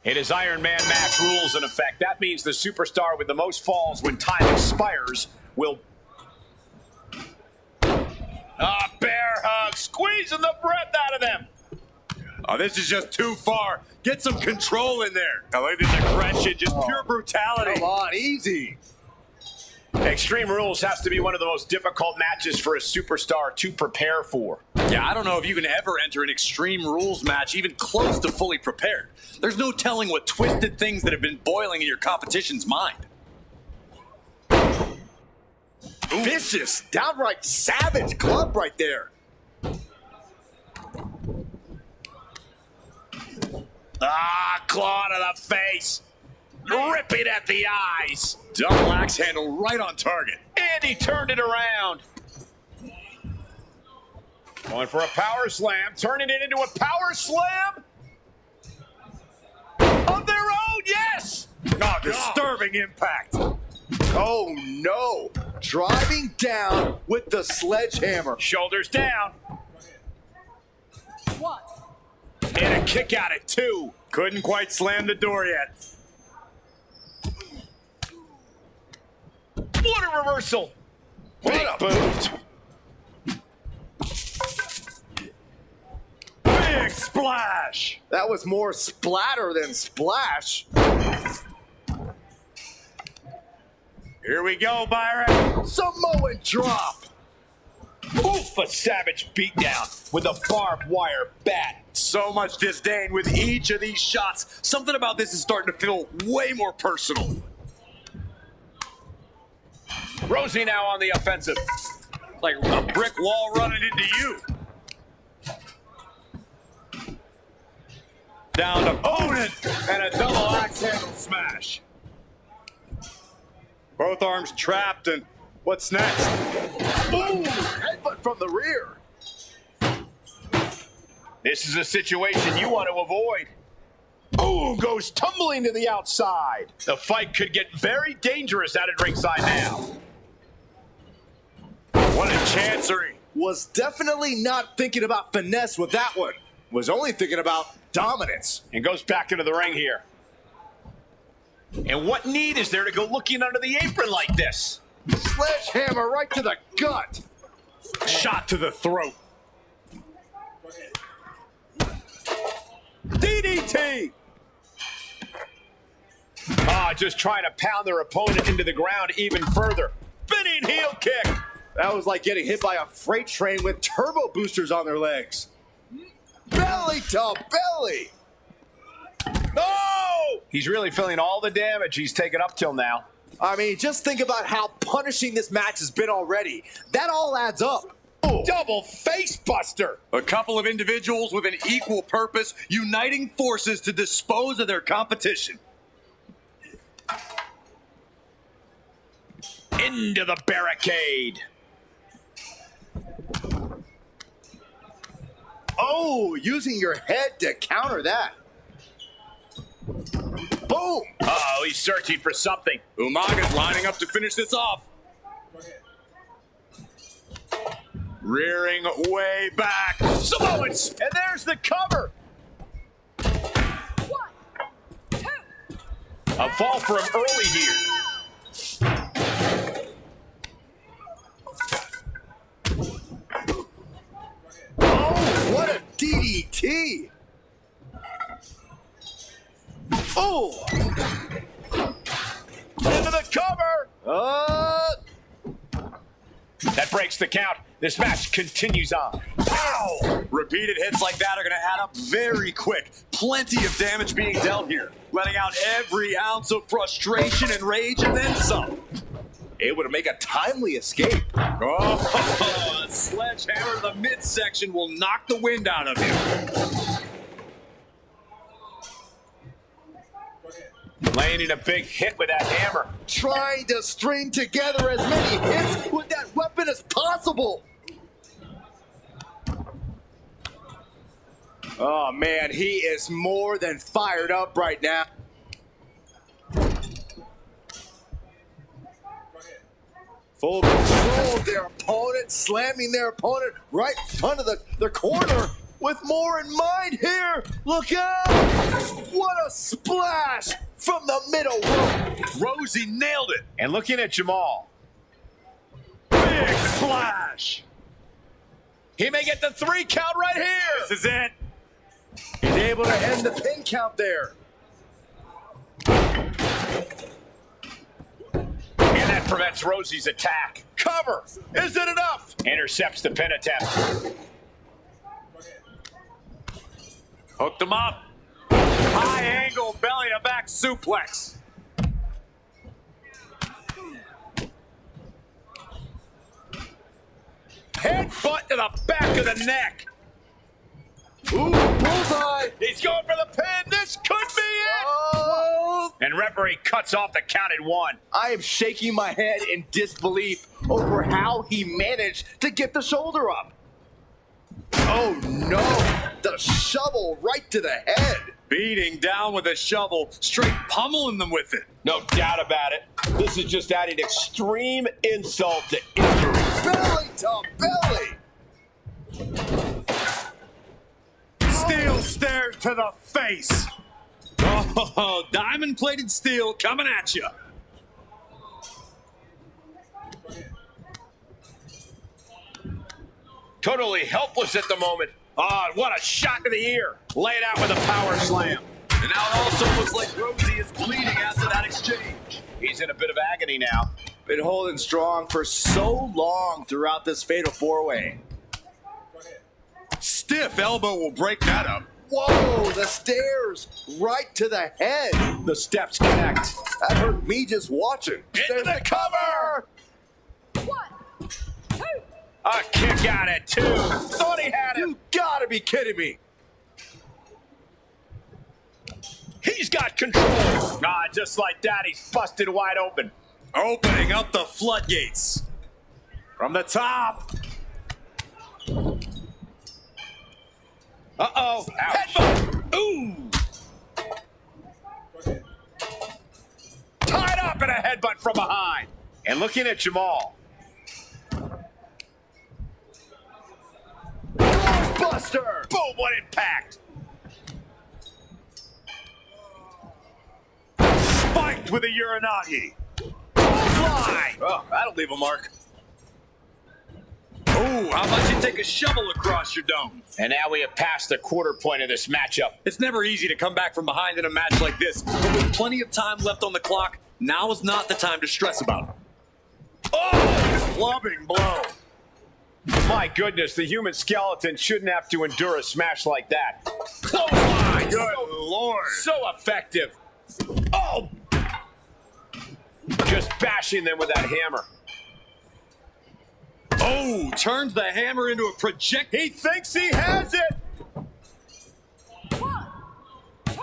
It is Iron Man match rules in effect. That means the superstar with the most falls when time expires will... bear hug, squeezing the breath out of them. Oh, this is just too far. Get some control in there. I like this aggression, just pure brutality. Come on, easy. Extreme Rules has to be one of the most difficult matches for a superstar to prepare for. Yeah, I don't know if you can ever enter an Extreme Rules match even close to fully prepared. There's no telling what twisted things that have been boiling in your competition's mind. Ooh. Vicious, downright savage club right there. Claw to the face. Ripping at the eyes. Double axe handle right on target. And he turned it around. Going for a power slam, turning it into a power slam of their own, yes! Disturbing impact. Oh no, driving down with the sledgehammer. Shoulders down. What? And a kick out at 2. Couldn't quite slam the door yet. reversal. What a boot. Big splash. That was more splatter than splash. Here we go, Byron. Samoan drop. Oof, a savage beatdown with a barbed wire bat. So much disdain with each of these shots. Something about this is starting to feel way more personal. Rosie now on the offensive. Like a brick wall running into you. Down opponent and a double axe handle smash. Both arms trapped, and what's next? Boom! Headbutt from the rear. This is a situation you want to avoid. Ooh, goes tumbling to the outside. The fight could get very dangerous out at ringside now. What a chancery. Was definitely not thinking about finesse with that one. Was only thinking about dominance. And goes back into the ring here. And what need is there to go looking under the apron like this? Sledgehammer right to the gut. Shot to the throat. DDT. Just trying to pound their opponent into the ground even further. Spinning heel kick. That was like getting hit by a freight train with turbo boosters on their legs. Belly to belly. No! He's really feeling all the damage he's taken up till now. I mean, just think about how punishing this match has been already. That all adds up. Double face buster. A couple of individuals with an equal purpose, uniting forces to dispose of their competition. Into the barricade. Oh, using your head to counter that. Boom! Uh-oh, he's searching for something. Umaga's lining up to finish this off. Rearing way back. Samoans! And there's the cover. 1, 2. A fall from early here. Oh, what a DDT! Oh! Into the cover. That breaks the count. This match continues on. Ow! Repeated hits like that are going to add up very quick. Plenty of damage being dealt here. Letting out every ounce of frustration and rage and then some. Able to make a timely escape. Oh, a sledgehammer to the midsection will knock the wind out of him. Landing a big hit with that hammer. Trying to string together as many hits with that weapon as possible. Oh, man, he is more than fired up right now. Full control of their opponent, slamming their opponent right in front of the corner with more in mind here. Look out! What a splash from the middle rope. Rosie nailed it. And looking at Jamal. Big splash. He may get the 3 count right here. This is it. He's able to end the pin count there. And that prevents Rosie's attack. Cover. Is it enough? Intercepts the pin attempt. Hooked him up. High angle belly to back suplex. Headbutt to the back of the neck. Ooh, bullseye. He's going for the pin. This could be it. Oh, And referee cuts off the count at 1. I am shaking my head in disbelief over how he managed to get the shoulder up. Oh no, the shovel right to the head. Beating down with a shovel, straight pummeling them with it. No doubt about it. This is just adding extreme insult to injury. Belly to belly. Steel stairs to the face. Oh, diamond-plated steel coming at you. Totally helpless at the moment. Oh, what a shot to the ear. Laid out with a power slam. And now it also looks like Rosie is bleeding after that exchange. He's in a bit of agony now. Been holding strong for so long throughout this fatal four-way. Stiff elbow will break that up. Whoa, the stairs right to the head. The steps connect. That hurt me just watching. Into the cover! 1, 2. A kick out at 2. Thought he had him. You gotta be kidding me. He's got control. Ah, just like that, he's busted wide open. Opening up the floodgates. From the top. Uh-oh. Headbutt. Ooh. Tied up in a headbutt from behind. And looking at Jamal. Buster! Boom, what impact. Spiked with a Uranagi. Fly. Oh, that'll leave a mark. Oh, how about you take a shovel across your dome? And now we have passed the quarter point of this matchup. It's never easy to come back from behind in a match like this, but with plenty of time left on the clock, now is not the time to stress about it. Oh, clubbing blow. My goodness, the human skeleton shouldn't have to endure a smash like that. Clothesline. Good Lord. So effective. Oh. Just bashing them with that hammer. Oh, turns the hammer into a projectile. He thinks he has it. 1, 2.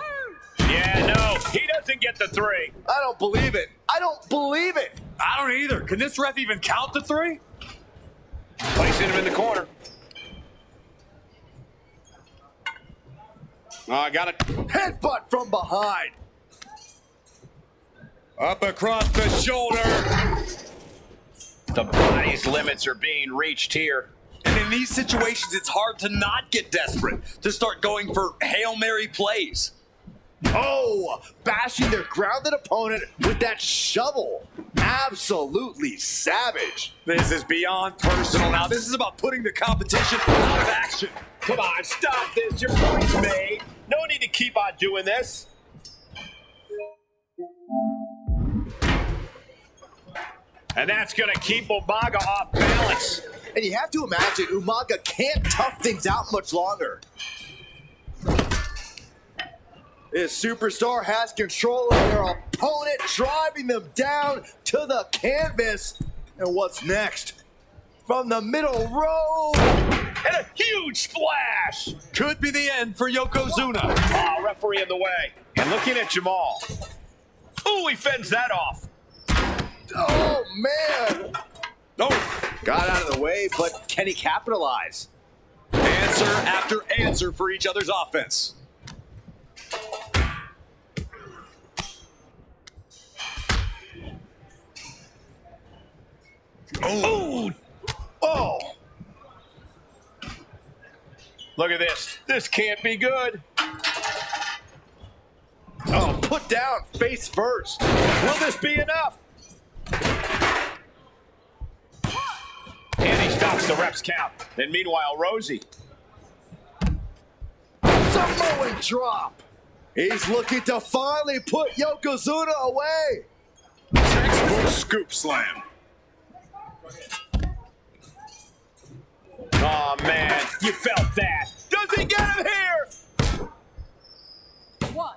Yeah, no, he doesn't get the 3. I don't believe it. I don't believe it. I don't either. Can this ref even count to 3? Placing him in the corner. Oh, I got it. Headbutt from behind. Up across the shoulder. The body's limits are being reached here. And in these situations, it's hard to not get desperate, to start going for Hail Mary plays. Oh, bashing their grounded opponent with that shovel. Absolutely savage. This is beyond personal now. This is about putting the competition out of action. Come on, stop this. Your point's made. No need to keep on doing this. And that's going to keep Umaga off balance. And you have to imagine Umaga can't tough things out much longer. This superstar has control of their opponent, driving them down to the canvas. And what's next? From the middle row. And a huge splash. Could be the end for Yokozuna. Oh, referee in the way. And looking at Jamal. Ooh, he fends that off. Oh, man. Oh, Got out of the way, but can he capitalize? answer after answer for each other's offense. Ooh. Oh. Look at this. This can't be good. Oh, put down face first. Will this be enough? And he stops the ref's count. And meanwhile, Rosie. Samoan drop. He's looking to finally put Yokozuna away. Textbook scoop slam. Oh, man. You felt that. Does he get him here? 1,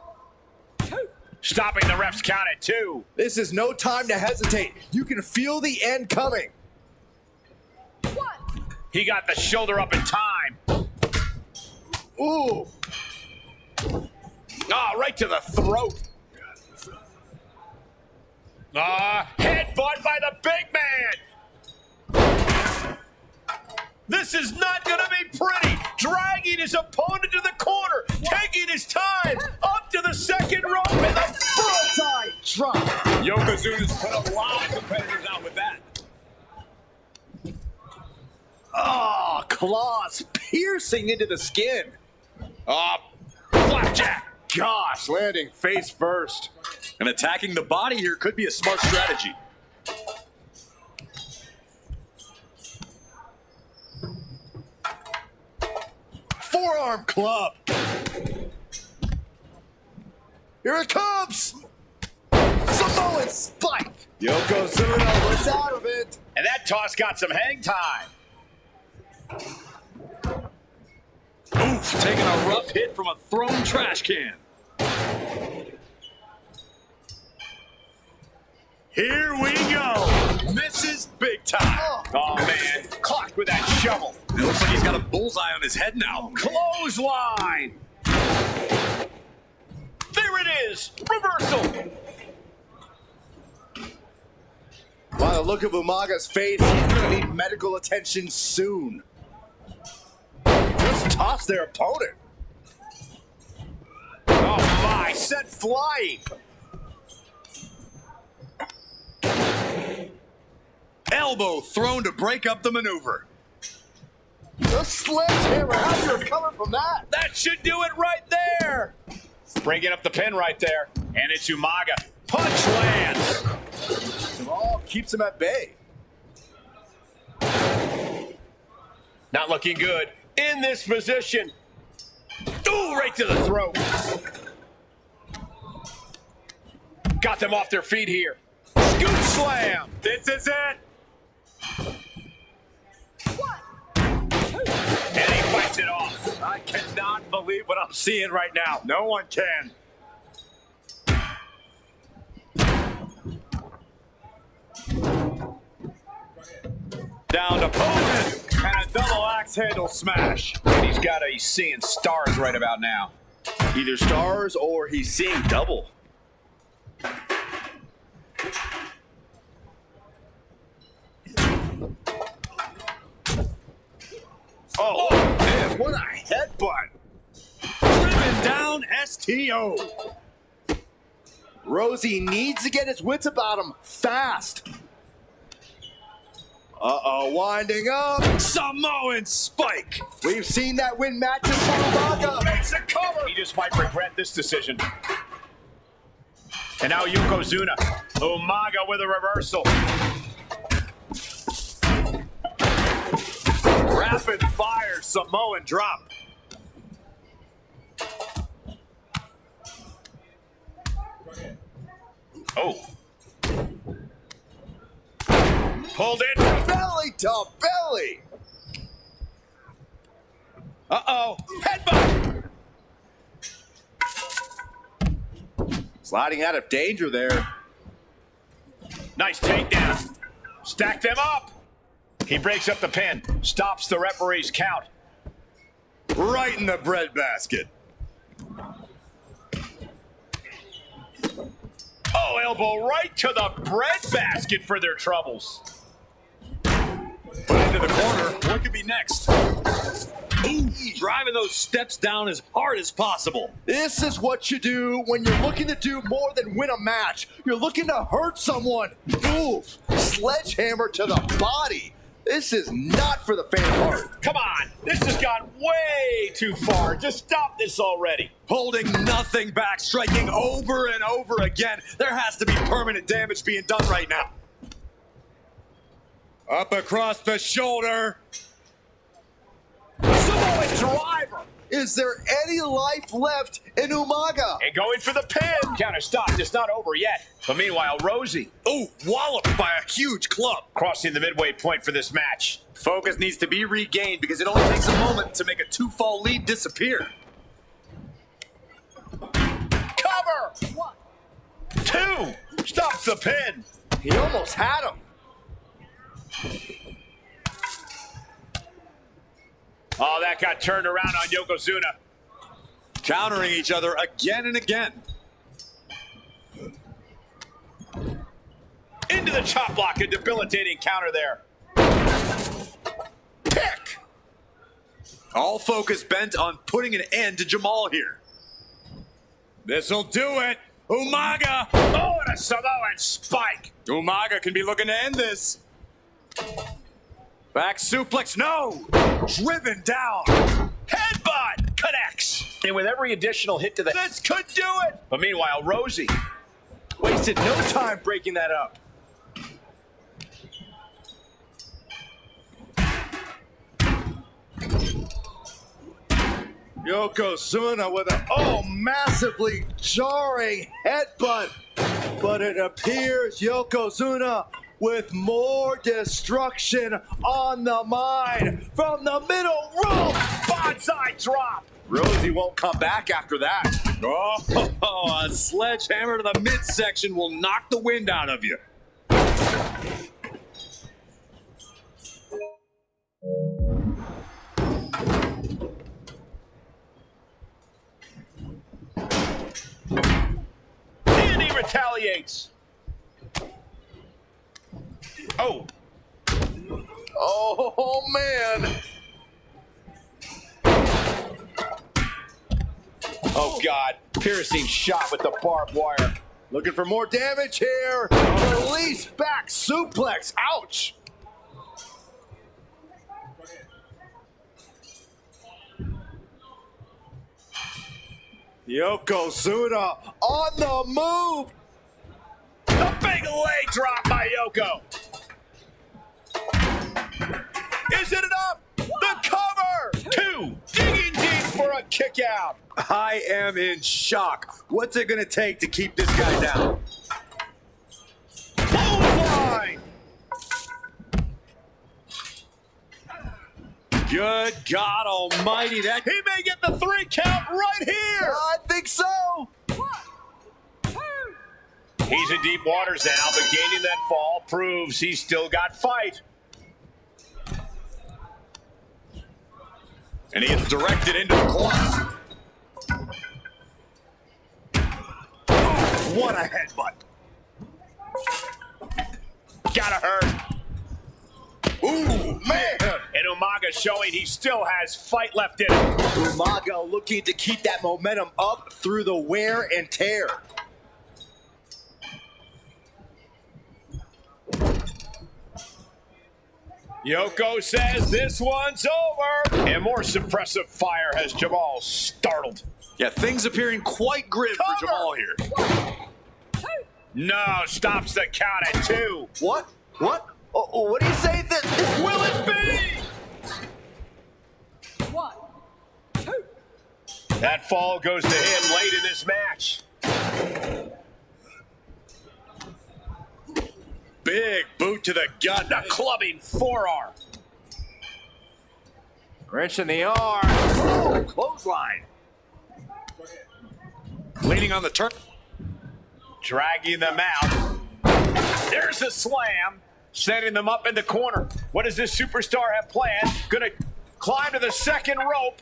2. Stopping the ref's count at 2. This is no time to hesitate. You can feel the end coming. 1. He got the shoulder up in time. Ooh. Ah, right to the throat. Headbutt by the big man. This is not going to be pretty. Dragging his opponent to the corner, taking his time, up to the second rope, and the Bullseye drop. Yokozuna's put a lot of competitors out with that. Oh, claws piercing into the skin. flapjack. Gosh, landing face first. And attacking the body here could be a smart strategy. forearm club. Here it comes. Samoan spike. Yokozuna was out of it. And that toss got some hang time. Oof, taking a rough hit from a thrown trash can. Here we go. Misses big time. Oh, man. Clocked with that shovel. It looks like he's got a bullseye on his head now. Clothesline. There it is. Reversal. By the look of Umaga's face, he's going to need medical attention soon. Just toss their opponent. Oh, my. Set flying. Elbow thrown to break up the maneuver. The sledgehammer, how do you recover from that? That should do it right there. Breaking up the pin right there. And it's Umaga. Punch lands. Oh, keeps him at bay. Not looking good. In this position. Ooh, right to the throat. Got them off their feet here. Scoop slam. This is it. And he fights it off. I cannot believe what I'm seeing right now. No one can. Down to Poland. And a double axe handle smash. And he's seeing stars right about now. Either stars or he's seeing double. Oh, man, what a headbutt. Driven down STO. Rosie needs to get his wits about him fast. Uh-oh, winding up. Samoan spike. We've seen that win matches for Umaga. Makes a cover. He just might regret this decision. And now Yokozuna. Umaga with a reversal. Rapid fire Samoan drop. Oh. Pulled in. Belly to belly. Uh-oh. Headbutt. Sliding out of danger there. Nice takedown. Stack them up. He breaks up the pin. Stops the referee's count. Right in the breadbasket. Oh, elbow right to the breadbasket for their troubles. Put into the corner. What could be next? Ooh, driving those steps down as hard as possible. This is what you do when you're looking to do more than win a match. You're looking to hurt someone. Oof. Sledgehammer to the body. This is not for the faint of heart. Come on. This has gone way too far. Just stop this already. Holding nothing back, striking over and over again. There has to be permanent damage being done right now. Up across the shoulder. Samoan driver. Is there any life left in Umaga? And going for the pin. Counter stopped. It's not over yet. But meanwhile, Rosie Ooh, walloped by a huge club. crossing the midway point for this match. Focus needs to be regained because it only takes a moment to make a two-fall lead disappear. Cover. 1, 2. Stops the pin. He almost had him. Oh, that got turned around on Yokozuna. Countering each other again and again. Into the chop block, a debilitating counter there. Pick! All focus bent on putting an end to Jamal here. This'll do it. Umaga. Oh, and a Samoan spike. Umaga can be looking to end this. Back suplex, no! Driven down. Headbutt connects. And with every additional hit to the... This could do it. But meanwhile, Rosie Wasted no time breaking that up. Yokozuna with a massively jarring headbutt. But it appears Yokozuna with more destruction on the mind from the middle rope. Bonsai drop. Rosie won't come back after that. Oh, a sledgehammer to the midsection will knock the wind out of you. And he retaliates. Oh. Oh, man. Oh, God. Piercing shot with the barbed wire. Looking for more damage here. Release back suplex. Ouch. Yokozuna on the move. A big leg drop by Yoko. Is it enough? The cover! 2. Digging deep for a kick out. I am in shock. What's it going to take to keep this guy down? Bullseye! Good God almighty, that He may get the 3 count right here. I think so. 1, 2. He's in deep waters now, but gaining that fall proves he's still got fight. and he gets directed into the corner. What a headbutt. Gotta hurt. Ooh, man. And Umaga showing he still has fight left in him. Umaga looking to keep that momentum up through the wear and tear. Yoko says this one's over. And more suppressive fire has Jamal startled. Yeah, things appearing quite grim for Cover. Jamal here. No, stops the count at 2. What? What? Oh, what do you say? This Will it be? 1, 2. That fall goes to him late in this match. Big boot to the gut. The clubbing forearm. wrench in the arm. Oh, clothesline. Leaning on the turn. Dragging them out. There's a slam. Setting them up in the corner. What does this superstar have planned? Gonna climb to the second rope.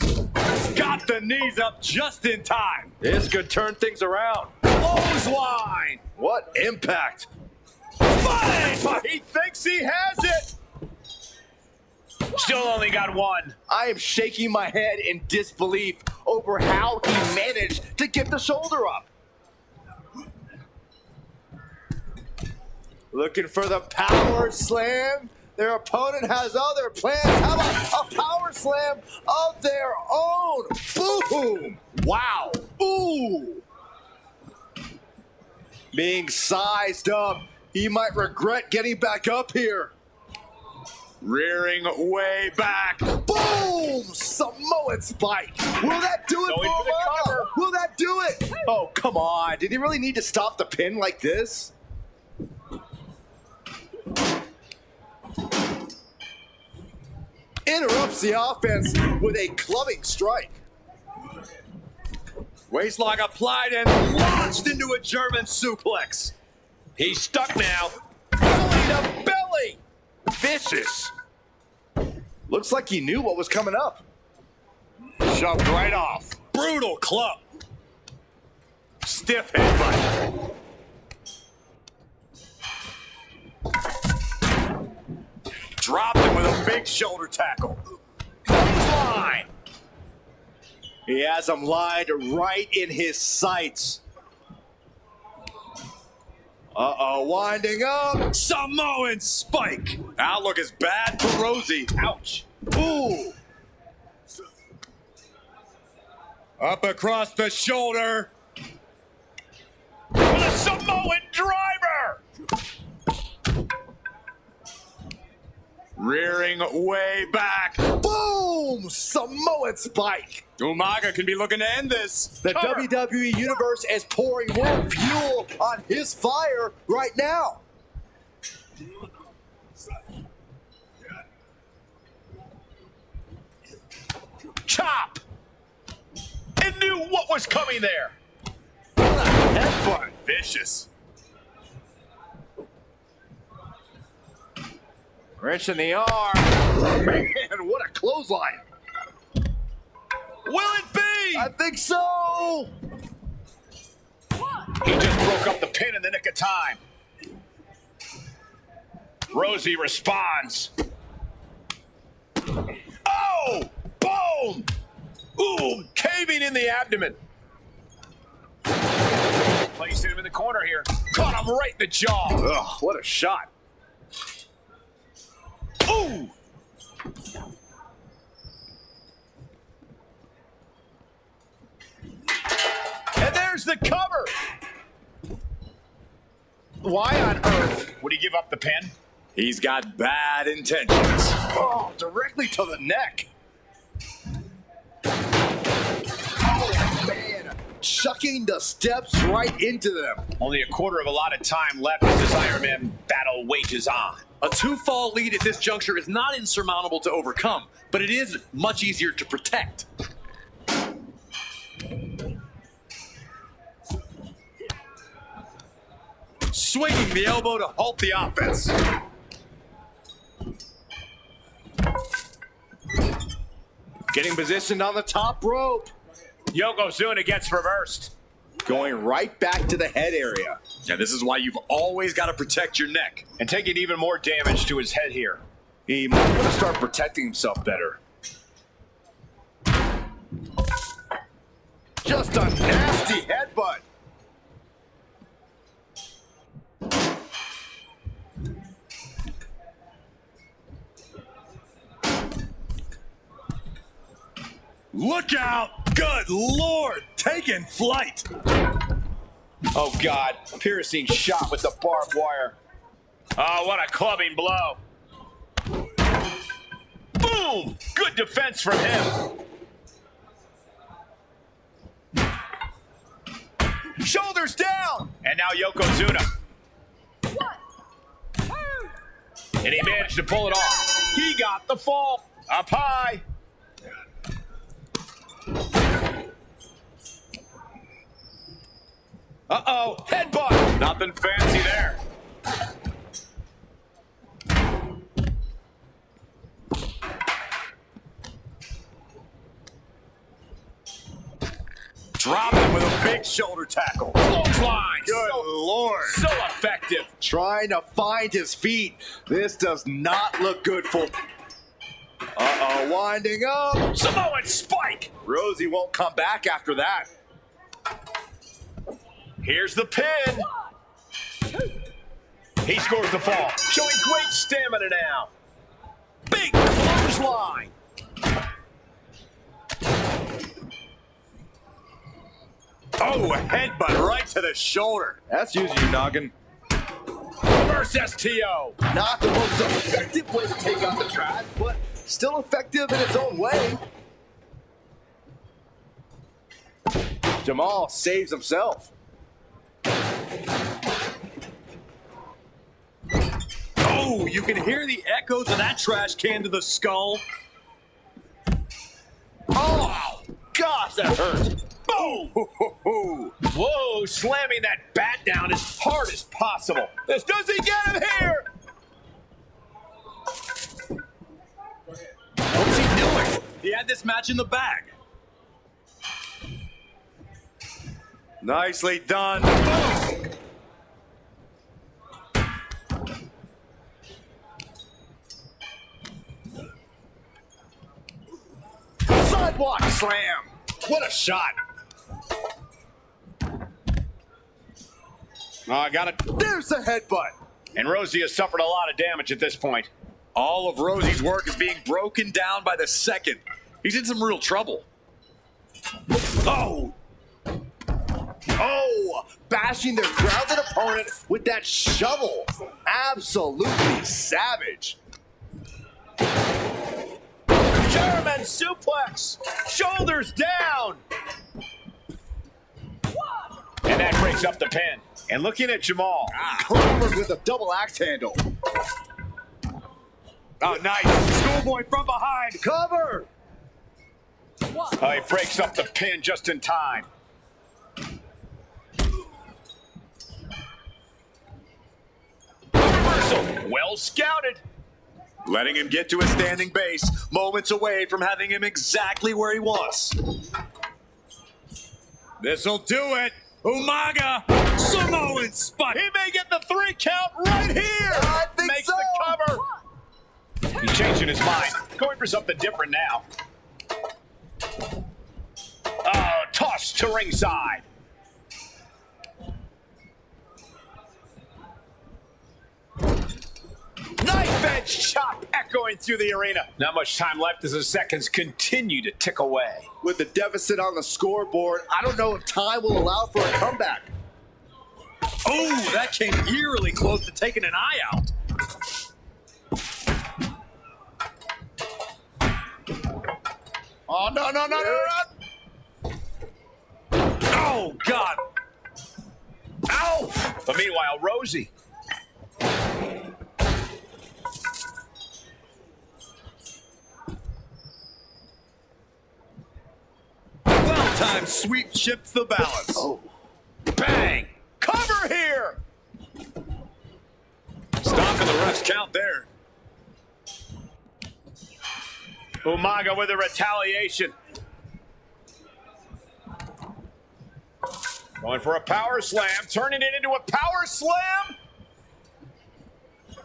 Got the knees up just in time. This could turn things around. Clothesline. What impact. Fight! He thinks he has it. Still only got 1. I am shaking my head in disbelief over how he managed to get the shoulder up. Looking for the power slam. Their opponent has other plans. How about a power slam of their own? Boom! Wow. Ooh. Being sized up, he might regret getting back up here. Rearing way back. Boom! Samoan spike. Will that do it Going for for the Umaga? cover. Will that do it? Oh, come on. Did he really need to stop the pin like this? Interrupts the offense with a clubbing strike. Waistlock applied and launched into a German suplex. He's stuck now. Belly to belly. Vicious. Looks like he knew what was coming up. Shoved right off. Brutal club. Stiff headbutt. Dropped him with a big shoulder tackle. Clothesline. He has him lined right in his sights. Uh-oh, winding up. Samoan spike. Outlook is bad for Rosie. Ouch. Ooh. Up across the shoulder. With a Samoan driver. Rearing way back. Boom! Boom! Samoan spike. Umaga can be looking to end this. The WWE Universe is pouring more fuel on his fire right now. Chop! And knew what was coming there. Headbutt. Vicious. Wrench in the arm. Man, what a clothesline. Will it be? I think so. He just broke up the pin in the nick of time. Rosie responds. Oh! Boom! Ooh, caving in the abdomen. Placing him in the corner here. Caught him right in the jaw. Ugh, what a shot. Ooh! And there's the cover. Why on earth would he give up the pin? He's got bad intentions. Oh, directly to the neck. Oh, man. Chucking the steps right into them. Only a quarter of a lot of time left as this Iron Man battle wages on. A 2-fall lead at this juncture is not insurmountable to overcome, but it is much easier to protect. Swinging the elbow to halt the offense. Getting positioned on the top rope. Yokozuna gets reversed. Going right back to the head area. Yeah, this is why you've always got to protect your neck. And taking even more damage to his head here. He might want to start protecting himself better. Just a nasty headbutt. Look out! Good Lord! Taking flight! Oh, God. Piercing shot with the barbed wire. Oh, what a clubbing blow. Boom! Good defense from him. Shoulders down! And now Yokozuna. 1, 2, And he managed to pull it off. He got the fall. Up high. Uh-oh, headbutt. Nothing fancy there. Dropped him with a big shoulder tackle. Clothesline. Good Lord. So effective. Trying to find his feet. This does not look good for... Uh-oh, winding up. Samoan spike. Rosie won't come back after that. Here's the pin. He scores the fall, showing great stamina now. Big clothesline. Oh, a headbutt right to the shoulder. That's using your noggin. Reverse STO. Not the most effective way to take out the trash, but still effective in its own way. Jamal saves himself. Oh, you can hear the echoes of that trash can to the skull. Oh, gosh, that hurt. Boom. Whoa, slamming that bat down as hard as possible. This doesn't get him here. What's he doing? He had this match in the bag. Nicely done. Sidewalk slam. What a shot. Oh, I got it. There's the headbutt. And Rosie has suffered a lot of damage at this point. All of Rosie's work is being broken down by the second. He's in some real trouble. Oh. Oh, bashing their grounded opponent with that shovel. Absolutely savage. German Superman suplex. Shoulders down. And that breaks up the pin. And looking at Jamal. Covered with a double axe handle. Oh, nice. Schoolboy from behind. Cover. Oh, he breaks up the pin just in time. Reversal. Well scouted. Letting him get to a standing base, moments away from having him exactly where he wants. This'll do it. Umaga, Samoan spot. He may get the 3 count right here. I think Makes so. the cover. He's changing his mind. Going for something different now. Oh, toss to ringside. Knife edge chop echoing through the arena. Not much time left as the seconds continue to tick away. With the deficit on the scoreboard, I don't know if time will allow for a comeback. Oh, that came eerily close to taking an eye out. Oh, no, no, no, no, no. Oh, God. Ow! But meanwhile, Rosie. Well-timed sweep shifts the balance. Oh. Bang! Cover here! Stopping the ref's count there. Umaga with a retaliation. Going for a power slam, turning it into a power slam.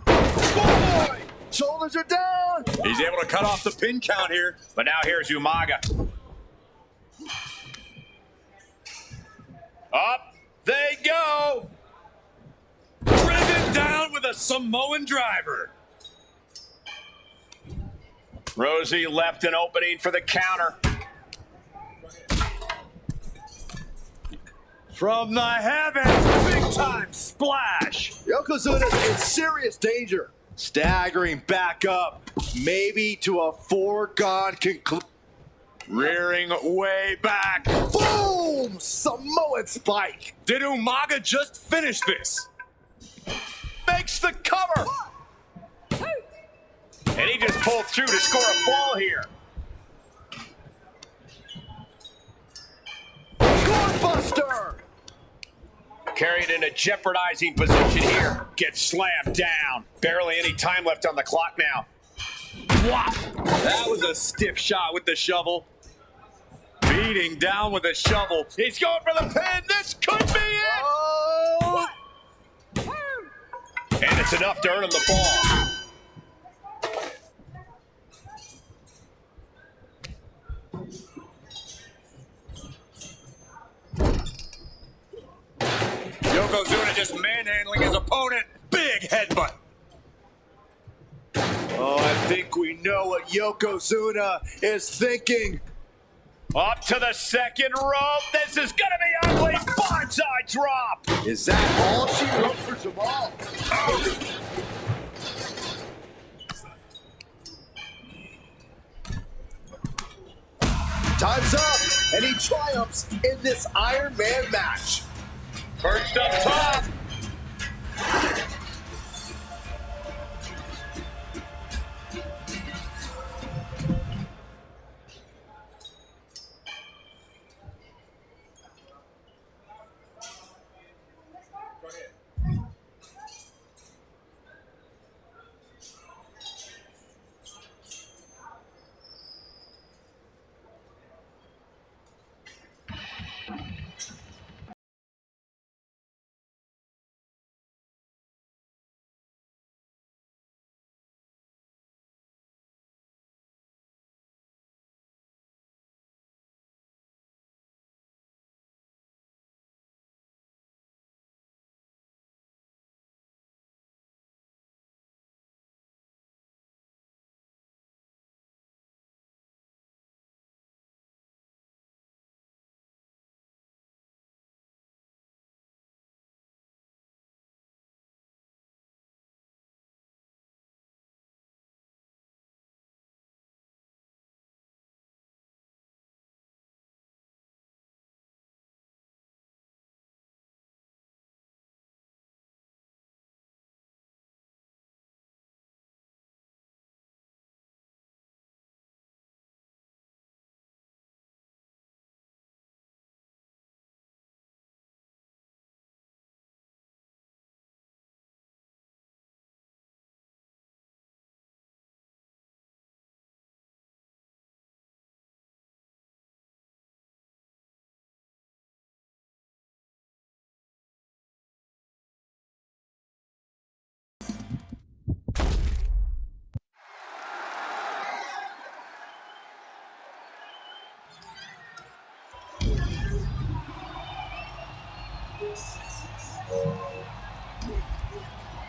Boy! Shoulders are down. He's able to cut off the pin count here. But now here's Umaga. Up they go. Driven down with a Samoan driver. Rosie left an opening for the counter. From the heavens, big time splash. Yokozuna's in serious danger. Staggering back up, maybe to a foregone conclusion. Rearing way back. Boom! Samoan spike. Did Umaga just finish this? Makes the cover. And he just pulled through to score a fall here. Scorebuster. Carried in a jeopardizing position here. Gets slammed down. Barely any time left on the clock now. Wow. That was a stiff shot with the shovel. Beating down with a shovel. He's going for the pin. This could be it. Oh! And it's enough to earn him the fall. Yokozuna just manhandling his opponent. Big headbutt. Oh, I think we know what Yokozuna is thinking. Up to the second rope. This is going to be ugly. Bonsai drop. Is that all she wrote for Jamal? Time's up, and he triumphs in this Iron Man match. Perched up top.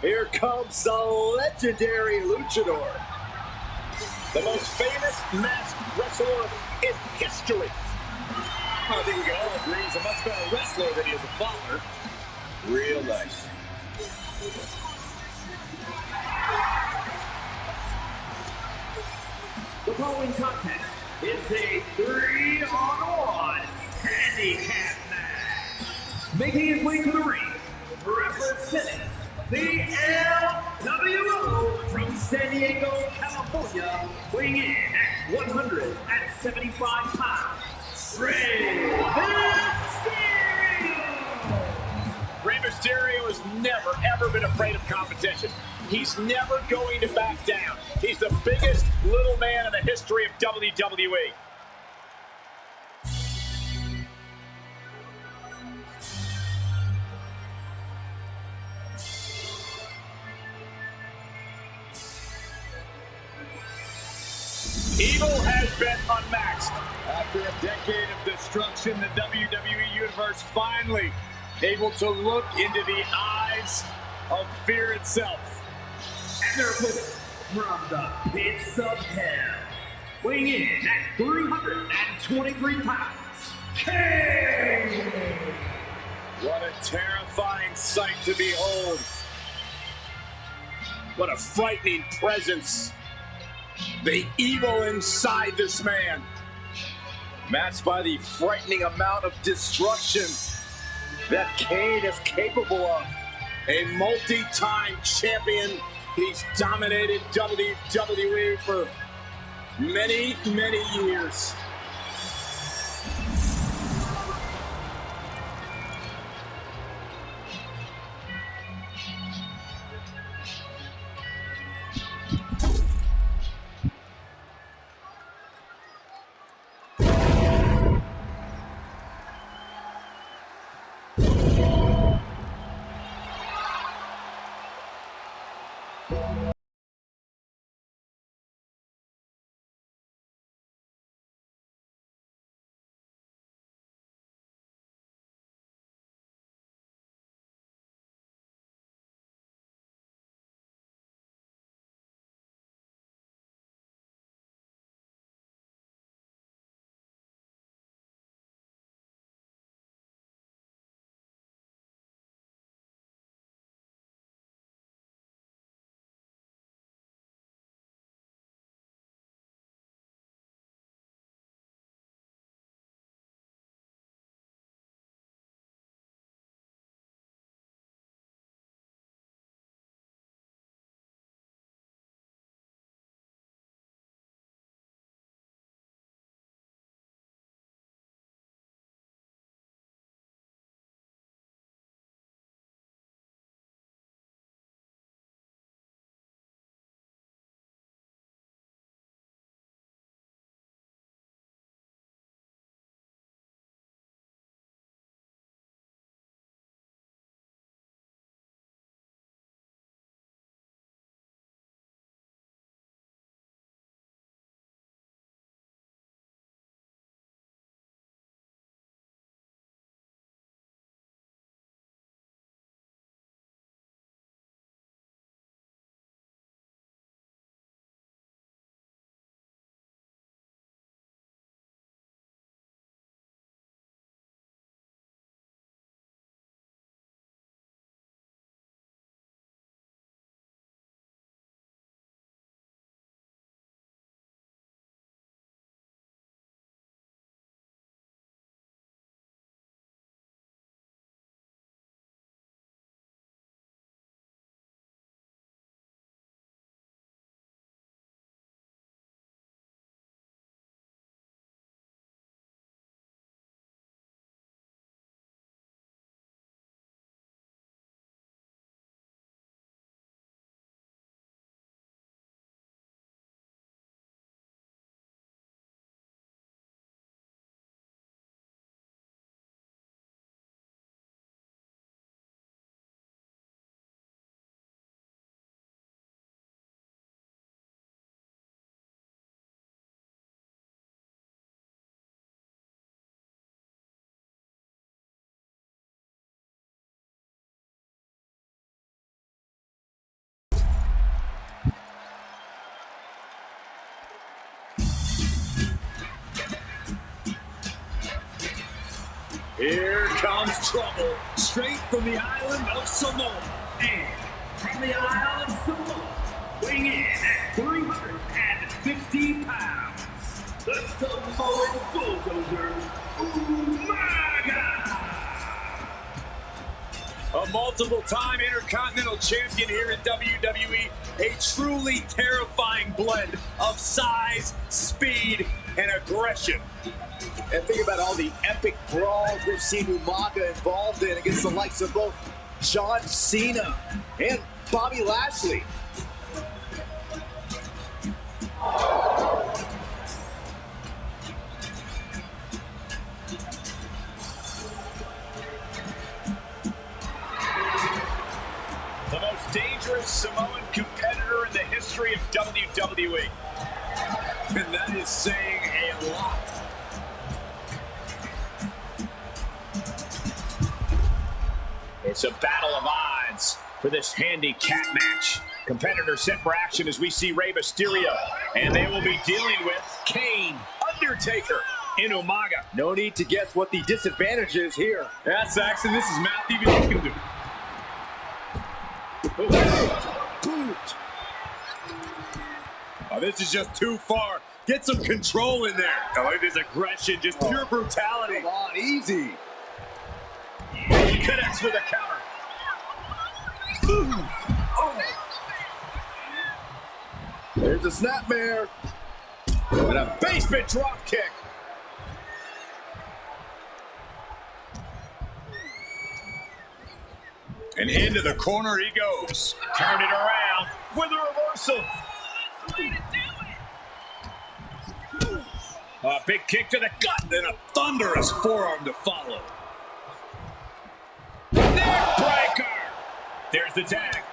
Here comes the legendary luchador. The most famous masked wrestler in history. I think we can all agree he's a much better wrestler than he is a father. Real nice. The following contest is a 3-on-1 handicap match. Making his way to the ring, representing the LWO from San Diego, California, weighing in at 175 pounds, Rey Mysterio! Rey Mysterio has never, ever been afraid of competition. He's never going to back down. He's the biggest little man in the history of WWE. Evil has been unmasked. After a decade of destruction, the WWE Universe finally able to look into the eyes of fear itself. And their opponent from the pits of hell, weighing in at 323 pounds, Kane! What a terrifying sight to behold. What a frightening presence. The evil inside this man. Matched by the frightening amount of destruction that Kane is capable of. A multi-time champion. He's dominated WWE for many, many years. Here comes trouble, straight from the island of Samoa. And from the Isle of Samoa, weighing in at 350 pounds, the Samoan Bulldozer, Umaga! A multiple-time Intercontinental Champion here in WWE, a truly terrifying blend of size, speed, and aggression. And think about all the epic brawls we've seen Umaga involved in against the likes of both John Cena and Bobby Lashley. The most dangerous Samoan competitor in the history of WWE. And that is saying a lot. It's a battle of odds for this handicap match. Competitors set for action as we see Rey Mysterio, and they will be dealing with Kane, Undertaker, and Umaga. No need to guess what the disadvantage is here. Yeah, Saxon, this is math even you can do. Boot. Oh, this is just too far. Get some control in there. Oh, look at this aggression, just pure brutality. Come on, easy. He connects with a counter. There's a snapmare. And a basement drop kick. And into the corner he goes. Turn it around with a reversal. A big kick to the gut. Then a thunderous forearm to follow. Neck breaker. There's the tag.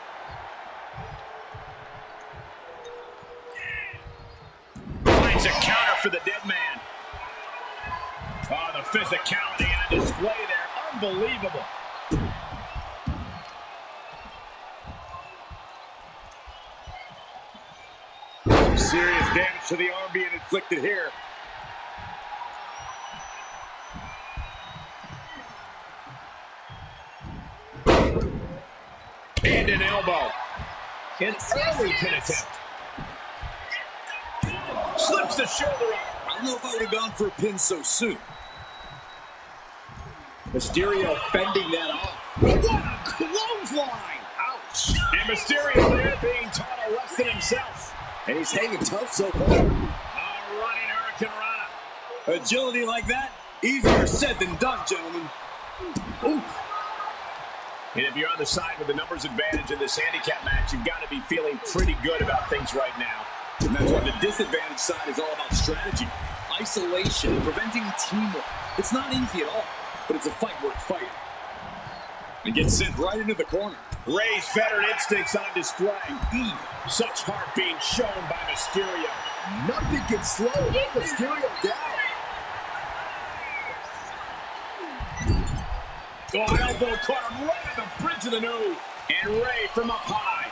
Finds a counter for the dead man. Oh, the physicality on display there. Unbelievable. Some serious damage to the arm being inflicted here. And an elbow. An early pin attempt. Slips the shoulder up. I don't know if I would have gone for a pin so soon. Mysterio fending that off. What a clothesline! Ouch! And Mysterio there being taught a lesson himself. And he's hanging tough so far. A running Hurricane Rana. Agility like that, easier said than done, gentlemen. Oof. And if you're on the side with the numbers advantage in this handicap match, you've got to be feeling pretty good about things right now. And that's why the disadvantage side is all about strategy, isolation, preventing teamwork. It's not easy at all, but it's a fight worth fighting. And gets sent right into the corner. Rey's veteran instincts on display. Such heart being shown by Mysterio. Nothing can slow Mysterio down. Oh, elbow caught him right on the bridge of the nose. And Rey from up high.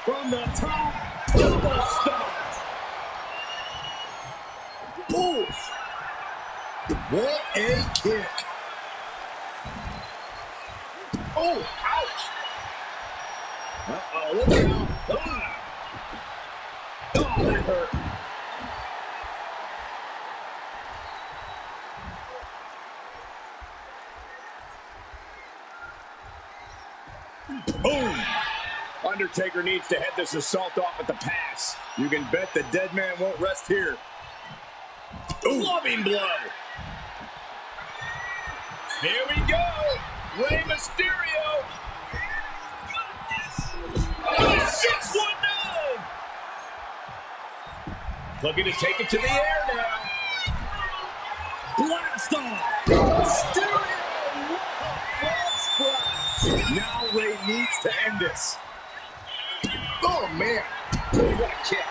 From the top, double stomp. Oof. What a kick. Oh, ouch. Uh-oh, look out. Oh, that hurt. Boom! Undertaker needs to head this assault off at the pass. You can bet the dead man won't rest here. Clubbing blow. Here we go. Rey Mysterio. 619. Looking to take it to the air now. Blast off. Mysterio. Frog splash. Now Rey needs to end this. Oh, man. What a kick.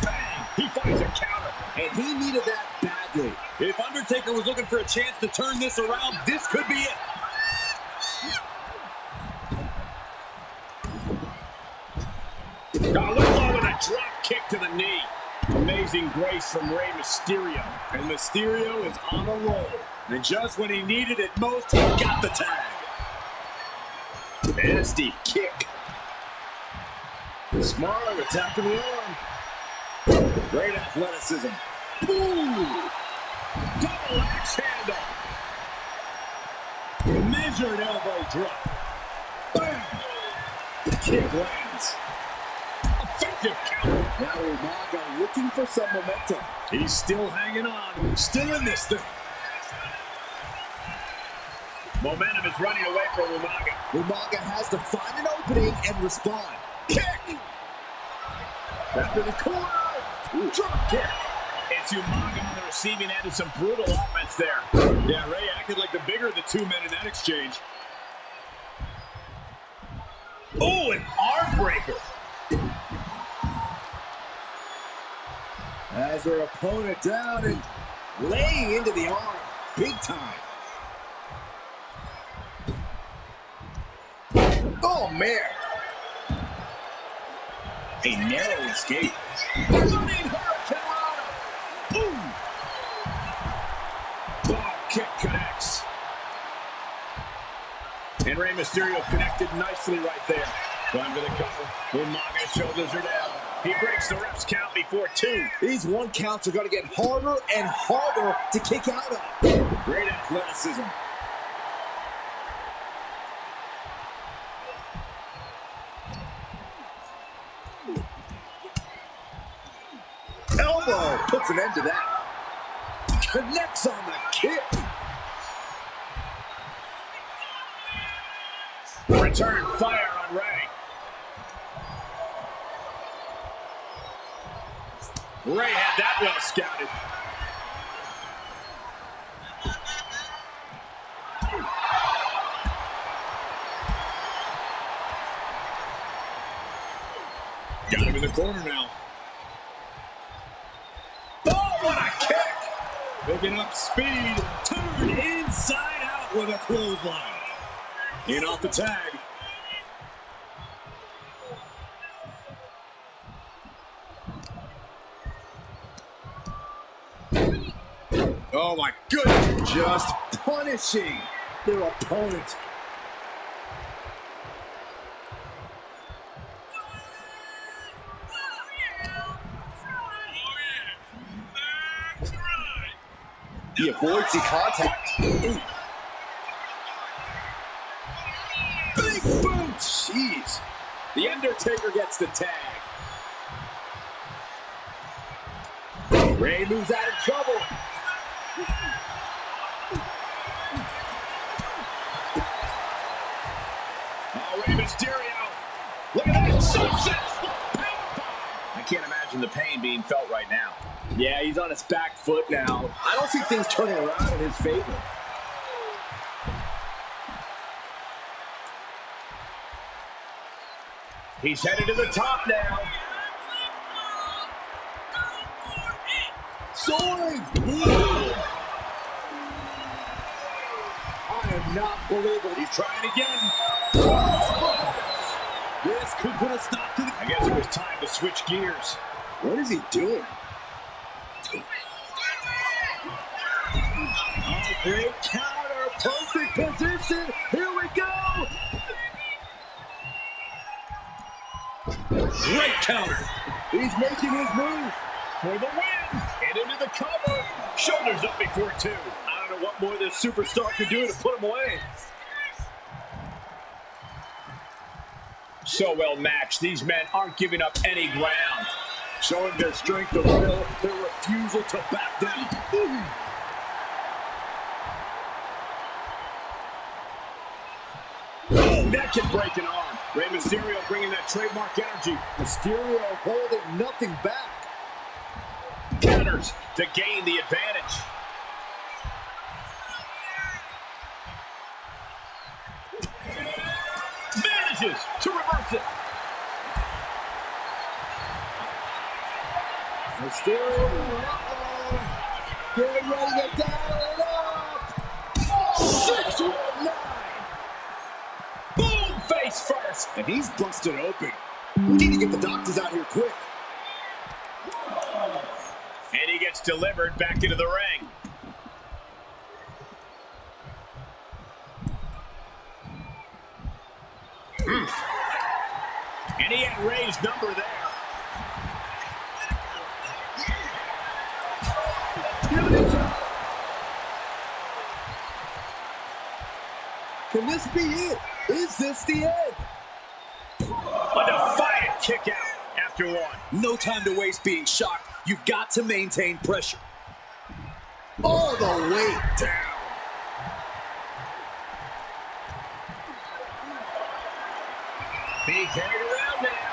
Bang. He finds a counter. And he needed that badly. If Undertaker was looking for a chance to turn this around, this could be it. Now look low with a drop kick to the knee. Amazing grace from Rey Mysterio. And Mysterio is on a roll. And just when he needed it most, he got the tag. Nasty kick. Smart attacking the arm. Great athleticism. Ooh. Double axe handle. Measured elbow drop. Bam. The kick lands. Effective counter. Now Umaga looking for some momentum. He's still hanging on. Still in this thing. Momentum is running away from Umaga. Umaga has to find an opening and respond. Kick. Back to the corner. Ooh. Drop kick. It's Umaga on the receiving end of some brutal offense there. Yeah, Ray acted like the bigger of the two men in that exchange. Oh, an arm breaker. Has her opponent down and laying into the arm. Big time. Oh, man. A narrow escape. Running hurricane. Boom. Bob kick connects. And Rey Mysterio connected nicely right there. Going for the cover. Umaga's shoulders are down. He breaks the ref's count before 2. These 1 counts are going to get harder and harder to kick out of. Great athleticism. Elbow puts an end to that. Connects on the kick. Return fire on Rey. Rey had that well scouted. Got him in the corner now. Oh, what a kick! Picking up speed. Turned inside out with a clothesline. In off the tag. Oh my goodness. Just punishing their opponent. He avoids the contact. Ooh. Big boot. Jeez. The Undertaker gets the tag. Rey moves out of trouble. Oh, Rey Mysterio. Look at that sunset. I can't imagine the pain being felt right now. Yeah, he's on his back foot now. I don't see things turning around in his favor. He's headed to the top now. Soaring! I am not believing. He's trying again. This could put a stop to the... I guess it was time to switch gears. What is he doing? Oh, great counter. Perfect position. Here we go. Great counter. He's making his move. For the win. And into the cover. Shoulders up before 2. I don't know what more this superstar could do to put him away. So well matched. These men aren't giving up any ground. Showing their strength of will, their refusal to back down. Oh, that can break an arm. Rey Mysterio bringing that trademark energy. Mysterio holding nothing back. Counters to gain the advantage. Manages to reverse it. Mysterio, getting ready to dial it up. 619. Boom, face first. And he's busted open. We need to get the doctors out here quick. And he gets delivered back into the ring. And he had Rey's number there. Can this be it? Is this the end? A defiant kick out after one. No time to waste being shocked. You've got to maintain pressure. All the way down. Being carried around now.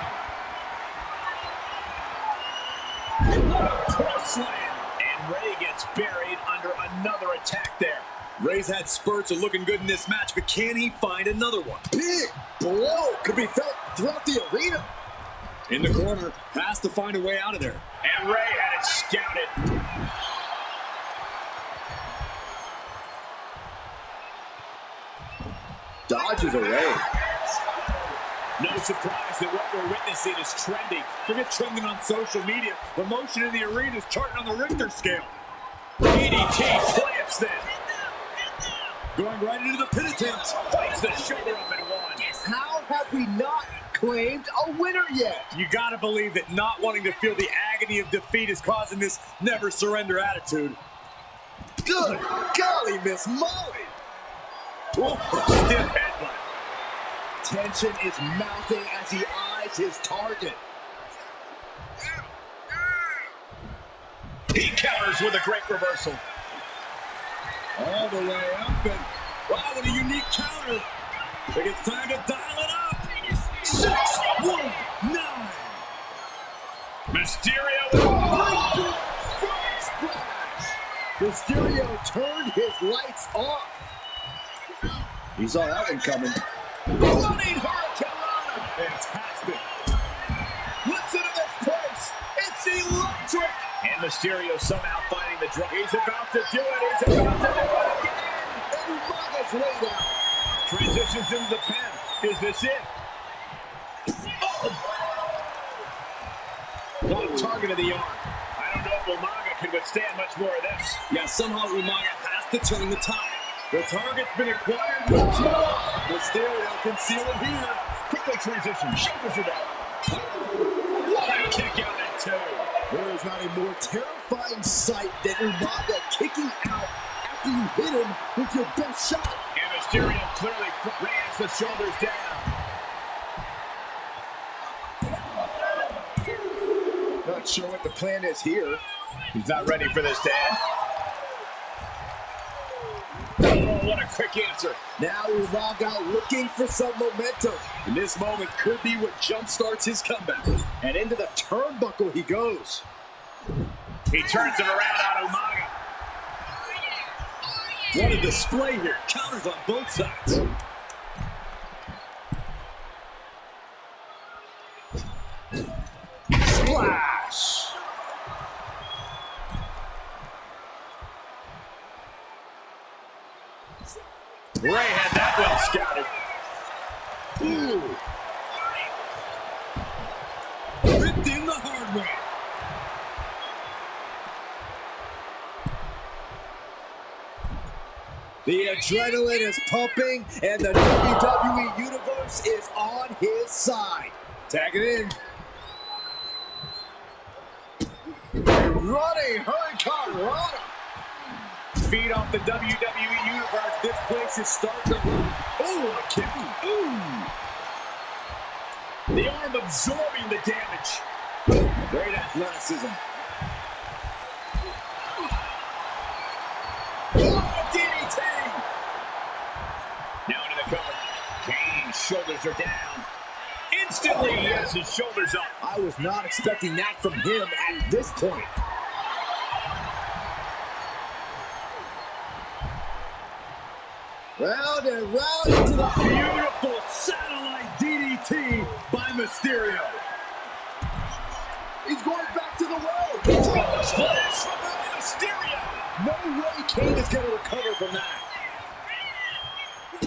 What a cross slam. And Rey gets buried under another attack there. Rey's had spurts of looking good in this match, but can he find another one? Big blow could be felt throughout the arena. In the corner, has to find a way out of there. And Rey had it scouted. Dodges away. No surprise that what we're witnessing is trending. Forget trending on social media. The motion in the arena is charting on the Richter scale. DDT slams them. Going right into the pin attempt. Fights the shoulder up and one. How have we not claimed a winner yet? You gotta believe that not wanting to feel the agony of defeat is causing this never surrender attitude. Good golly, Miss Molly. Stiff headbutt. Tension is mounting as he eyes his target. He counters with a great reversal. All the way up, and wow, what a unique counter. I think it's time to dial it up. 6-1-9. Mysterio. Mysterio turned his lights off. He saw that one coming. Running Hurricanrana. Fantastic. Listen to this place. It's electric. And Mysterio somehow finding the drop. He's about to do it. He's about to do it again. And Umaga's way down. Transitions into the pin. Is this it? One target of the arm. I don't know if Umaga can withstand much more of this. Yeah, somehow Umaga has to turn the tide. The target's been acquired once more. Mysterio can seal it here. Quickly transition. Shoulders are down. What a kick out at two. There is not a more terrifying sight than Umaga kicking out after you hit him with your best shot. And Mysterio clearly rams the shoulders down. Not sure what the plan is here. He's not ready for this, Dad. Oh, what a quick answer. Now Umaga looking for some momentum. And this moment could be what jumpstarts his comeback. And into the turnbuckle he goes. He turns it around on Umaga. What a display here. Counters on both sides. Splash! Rey had that well scouted. Ooh. Ripped in the hard way. The adrenaline is pumping, and the WWE Universe is on his side. Tag it in. Running Hurricanrana. Feed off the WWE Universe. This place is starting to run. Oh, a kick. Ooh. The arm absorbing the damage. Great athleticism. DDT! Now into the cover. Kane's shoulders are down. Instantly he has his shoulders up. I was not expecting that from him at this point. Round and round into the Beautiful satellite DDT by Mysterio. He's going back to the well. He's going to splash from Mysterio. No way Kane is going to recover from that.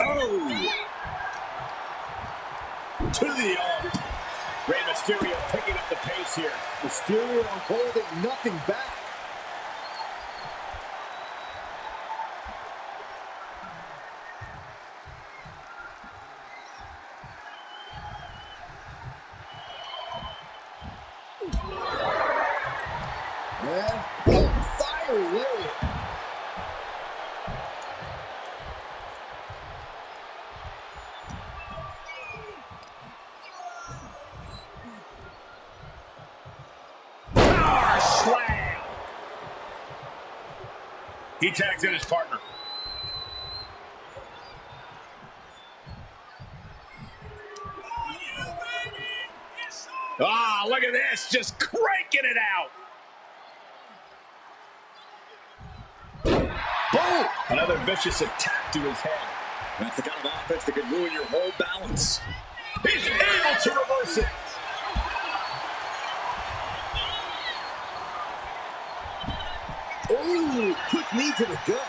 Oh! To the arm. Rey Mysterio picking up the pace here. Mysterio holding nothing back. man. Oh, fiery lariat. Power slam. He tags in his partner. Ah, look at this, just cranking it out. Boom! Another vicious attack to his head. That's the kind of offense that could ruin your whole balance. He's able to reverse it. Ooh, quick knee to the gut.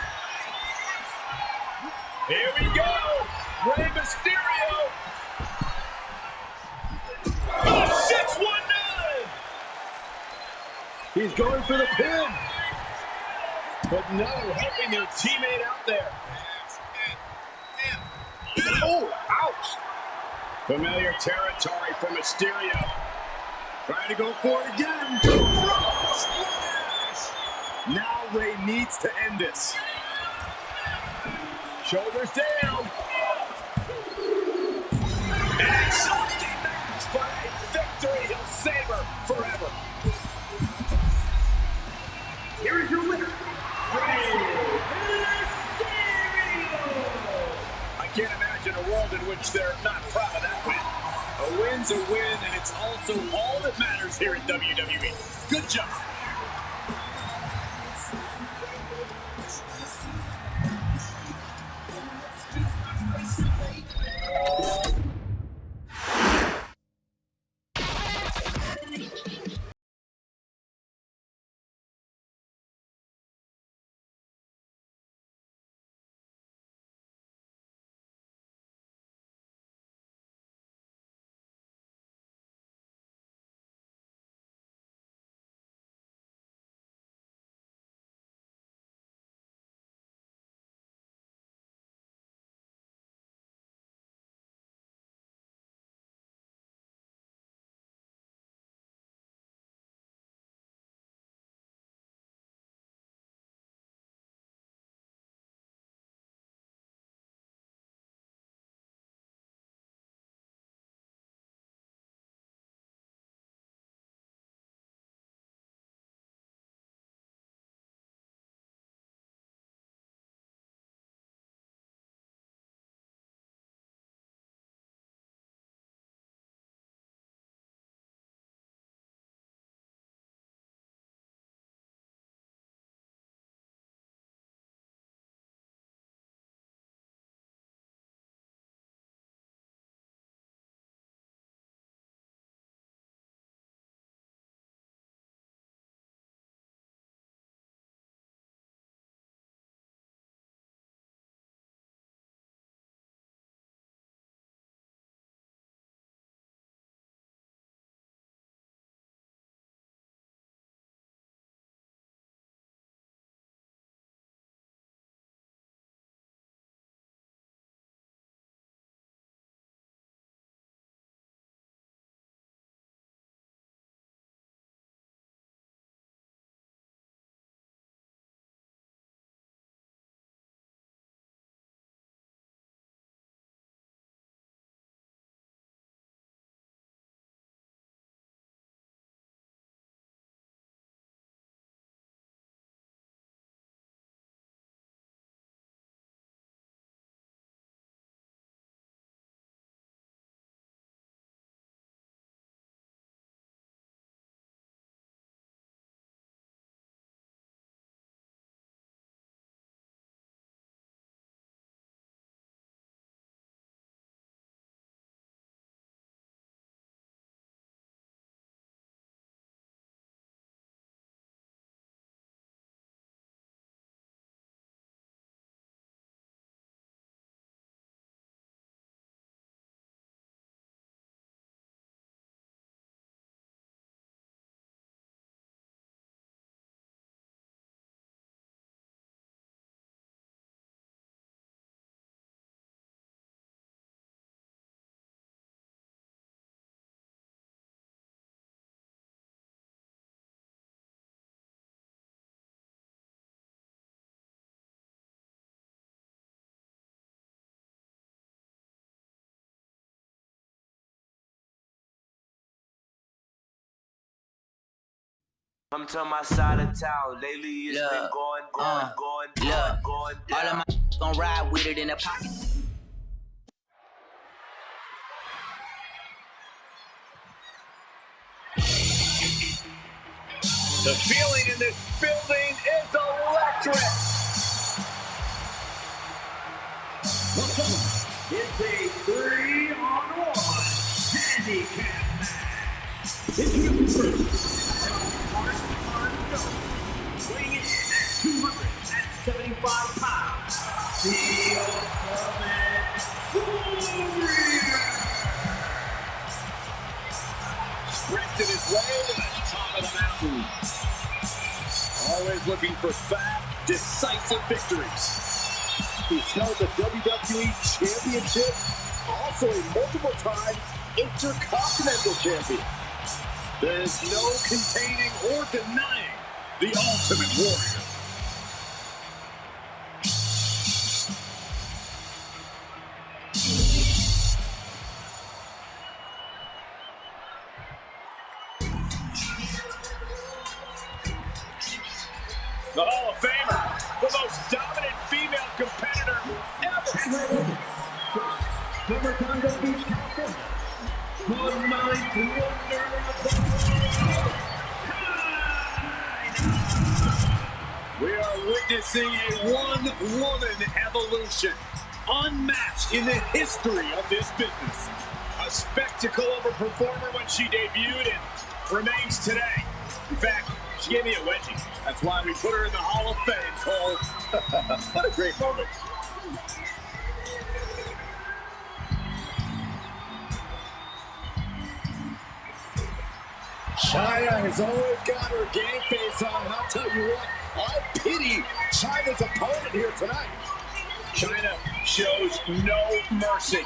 Here we go. Rey Mysterio. Oh, 619. He's going for the pin. But no, helping their teammate out there. Oh, ouch. Familiar territory for Mysterio. Trying to go for it again. Now Rey needs to end this. Shoulders down. An exhausting match, but a victory he'll savor forever. Here is your winner, Rey Mysterio. I can't imagine a world in which they're not proud of that win. A win's a win, and it's also all that matters here at WWE. Good job. I'm to my side of town. Lately it's been going down. All of my gon' ride with it in the pocket. The feeling in this building is electric. It's a 3-on-1 handicap match. Introducing first, weighing in at 275 pounds, the Ultimate Warrior. Sprinted his way to the top of the mountain. Always looking for fast, decisive victories. He's held the WWE Championship, also a multiple-time Intercontinental Champion. There's no containing or denying the Ultimate Warrior. The Hall of Famer, the most dominant female competitor ever. From Redondo Beach, California, the ninth wonder of the world, We are witnessing a one-woman evolution, unmatched in the history of this business. A spectacle of a performer when she debuted and remains today. In fact, she gave me a wedgie. That's why we put her in the Hall of Fame, Cole. What a great moment. China has always got her game face on, and I'll tell you what, I pity China's opponent here tonight. China shows no mercy.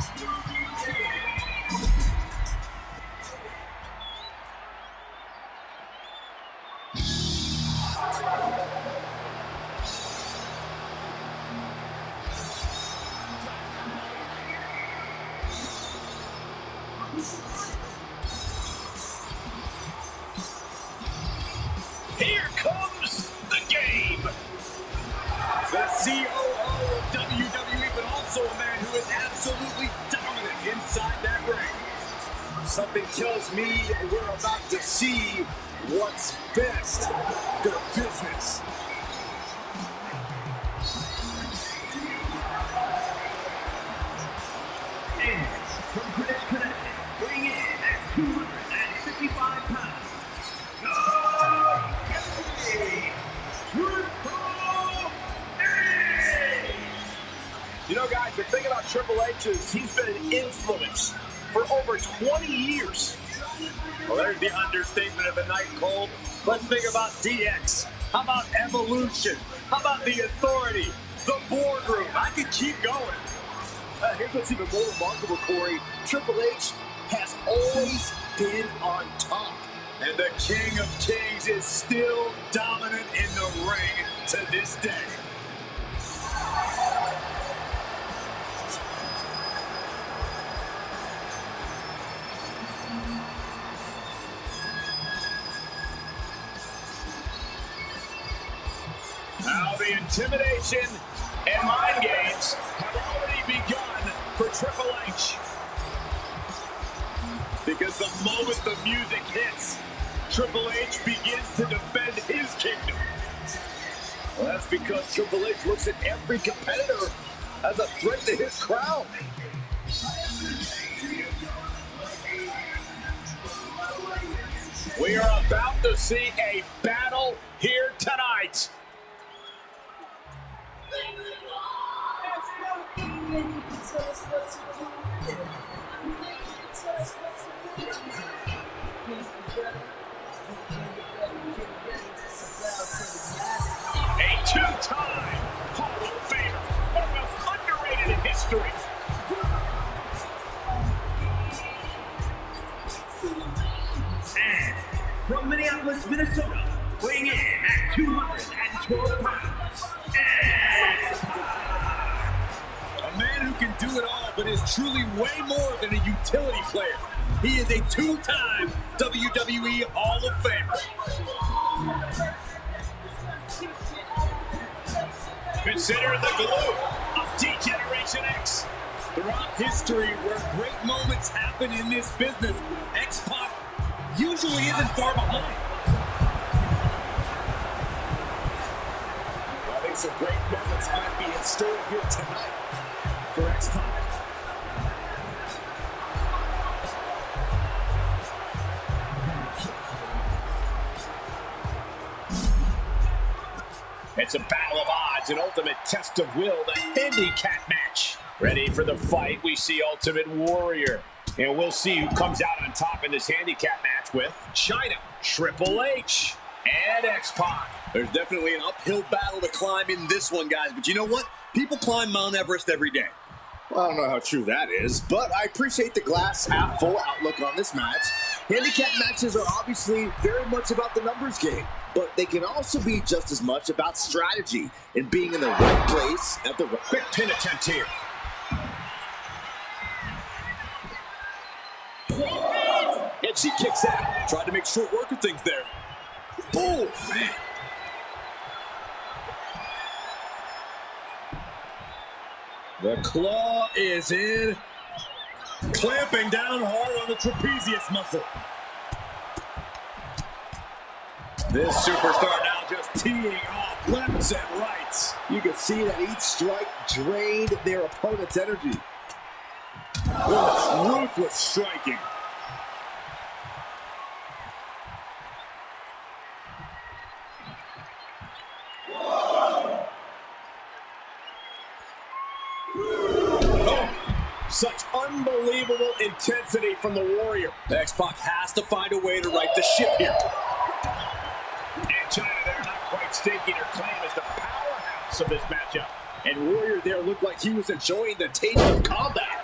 Here comes the game. The COO of WWE, but also a man who is absolutely dominant inside that ring. Something tells me we're about to see what's best for business. and from Greenwich, Connecticut, weighing in at 255 pounds, Triple H! You know, guys, the thing about Triple H is he's been an influence for over 20 years. Well, there's the understatement of the night, Cole. Let's think about DX. How about Evolution? How about the Authority? The Boardroom? I could keep going. Here's what's even more remarkable, Corey. Triple H has always been on top. And the King of Kings is still dominant in the ring to this day. Now the intimidation and mind games have already begun for Triple H. Because the moment the music hits, Triple H begins to defend his kingdom. Well, that's because Triple H looks at every competitor as a threat to his crown. We are about to see a battle here tonight. A two-time Hall of Famer, one of the most underrated in history. And from Minneapolis, Minnesota, weighing in at 212 pounds, A man who can do it all, but is truly way more than a utility player. He is a two-time WWE Hall of Famer. considered the glue of D-Generation X. Throughout history, where great moments happen in this business, X-Pac usually isn't far behind. I think some great moments might be in store here tonight for X-Pac. It's a battle of odds, an ultimate test of will, the handicap match. Ready for the fight, we see Ultimate Warrior. And we'll see who comes out on top in this handicap match with Chyna, Triple H, and X-Pac. There's definitely an uphill battle to climb in this one, guys. But you know what? People climb Mount Everest every day. Well, I don't know how true that is, but I appreciate the glass half full outlook on this match. Handicap matches are obviously very much about the numbers game, but they can also be just as much about strategy and being in the right place at the right. Quick pin attempt here. And she kicks out. Tried to make short work of things there. Oh, man. The claw is in. Clamping down hard on the trapezius muscle. This superstar now just teeing off lefts and rights. You can see that each strike drained their opponent's energy. Oh, ruthless striking. Such unbelievable intensity from the Warrior. X-Pac has to find a way to right the ship here. And Chyna there not quite staking her claim as the powerhouse of this matchup. And Warrior there looked like he was enjoying the taste of combat.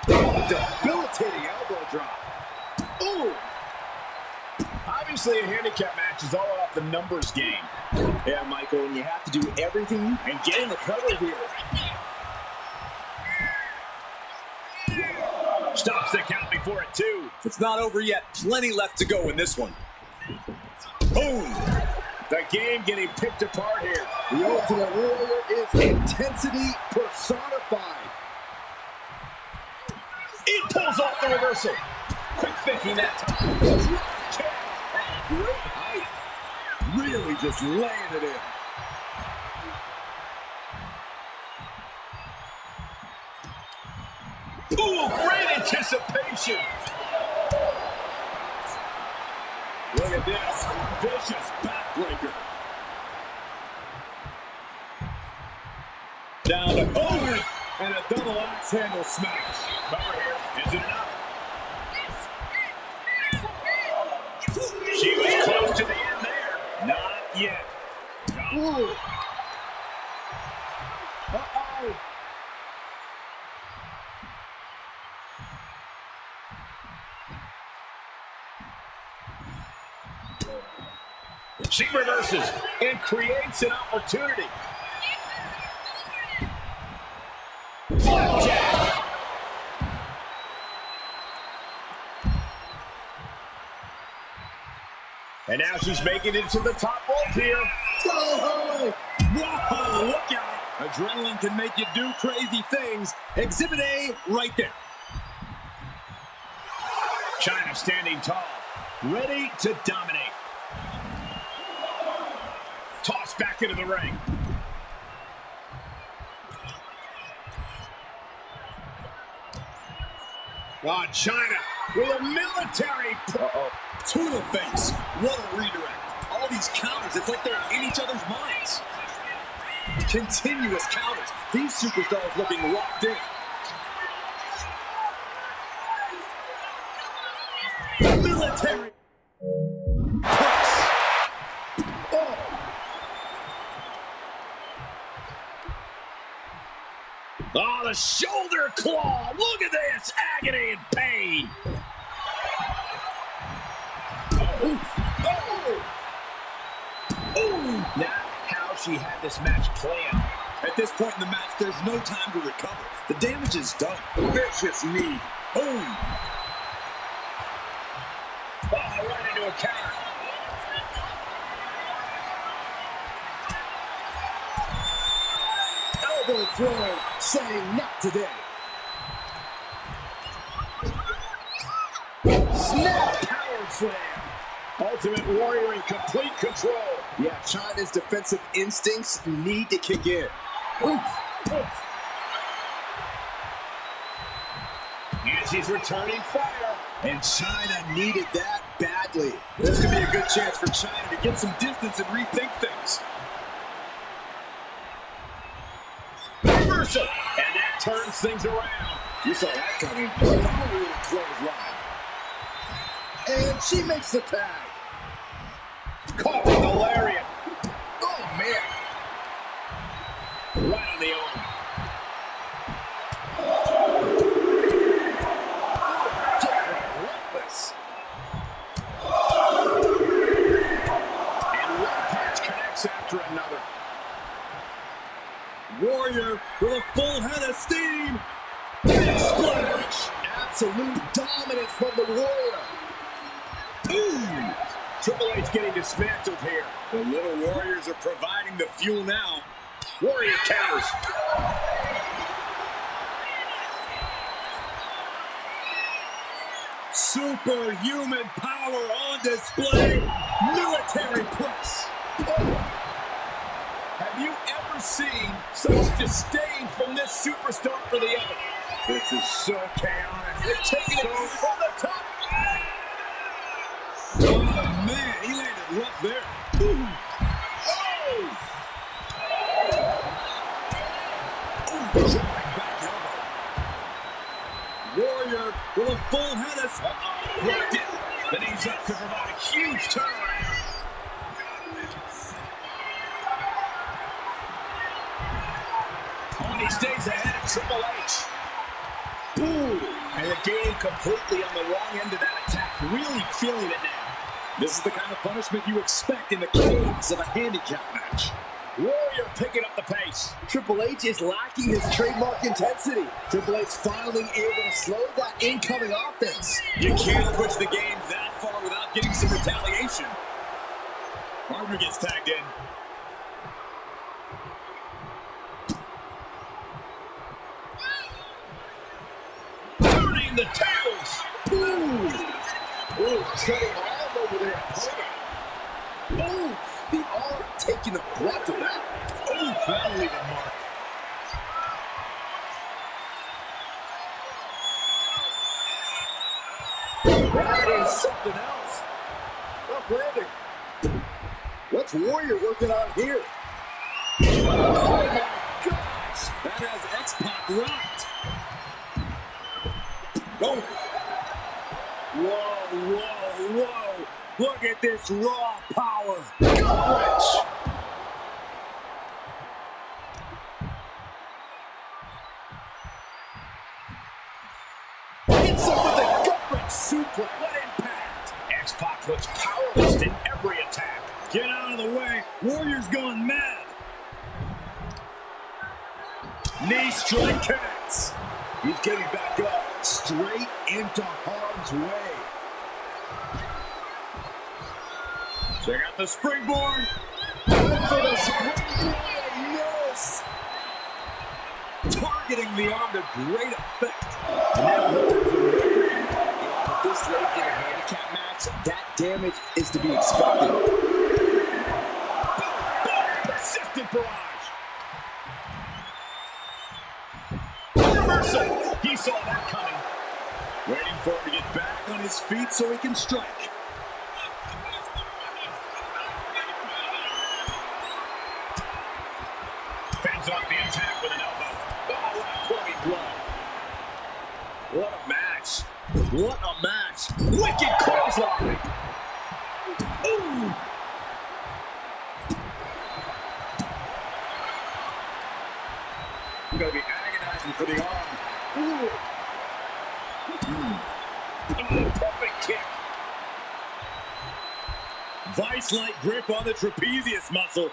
Debilitating elbow drop. Ooh. Obviously, a handicap match is all about the numbers game. Yeah, Michael, and you have to do everything And getting the cover here. Stops the count before it, too. It's not over yet. Plenty left to go in this one. Boom! The game getting picked apart here. The Ultimate Warrior is intensity personified. It pulls off the reversal. Quick thinking that time. Great height. Really just laying it in. Ooh, great anticipation. Look at this. Vicious backbreaker. Down to over. And a double axe handle smash. Cover here. Is it enough? She was close to the end there. Not yet. Ooh. Uh-oh. She reverses and creates an opportunity. Flapjack. And now she's making it to the top rope here. Whoa, look out. Adrenaline can make you do crazy things. Exhibit A right there. Chyna standing tall, ready to dominate. Tossed back into the ring. Oh, Chyna with a military to the face. What a redirect. All these counters, it's like they're in each other's minds. Continuous counters. These superstars looking locked in. Military press. Oh. Oh, the shoulder claw. Look at this. Agony and pain. Now how she had this match planned. At this point in the match, there's no time to recover. The damage is done. Vicious knee. Boom. Oh, right into a counter. elbow throw, saying not today. Snap power slam. Ultimate Warrior in complete control. Yeah, Chyna's defensive instincts need to kick in. Oof. Oof. And she's returning fire. And Chyna needed that badly. This could be a good chance for Chyna to get some distance and rethink things. Reversal. And that turns things around. You saw that coming. Powerful clothesline. And she makes the tag. Caught with the lariat. Oh, man. Right on the arm. Relentless. And one punch connects after another. Warrior with a full head of steam. Big splash. Absolute dominance from the Warrior. Boom! Triple H getting dismantled here. The Little Warriors are providing the fuel now. Warrior counters. Superhuman power on display. Military press. Have you ever seen such disdain from this superstar for the other? This is so chaotic. They're taking it from the top. Oh, man, he landed rough there. Ooh. Warrior with a full head of... Blocked it. The knee's up to provide a huge turnaround. He stays ahead of Triple H. Ooh. And the game completely on the wrong end of that attack. Really feeling it now. This is the kind of punishment you expect in the cadence of a handicap match. Warrior picking up the pace. Triple H is lacking his trademark intensity. Triple H finally able to slow that incoming offense. You can't push the game that far without getting some retaliation. Partner gets tagged in. Turning the tables. Ooh, treading all over their opponent. Ooh, the arm taking the brunt of that. Oh, that'll leave a mark. That is something else. Rough landing. What's Warrior working on here? Oh my gosh! That has X-Pac rocked. Oh. Whoa, whoa, whoa. Look at this raw power. Gut wrench. Hits him with a gut wrench suplex. What impact? X-Pac looks powerless in every attack. Get out of the way. Warrior's going mad. Knee strike connects. He's getting back up. Straight into harm's way. Check out the springboard. For the springboard, yes. Targeting the arm to great effect. And now, but this late in a handicap match, that damage is to be expected. Persistent barrage. Reversal. He saw that coming. Waiting for him to get back on his feet so he can strike. Fends off the attack with an elbow. Oh, what a quirky blow. What a match. What a match. Wicked clothesline. Ooh. You're going to be agonizing for the arm. Oh, perfect kick. Vice-like grip on the trapezius muscle.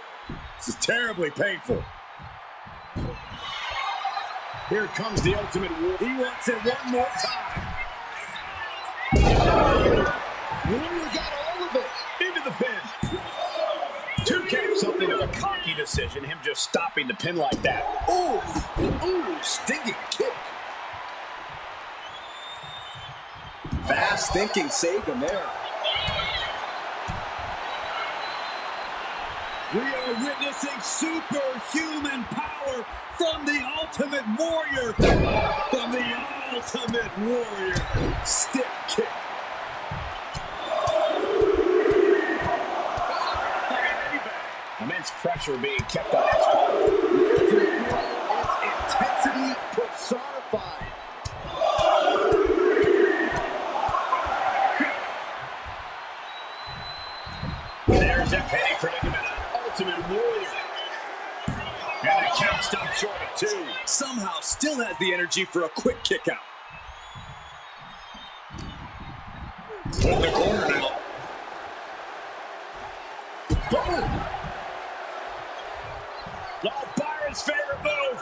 This is terribly painful. Here comes the Ultimate Warrior. He wants it one more time. Warrior got all of it. Into the pin. 2 count, something of a cocky decision, him just stopping the pin like that. Ooh, stinging kick. Fast thinking saved him there. We are witnessing superhuman power from the Ultimate Warrior. From the Ultimate Warrior. Stick kick. Immense pressure being kept on his opponent. It's intensity personified. There's a penny predicament. Ultimate Warrior. And the count stopped short of 2. Somehow still has the energy for a quick kick out. In the corner now. Boom! Oh, Byron's favorite move.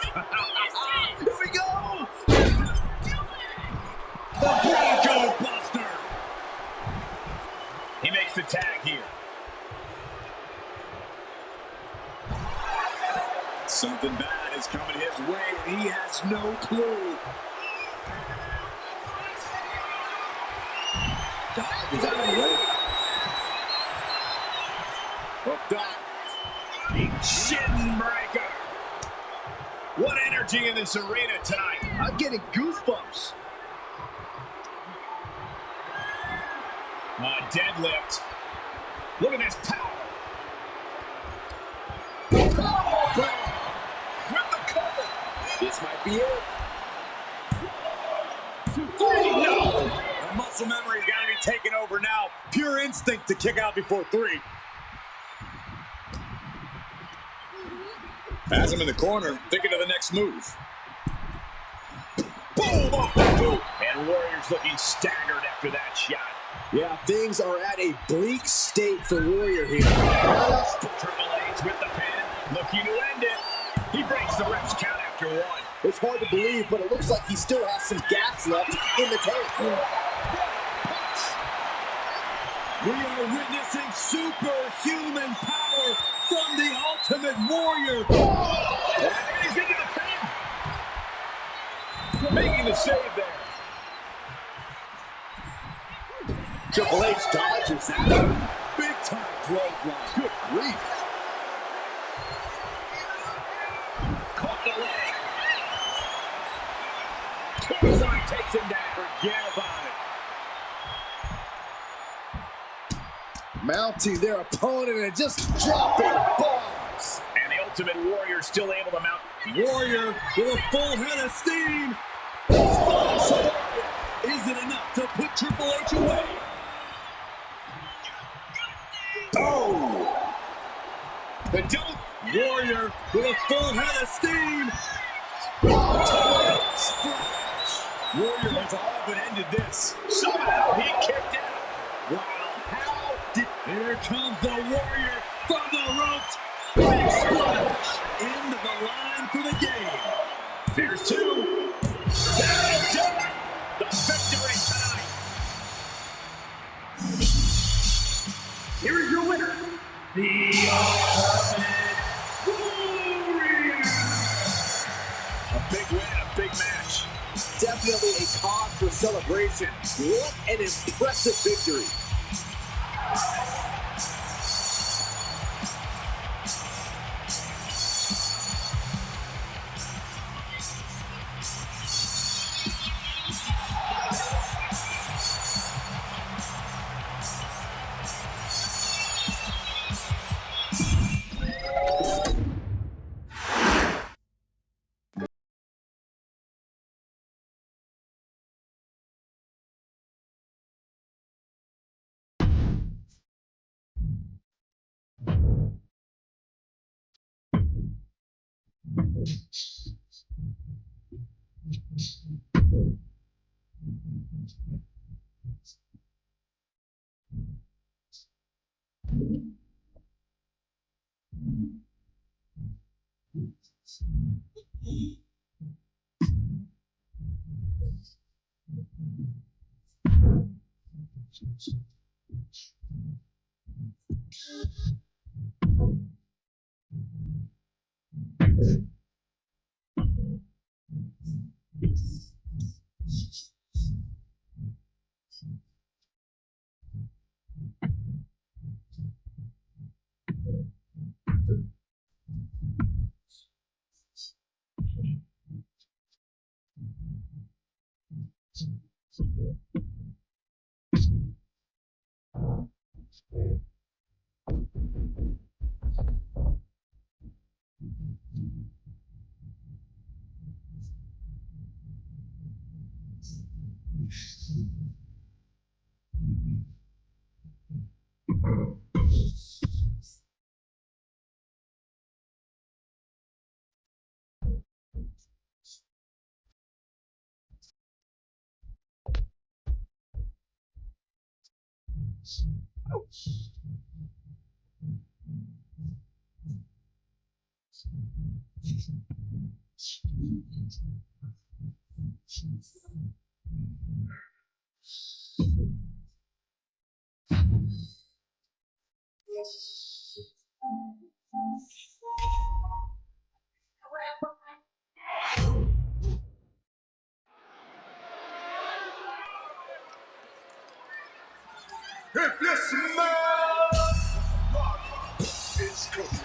Here we go! The Bronco Buster! He makes the tag here. Something bad is coming his way, and he has no clue. He's out of the way. Hooked up. Shin breaker. What energy in this arena tonight. I'm getting goosebumps. Deadlift. Look at this power. With the cover. This might be it. No. The muscle memory's got to be taken over now. Pure instinct to kick out before 3. Has him in the corner, thinking of the next move. Boom off the boot. And Warrior's looking staggered after that shot. Yeah, things are at a bleak state for Warrior here. Triple H with the pin, looking to end it. He breaks the ref's count after 1. It's hard to believe, but it looks like he still has some gas left in the tank. We are witnessing superhuman power from the Ultimate Warrior. And he's into the pin. Making the save there. Triple H dodges that. Big time clothesline. Good grief. Caught the leg. Clothesline takes him down. Forget about it. Mounting their opponent and just dropping bombs. And the Ultimate Warrior still able to mount. Warrior with a full head of steam. Is it enough to put Triple H away? Oh! The double Warrior with a full head of steam. Warrior has all but ended this. Somehow he kicked out. Wow, how did... Here comes the Warrior from the ropes. Big splash into the line for the game. There's 2. That'll do it. The victory tonight. Here is your winner, the Ultimate Warrior. A big win, a big match. Definitely a cause for celebration. What an impressive victory. If you smell it's cooking.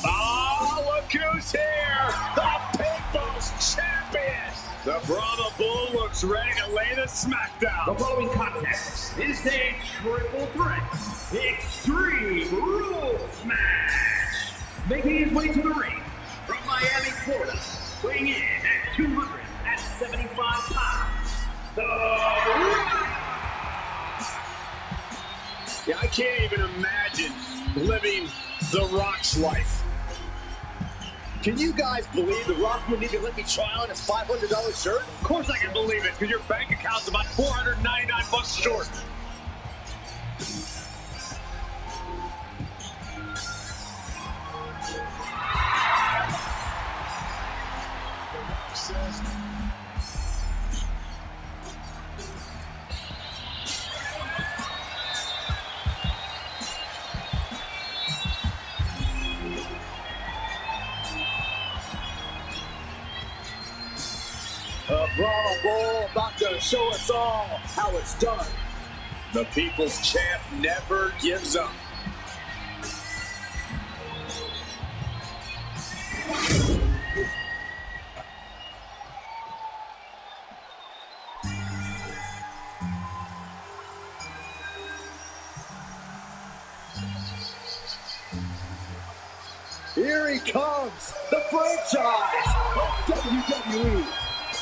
Oh, look who's here! The People's Champion! The Brahma Bull looks ready to lay the smackdown. The following contest is a triple threat Extreme Rules match. Making his way to the ring from Miami, Florida, weighing in at 275 pounds, The Rock. Yeah, I can't even imagine living The Rock's life. Can you guys believe The Rock wouldn't even let me try on his $500 shirt? Of course I can believe it, because your bank account's about $499 short. Brahma Bull about to show us all how it's done. The People's Champ never gives up. Here he comes, the franchise of WWE.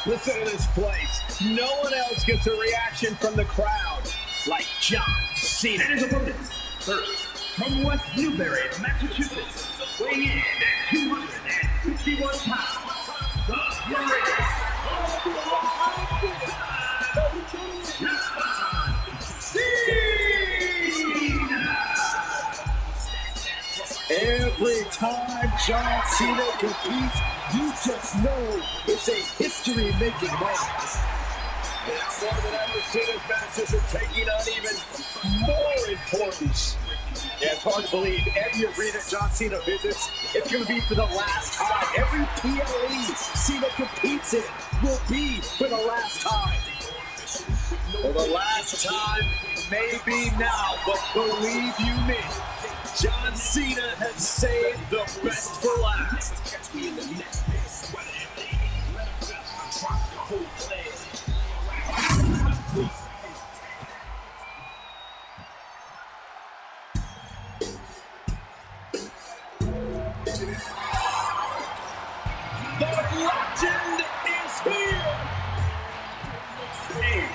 Listen to this place. No one else gets a reaction from the crowd like John Cena. And his opponents, first, from West Newbury, Massachusetts, weighing in at 261 pounds, the greatest Every time John Cena competes, you just know it's a history-making moment. Now more than ever, Cena's matches are taking on even more importance. Yeah, it's hard to believe every arena John Cena visits, it's going to be for the last time. Every PLE Cena competes in will be for the last time. For the last time, maybe now, but believe you me, John Cena has saved the best for last. The legend is here! And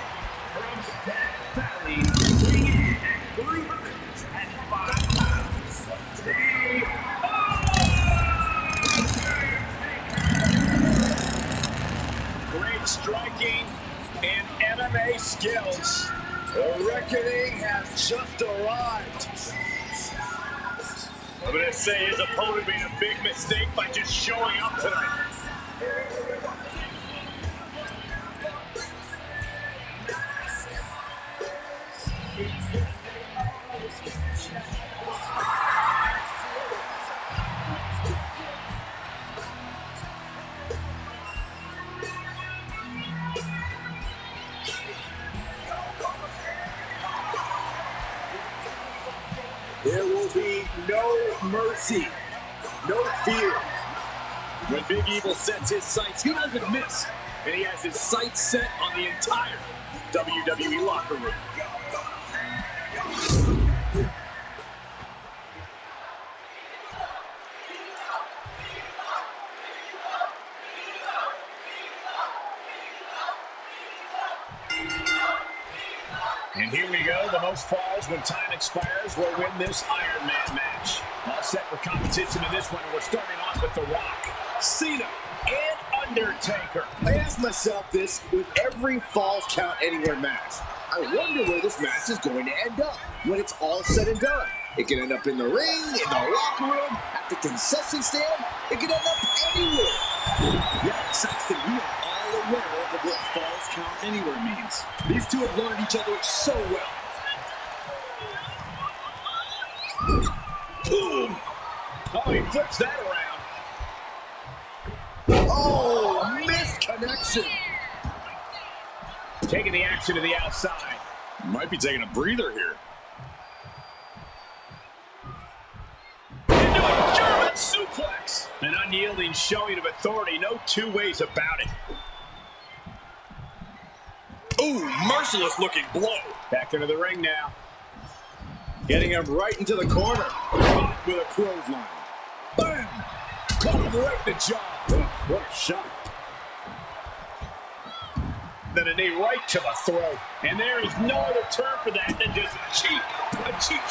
from Death Valley, weighing in at 305 pounds, Great striking and MMA skills. The reckoning has just arrived. I'm going to say his opponent made a big mistake by just showing up tonight. There will be no mercy, no fear. When Big Evil sets his sights, he doesn't miss. And he has his sights set on the entire WWE locker room. And here we go. The most falls when time expires will win this Iron Man match. All set for competition in this one, and we're starting off with The Rock, Cena, and Undertaker. I ask myself this with every Falls Count Anywhere match. I wonder where this match is going to end up when it's all said and done. It can end up in the ring, in the locker room, at the concession stand. It can end up anywhere. Yeah, Saxton, we are all aware of what Falls Count Anywhere means. These two have learned each other so well. Boom! Oh, he flips that around. Oh, missed connection. Taking the action to the outside. Might be taking a breather here. Into a German suplex. An unyielding showing of authority. No two ways about it. Ooh, merciless looking blow. Back into the ring now. Getting him right into the corner. Caught with a clothesline. Bam! Caught him right in the jaw. Oh, what a shot. Then a knee right to the throat. And there is no other term for that than just a cheap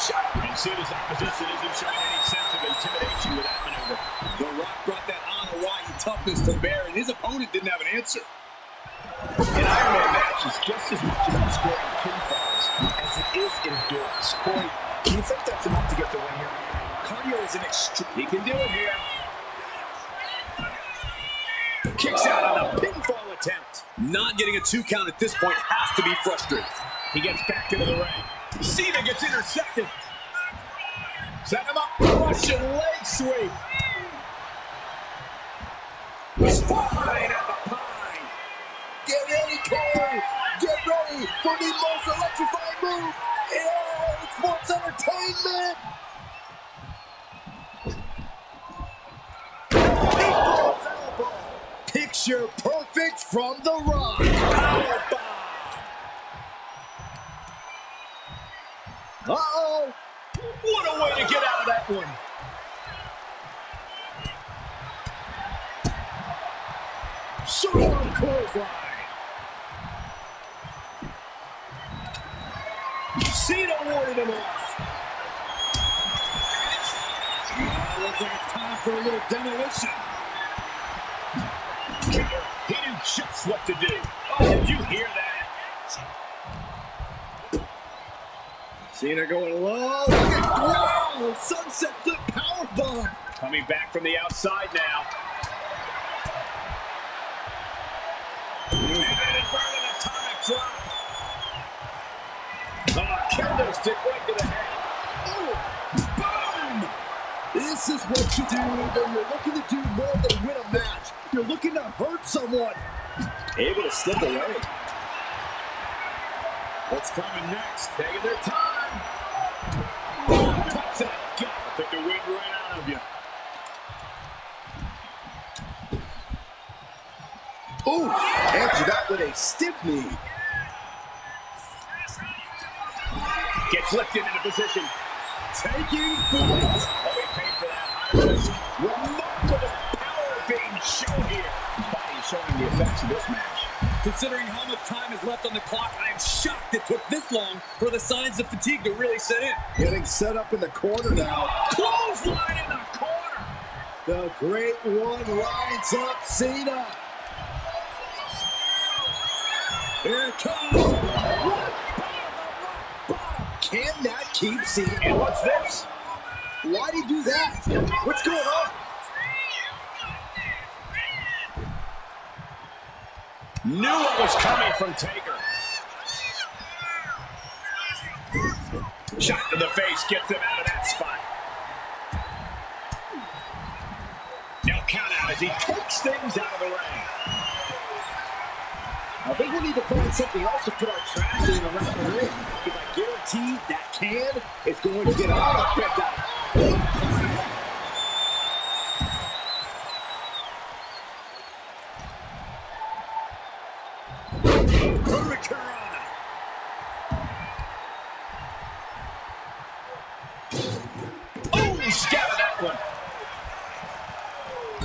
shot. And Cena's opposition isn't showing any sense of intimidation with that maneuver. The Rock brought that on-Hawaii toughness to bear, and his opponent didn't have an answer. An Iron Man match is just as much about scoring pinfalls as it is endurance. Corey, do you think that's enough to get the win here? Cardio is an extreme. He can do it here. Kicks out on the pinfall attempt. Not getting a 2 count at this point has to be frustrating. He gets back into the ring. Cena gets intercepted. Set him up. Russian leg sweep. Spine at the pine. Get ready, Corey. Get ready for the most electrifying move in all sports entertainment. People's elbow. Picture perfect from The Rock. Powerbomb. Uh-oh. What a way to get out of that one. Short clothesline. Cena warded him off. Looks like it's time for a little demolition. He knew just what to do. Oh, did you hear that? Cena going low. Wow, sunset flip powerbomb. Coming back from the outside now. And an inverted atomic drop. Kendo stick right to the head. Oh, boom! This is what you do when you're looking to do more than win a match. You're looking to hurt someone. Able to slip away. What's coming next? Taking their time. Touch that gut. Took the wind right out of you. Ooh, answer that with a stiff knee. Gets lifted into position. Taking flight. Oh, he paid for that high risk. Remarkable power being shown here. His body is showing the effects of this match. Considering how much time is left on the clock, I am shocked it took this long for the signs of fatigue to really set in. Getting set up in the corner now. Clothesline in the corner. The Great One lines up Cena. Here it comes. Can that keep Cena? And what's this? Why'd he do that? What's going on? Knew what was coming from Taker. Shot to the face gets him out of that spot. No count out as he takes things out of the ring. I think we need to find something else to put our trash in around the ring. Because I guarantee that can is going to get all the bit out. Hurricanrana. Oh, he scattered that one.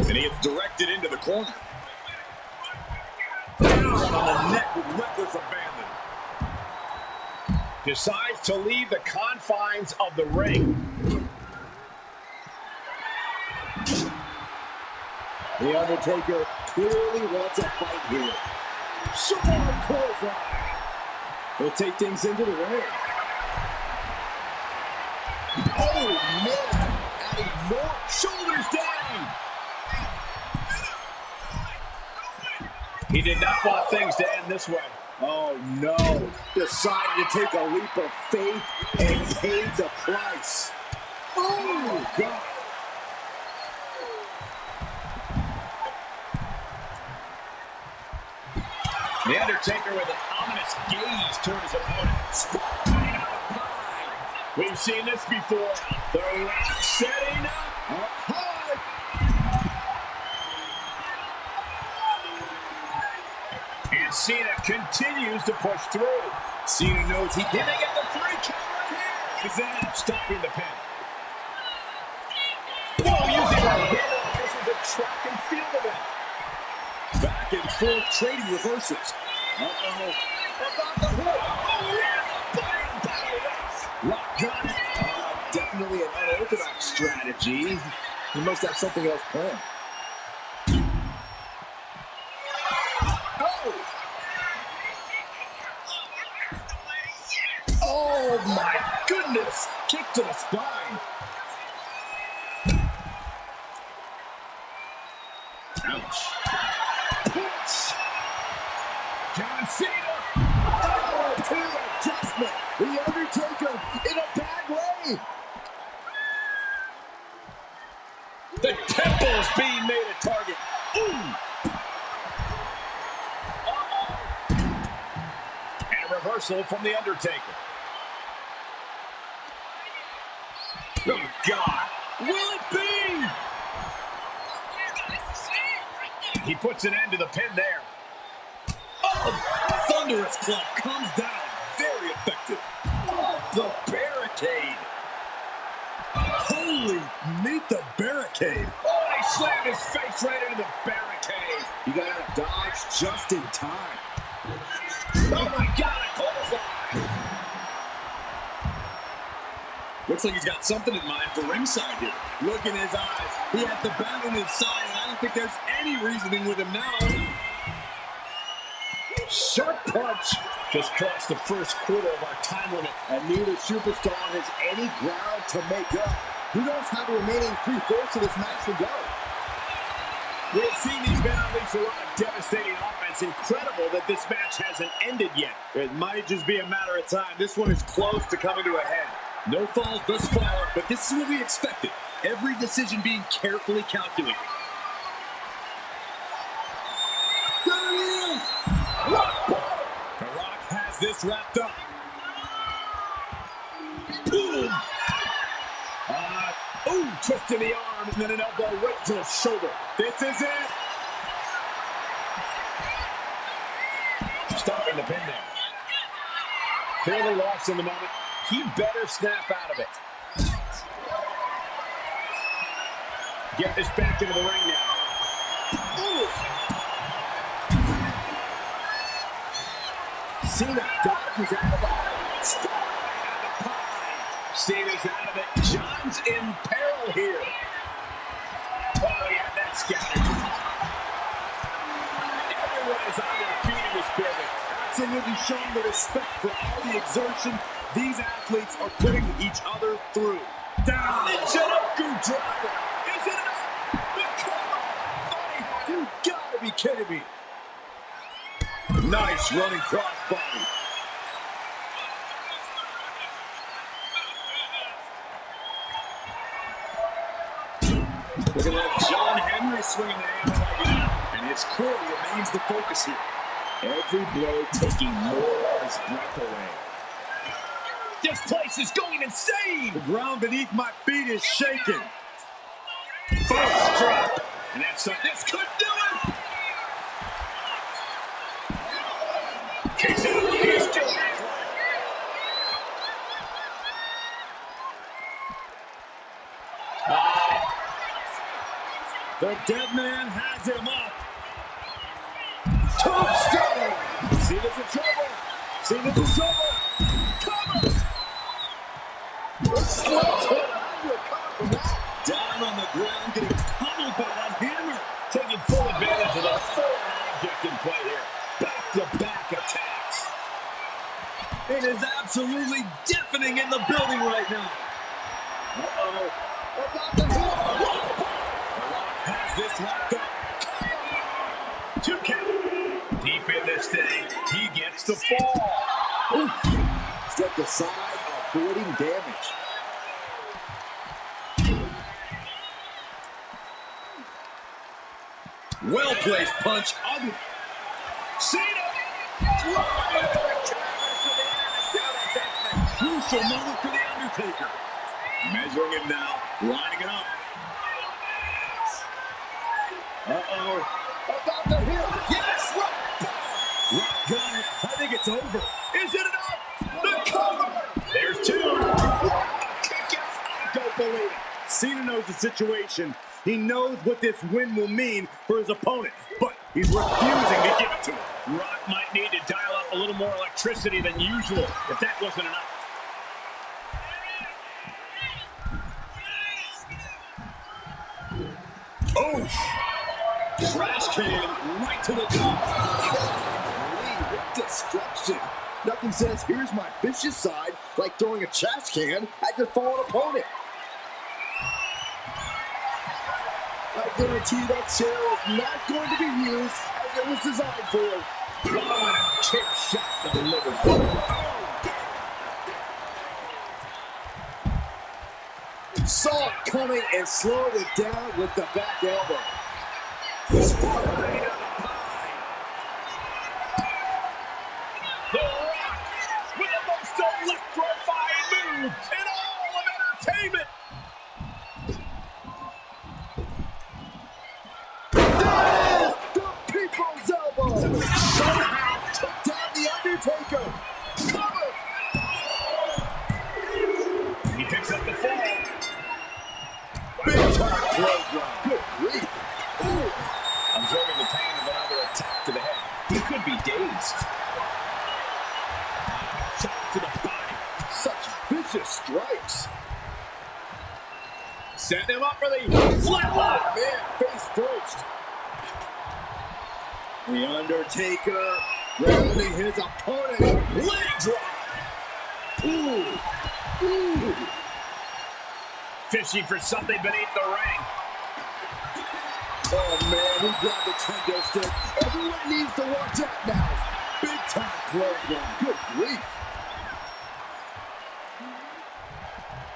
And he is directed into the corner. Down on the net with reckless abandon. Decides to leave the confines of the ring. The Undertaker clearly wants a fight here. Short clothesline. He'll take things into the ring. Oh, man. Adding more. Shoulders down. He did not want things to end this way. Oh, no. Decided to take a leap of faith and paid the price. Oh, God. The Undertaker with an ominous gaze toward his opponent. We've seen this before. The Rock setting up. High. And Cena continues to push through. Cena knows he Here they get the 3 count right here. Kazan stopping the pin. Whoa, using a hit. This is a track and field event. back and forth trading reversals. Uh-oh. About the hook. Oh, yeah. Bam, bam. Rock got it. Definitely an unorthodox strategy. He must have something else planned. Oh! Oh my goodness! Kick to the spine. Ouch. Punch. John Cena. Oh, team adjustment. The Undertaker in a bad way. The temple's being made a target. Ooh. And a reversal from the Undertaker. Oh, God. Will it be? He puts an end to the pin there. Oh, thunderous club comes down. Very effective. Oh, the barricade. Holy, meet the barricade. Oh, he slammed his face right into the barricade. You gotta dodge just in time. Oh, my God, a clothesline. Looks like he's got something in mind for ringside here. Look in his eyes. He has the bat on his side, and I don't think there's any reasoning with him now. Sharp punch. Just crossed the first quarter of our time limit. And neither superstar has any ground to make up. Who knows how the remaining 3/4 of this match will go? We've seen these men unleash a lot of devastating offense. Incredible that this match hasn't ended yet. It might just be a matter of time. This one is close to coming to a head. No falls thus far, but this is what we expected. Every decision being carefully calculated. There he is! Rock bottom. The Rock has this wrapped up. Boom. Ooh, twist in the arm and then an elbow right to the shoulder. This is it. Stopping the pin there. Clearly lost in the moment. He better snap out of it. Get this back into the ring now. Ooh. Cena dodges out of it. Cena's out of it. John's in peril here. Oh, yeah, that's scattered. Everyone is on their feet in this building. Absolutely showing the respect for all the exertion these athletes are putting each other through. Down. Jericho driver. Is it enough? Come on, buddy. You gotta be kidding me. Nice running crossbody. Look at that John Henry swinging the hammer like that. And his core remains the focus here. Every blow taking more of his breath away. This place is going insane. The ground beneath my feet is shaking. First drop. And that's this could do it. Kicks out. He still has one. The dead man has him up. Tombstone. Cena's in trouble. Cena's in trouble. Cover. Slugs hit. How do you recover from that? Down on the ground, getting pummeled by that hammer. Taking full advantage of the foreign object in play here. Back-to-back attacks. It is absolutely deafening in the building right now. Uh-oh. About to hit. Has this locked up. 2 count. Deep in this thing. He gets the fall. Oof. Step aside, avoiding damage. Well-placed punch. Cena. Crucial moment for The Undertaker. Measuring him now. Lining it up. Uh-oh. About to hit. Yes! Rock got it. I think it's over. Is it enough? The cover! There's 2. Kick out. I don't believe it. Cena knows the situation. He knows what this win will mean for his opponent, but he's refusing to give it to him. Rock might need to dial up a little more electricity than usual if that wasn't enough. Oh! Trash can right to the top. Destruction. Nothing says, here's my vicious side, like throwing a trash can at your fallen opponent. I guarantee that chair is not going to be used as it was designed for. Chair shot delivered. Saw it coming and slowed it down with the back elbow. The Rock with the most electrifying move in all of entertainment. The people's elbow somehow took down The Undertaker. Cover. He picks up the fall. Big time clothesline. Good grief. Ooh. Absorbing the pain of another attack to the head. He could be dazed. Shot to the body. Such vicious strikes. Setting him up for the flatline. Man, face first. The Undertaker grounding his opponent. Leg drop. Ooh. Ooh. Fishing for something beneath the ring. Oh, man, he grabbed the kendo stick. Everyone needs to watch out now. Big time clothesline. Good grief.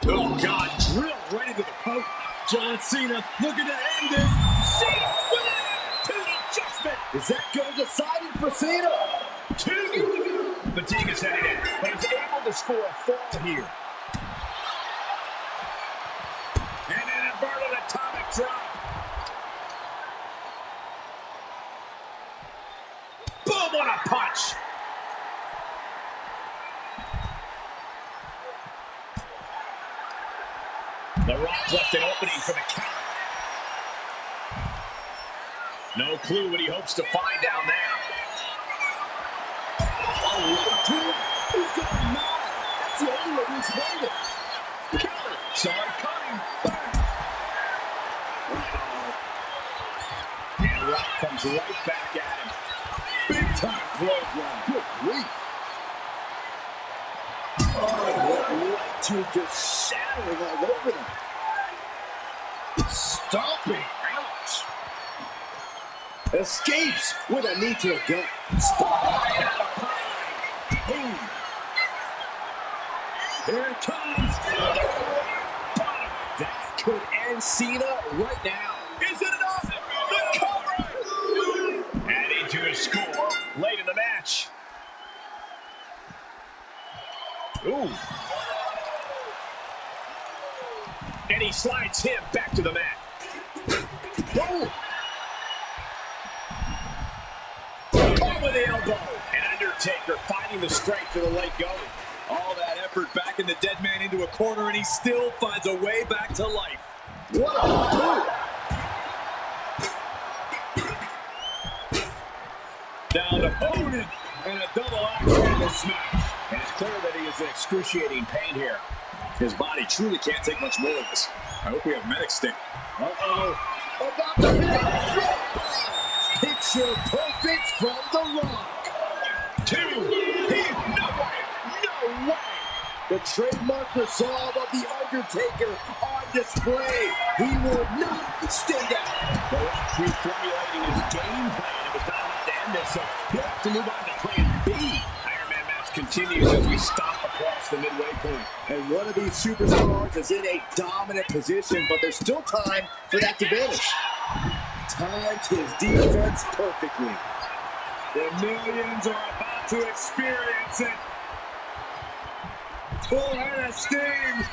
Oh, God, drilled right into the post. John Cena looking to end this. Cena with an attitude adjustment. Is that going to decide it for Cena? 2. Fatigue is heading in, but he's able to score a fall here. And an inverted atomic drop. Boom, what a punch. The Rock left an opening for the count. No clue what he hopes to find down there. He's going mad. That's the only way he's waiting. Counter. Saw it coming. And Rock comes right back at him. Big time clothesline. Good grief. Oh, that right to just shattering all over them. Stomping. Ouch. Escapes with a knee to the gut. Spotlight out of Boom. Here it comes. That could end Cena right now. Is it enough? The cover! Adding to his score late in the match. Ooh. And he slides him back to the mat. Boom. Caught with the elbow. And Undertaker finding the strength to the late going. All that effort back in the dead man into a corner, and he still finds a way back to life. What a move! Down to opponent. And a double axe smash. And it's clear that he is in excruciating pain here. His body truly can't take much more of this. I hope we have medic stick. Uh-oh. About to hit. Picture perfect from The Rock. No way. The trademark resolve of The Undertaker on display. He will not stay down. The Rock reformulating his game plan. It was not enough to end this, so he'll have to move on to plan B. Iron Man match continues as we stop across the midway point. And one of these superstars is in a dominant position, but there's still time for that to vanish. Timed his defense perfectly. The millions are about to experience it. Full head of steam.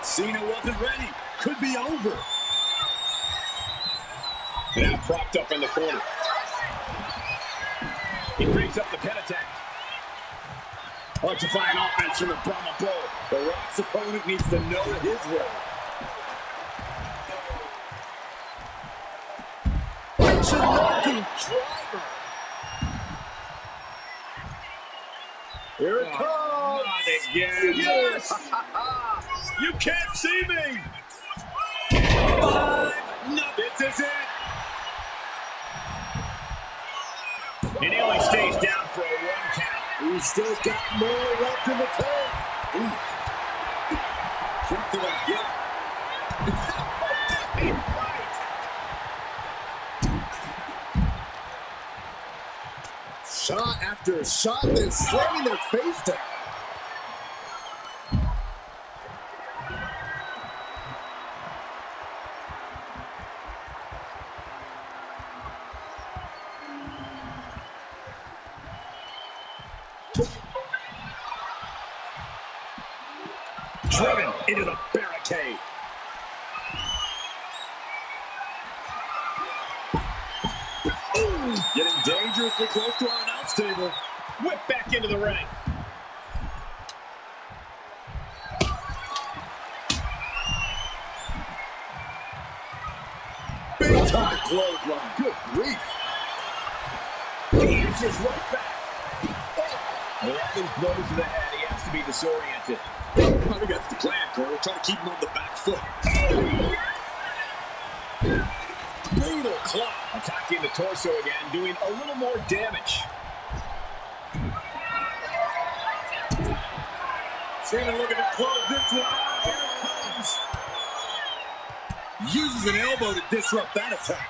Cena wasn't ready. Could be over. Now propped up in the corner. He brings up the pin attack. Electrifying offense from the Brahma Bull. The Rock's opponent needs to know his role. Driver. Here it comes. Not again. Yes. You can't see me. 5. No, this is it. And he only stays down for a 1 count. He's still got more left in the tank. Kept it again. Shot after shot, then slamming their face down. Driven into the barricade. Getting dangerously close to our announce table. Whip back into the ring. Big time clothesline. Good grief. He answers right back. With all these blows to the head, he has to be disoriented. I think that's the plan, Cole. We're trying to keep him on the back foot. Brutal club. Attacking the torso again, doing a little more damage. Cena looking to close this one out. Here it comes. Uses an elbow to disrupt that attack.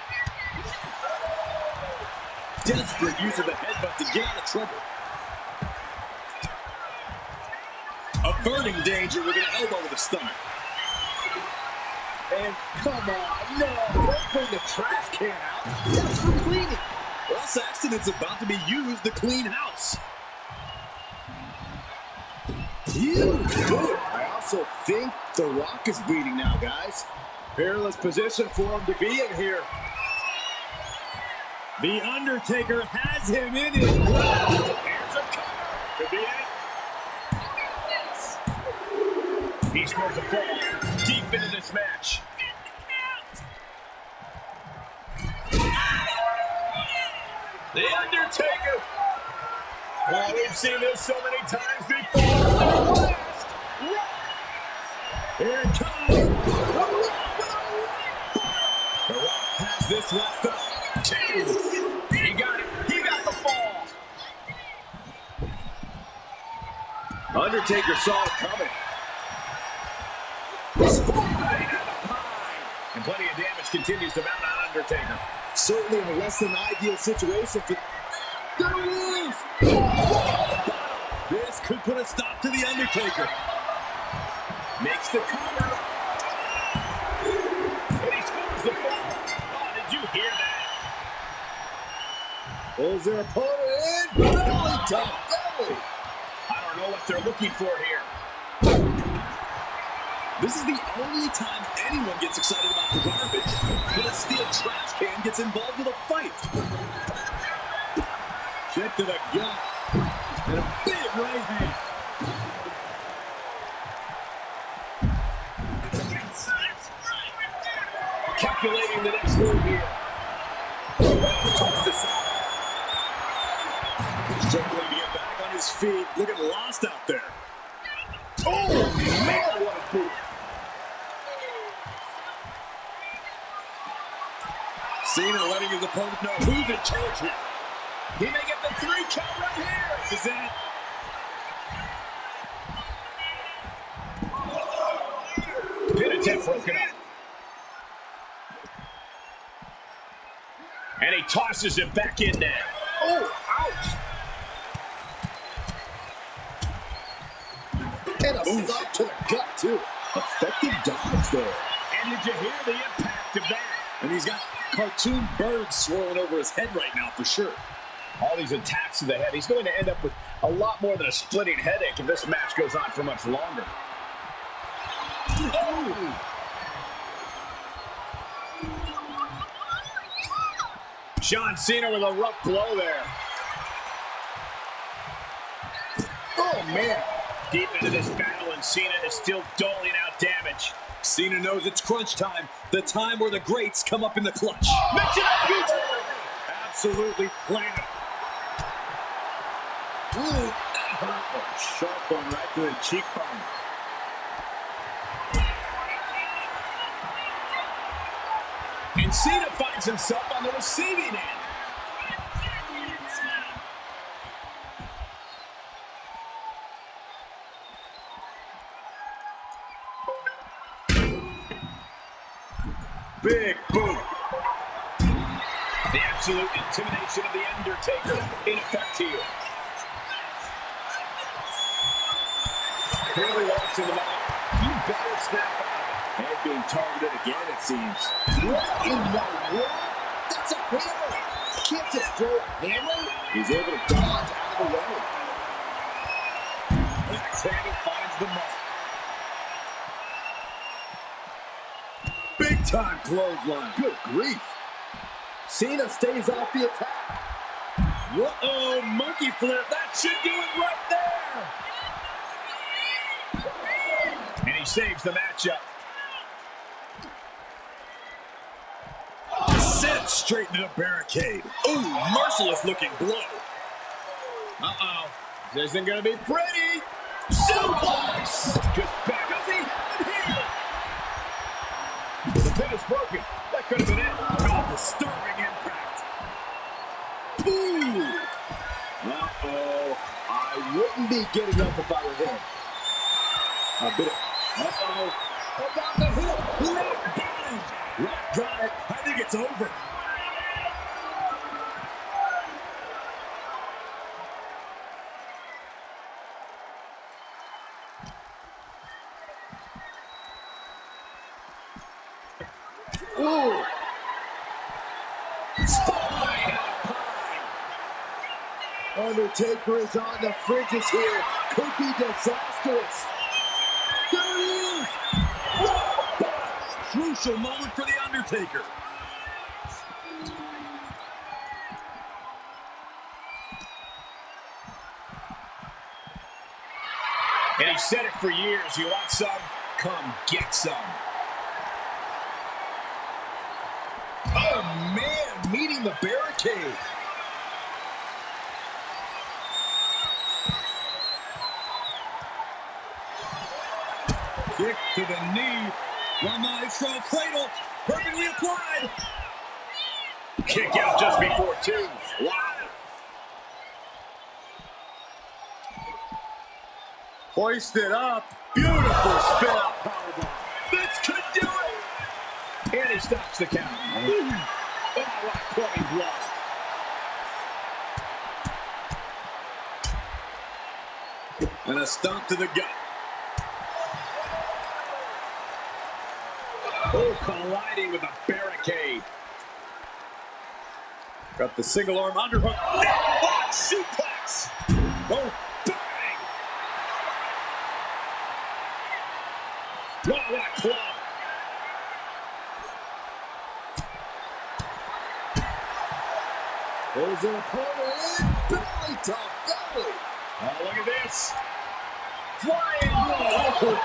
Desperate use of the headbutt to get out of trouble. Averting danger with an elbow to the stomach. And come on, no, don't bring the trash can out. That's for cleaning. Well, Saxton, it's about to be used to clean house. Huge. I also think The Rock is bleeding now, guys. Perilous position for him to be in here. The Undertaker has him in his grasp. Here's a cover. Could be it. He scores a fall deep into this match. The Undertaker. Oh, we've seen this so many times before. Here it comes. The Rock has this wrapped up. He got it. He got the fall. Undertaker saw it coming. And plenty of damage continues to mount on Undertaker. Certainly in a less than ideal situation for... There it is! This could put a stop to the Undertaker. Makes the cover. And he scores the fall. Oh, did you hear that? Pulls their opponent in. Belly to belly. I don't know what they're looking for here. This is the only time anyone gets excited about the garbage, but a steel trash can gets involved with a fight. Kick to the gut, and a big right hand. Calculating the next move here. Toss this out. Struggling to get back on his feet, looking lost out there. Oh, man, what a boot. Cena letting his opponent know who's in charge here. He may get the 3 count right here. This is it. Pin attempt broken up. And he tosses it back in there. Oh, ouch. And a stop to the gut, too. Effective dodge there. And did you hear the impact of that? And he's got cartoon birds swirling over his head right now, for sure. All these attacks to the head. He's going to end up with a lot more than a splitting headache if this match goes on for much longer. Oh! John Cena with a rough blow there. Oh, man. Deep into this battle, and Cena is still doling out damage. Cena knows it's crunch time, the time where the greats come up in the clutch. Absolutely planted. Ooh, that hurt. A sharp one right to the cheekbone. And Cena finds himself on the receiving end. Big boot. The absolute intimidation of The Undertaker in effect here. Clearly watching the match. You better snap out. And being targeted again, it seems. What in the world? That's a hammer. You can't just throw a hammer. He's able to dodge out of the way. Next hand finds the mark. Big time clothesline. Good grief. Cena stays off the attack. Uh-oh, monkey flip. That should do it right there. And he saves the matchup. Sent straight into the barricade. Ooh, merciless looking blow. Uh-oh. This isn't going to be pretty. Suplex. Just back. Does he have it here? The pin is broken. That could have been it. Oh, disturbing impact. Ooh. Uh-oh. I wouldn't be getting up if I were him. A bit. Uh-oh. About the hook. Rock bottom. Rock got it. I think it's over. Ooh. Spotlight out high. Undertaker is on the fringes here. Could be disastrous. There he is. Crucial moment for The Undertaker. And he said it for years. You want some? Come get some. Oh, man, meeting the barricade. Kick to the knee. One maestro cradle, perfectly applied. Kick out just before 2. Wow. Hoisted up. Beautiful spin out powerbomb. This could do it. And he stops the count. Oh, what clubbing blow. And a stomp to the gut. Oh, colliding with a barricade. Got the single arm underhook. Neckblock suplex. Oh, bang. What a club. There's an opponent in belly to belly. Oh, look at this. Flying blow.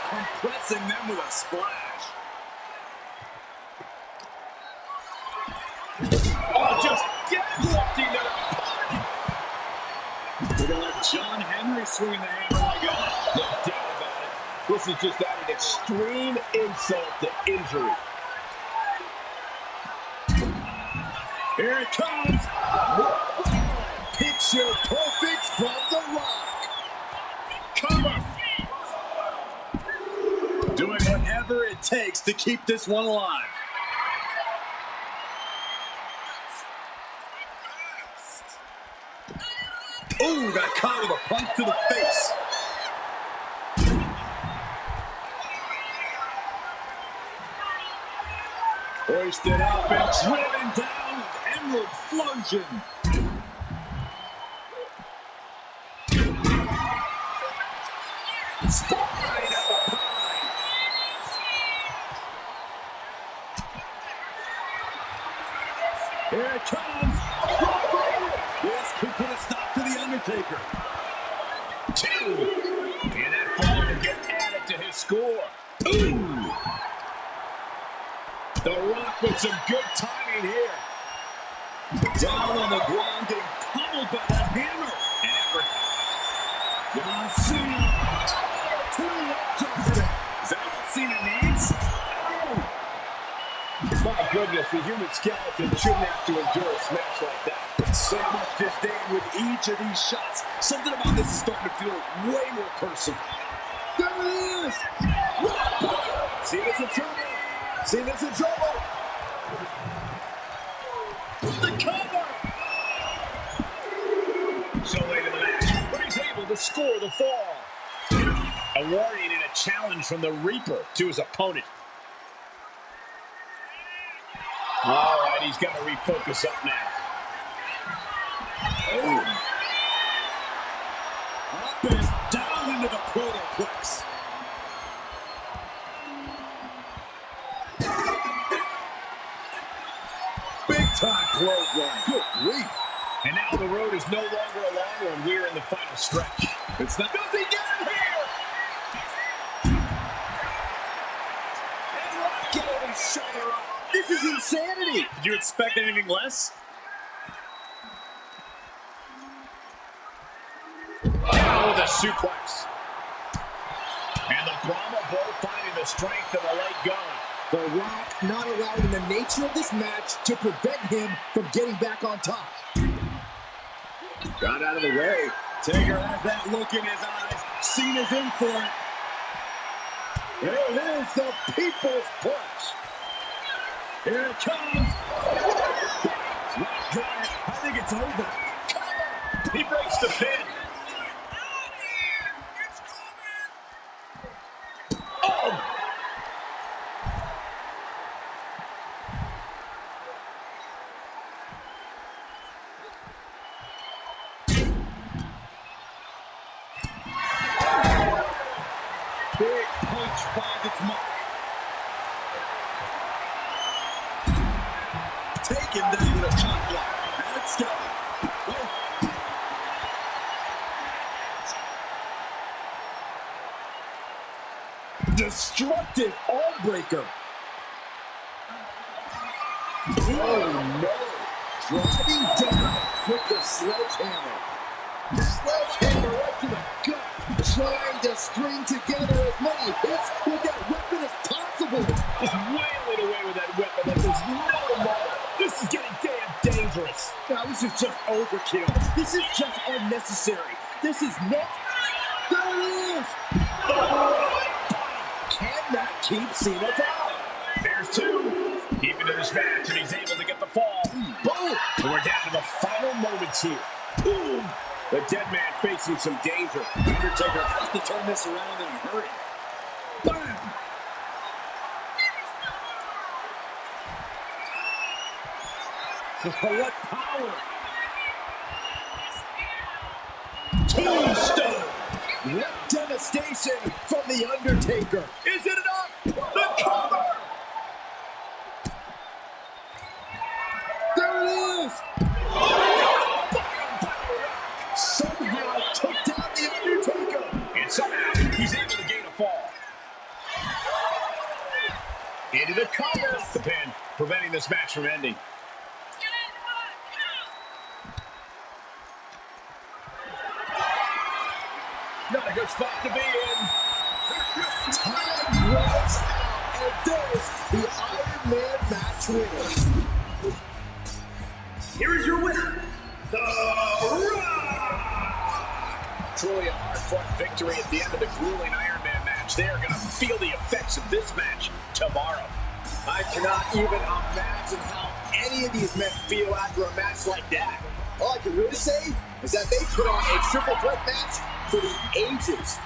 Compressing them with a splash. Oh, just deadlifting their opponent. We're going to let John Henry swing the hammer like that. No doubt about it. This is just added extreme insult to injury. Here it comes. Picture perfect from The Rock. Cover. Doing whatever it takes to keep this one alive. Ooh, got caught with a punch to the face. Hoisted up and driven down with Emerald Flosion. Spine of the pine. Here it comes. This could put a stop to The Undertaker. 2. And that fall will get added to his score. Ooh. The Rock with some good timing here. Down on the ground, getting pummeled by that hammer. And Everett. John Cena. Is that all Cena needs? Oh. My goodness, the human skeleton shouldn't have to endure a smash like that. So much disdain with each of these shots. Something about this is starting to feel way more personal. There it is! Cena's in trouble. Cena's in trouble. The cover! So late in the match, but he's able to score the fall. A warning and a challenge from the Reaper to his opponent. All right, he's got to refocus up now. Oh. Up and down into the protoplex. Big time clothesline. Good grief. And now the road is no longer a long one. We're in the final stretch. It's not. Does he get him here? And Rock getting his shoulder up. This is insanity. Did you expect anything less? Down with a suplex. And the Brahma Bull finding the strength to the leg going. The Rock not allowing the nature of this match to prevent him from getting back on top. Got out of the way. Taker has that look in his eyes. Cena's in for it. There it is, the People's Push. Here it comes. I think it's over. He breaks the pin. Oh! Big punch finds its mark. Taken down with a chop block. And it's done. Destructive arm breaker. Oh no. Driving down with the sledgehammer. Sledgehammer right to the gut. Trying to string together as many hits with that weapon as possible. Just wailing away with that weapon like there's no tomorrow. This is getting damn dangerous. Now this is just overkill. This is just unnecessary. This is not. There it is. Cannot keep Cena down. There's 2. Keeping to this match, and he's able to get the fall. Boom. We're down to the final moments here. Boom. The dead man facing some danger. Undertaker has to turn this around in a hurry. Bam. What power. Tombstone. What devastation from The Undertaker. Is it enough? The cover! There it is! Somehow took down The Undertaker. And somehow he's able to gain a fall. Into the cover. The pin, preventing this match from ending. Not a good spot to be in. Time runs out, and there's the Iron Man match winner. Here is your winner, The Rock! Truly a hard-fought victory at the end of the grueling Iron Man match. They are going to feel the effects of this match tomorrow. I cannot even imagine how any of these men feel after a match like that. All I can really say is that they put on a triple threat match for the ages.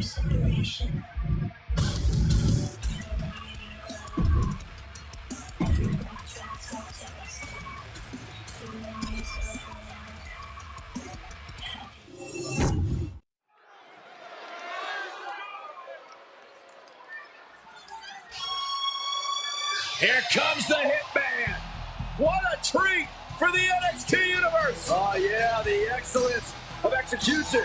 Separation. Here comes the Hitman. What a treat for the NXT Universe. Oh yeah, the excellence of execution.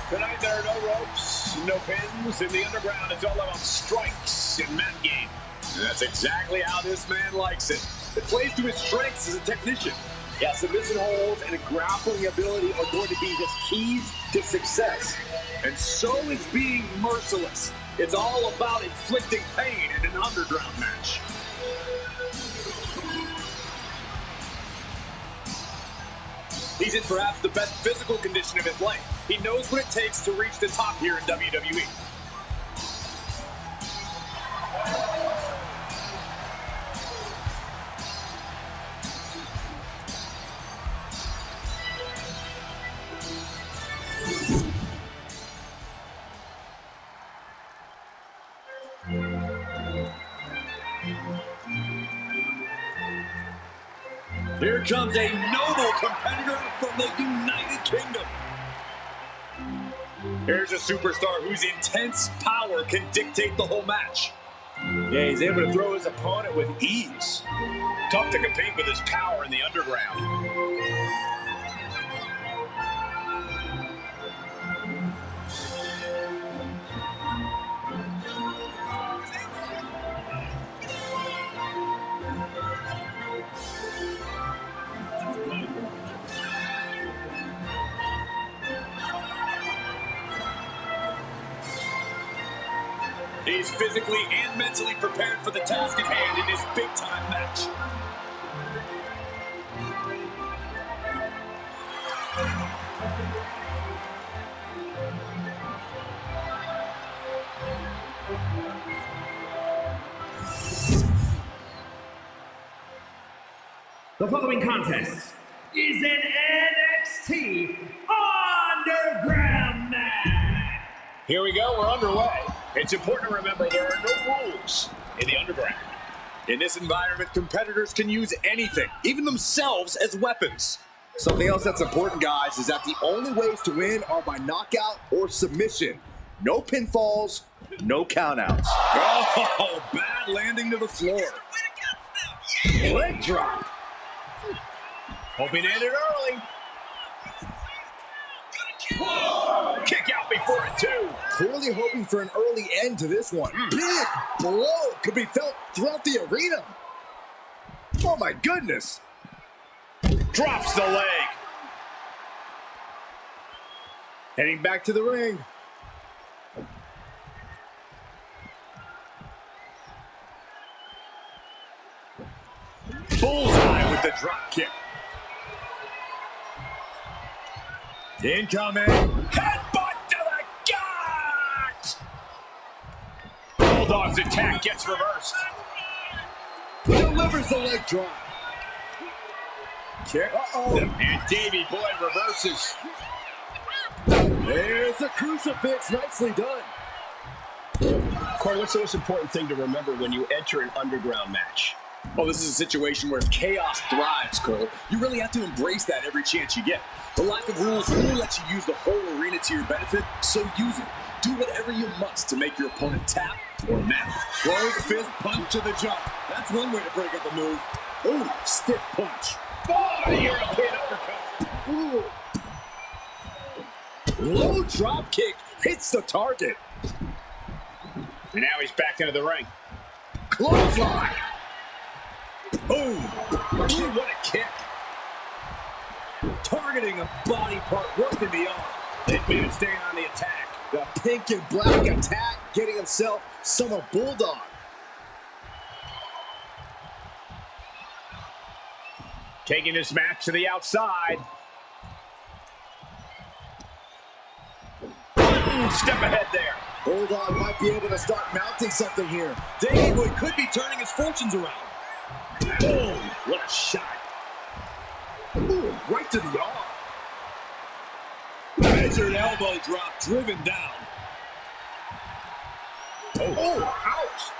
Tonight there are no ropes, no pins. In the underground, it's all about strikes and mat game. And that's exactly how this man likes it. It plays to his strengths as a technician. Yeah, submission holds and a grappling ability are going to be his keys to success. And so is being merciless. It's all about inflicting pain in an underground match. He's in perhaps the best physical condition of his life. He knows what it takes to reach the top here in WWE. Here comes a noble competitor from the United Kingdom. Here's a superstar whose intense power can dictate the whole match. Yeah, he's able to throw his opponent with ease. Tough to compete with his power in the underground. He's physically and mentally prepared for the task at hand in his big-time match. The following contest is an NXT Underground match. Here we go, we're underway. It's important to remember there are no rules in the underground. In this environment, competitors can use anything, even themselves, as weapons. Something else that's important, guys, is that the only ways to win are by knockout or submission. No pinfalls, no countouts. Oh, bad landing to the floor. Leg drop. Hoping to end it early. Kick out before it, too. Clearly hoping for an early end to this one. Big blow could be felt throughout the arena. Oh, my goodness. Drops the leg. Heading back to the ring. Bullseye with the drop kick. Incoming. Headbutt to the gut! Bulldog's attack gets reversed. Delivers the leg drop. Uh-oh. And Davey Boy reverses. There's a crucifix. Nicely done. Corey, what's the most important thing to remember when you enter an underground match? Well, this is a situation where chaos thrives, Cole. You really have to embrace that every chance you get. The lack of rules really lets you use the whole arena to your benefit, so use it. Do whatever you must to make your opponent tap or map. Close fist punch to the jump. That's one way to break up the move. Ooh, stiff punch. Oh, the European uppercut. Ooh. Low drop kick hits the target. And now he's back into the ring. Clothesline. Boom! Ooh, what a kick. Targeting a body part working the arm. Hitman staying on the attack. The pink and black attack getting himself some Bulldog. Taking this match to the outside. Step ahead there. Bulldog might be able to start mounting something here. Davey Boy could be turning his fortunes around. Boom! What a shot. Ooh, right to the arm. Measured elbow drop driven down. Oh, ouch.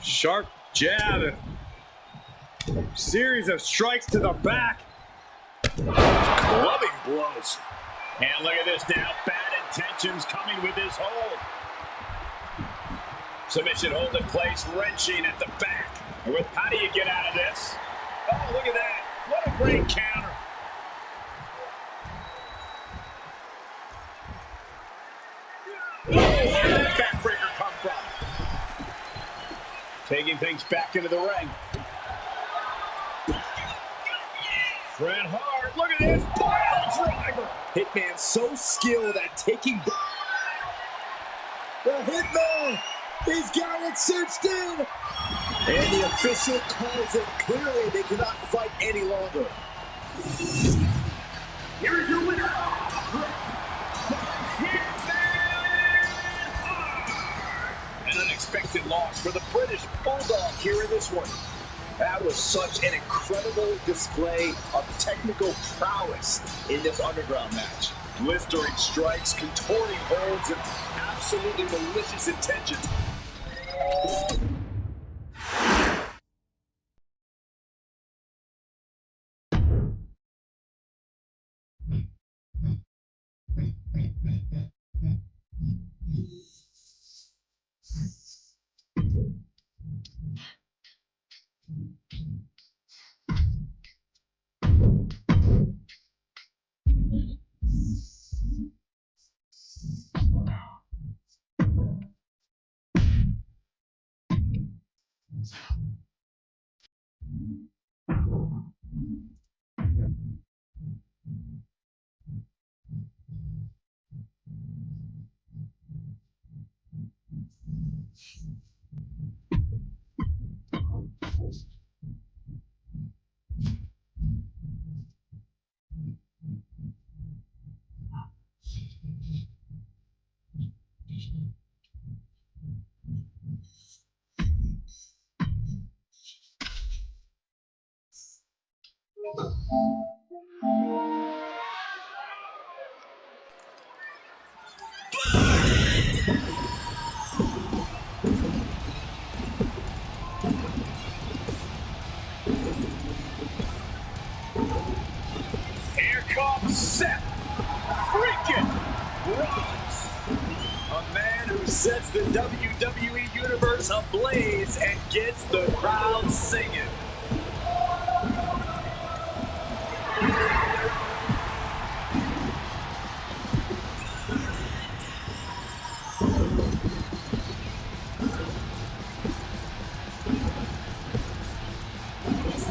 Sharp jab. Series of strikes to the back. Clubbing blows. And look at this now. Bad intentions coming with this hold. Submission hold in place, wrenching at the back. And with, how do you get out of this? Oh, look at that. What a great counter. Oh, where did that backbreaker come from? Taking things back into the ring. Bret Hart, look at this pile driver. Hitman so skilled at taking. The Hitman, he's got it cinched in. And the official calls it clearly. They cannot fight any longer. Here is your winner, An unexpected loss for the British Bulldog here in this one. That was such an incredible display of technical prowess in this underground match. Blistering strikes, contorting holds, and absolutely malicious intentions. Here comes Seth freaking Rollins. A man who sets the WWE Universe ablaze and gets the crowd singing.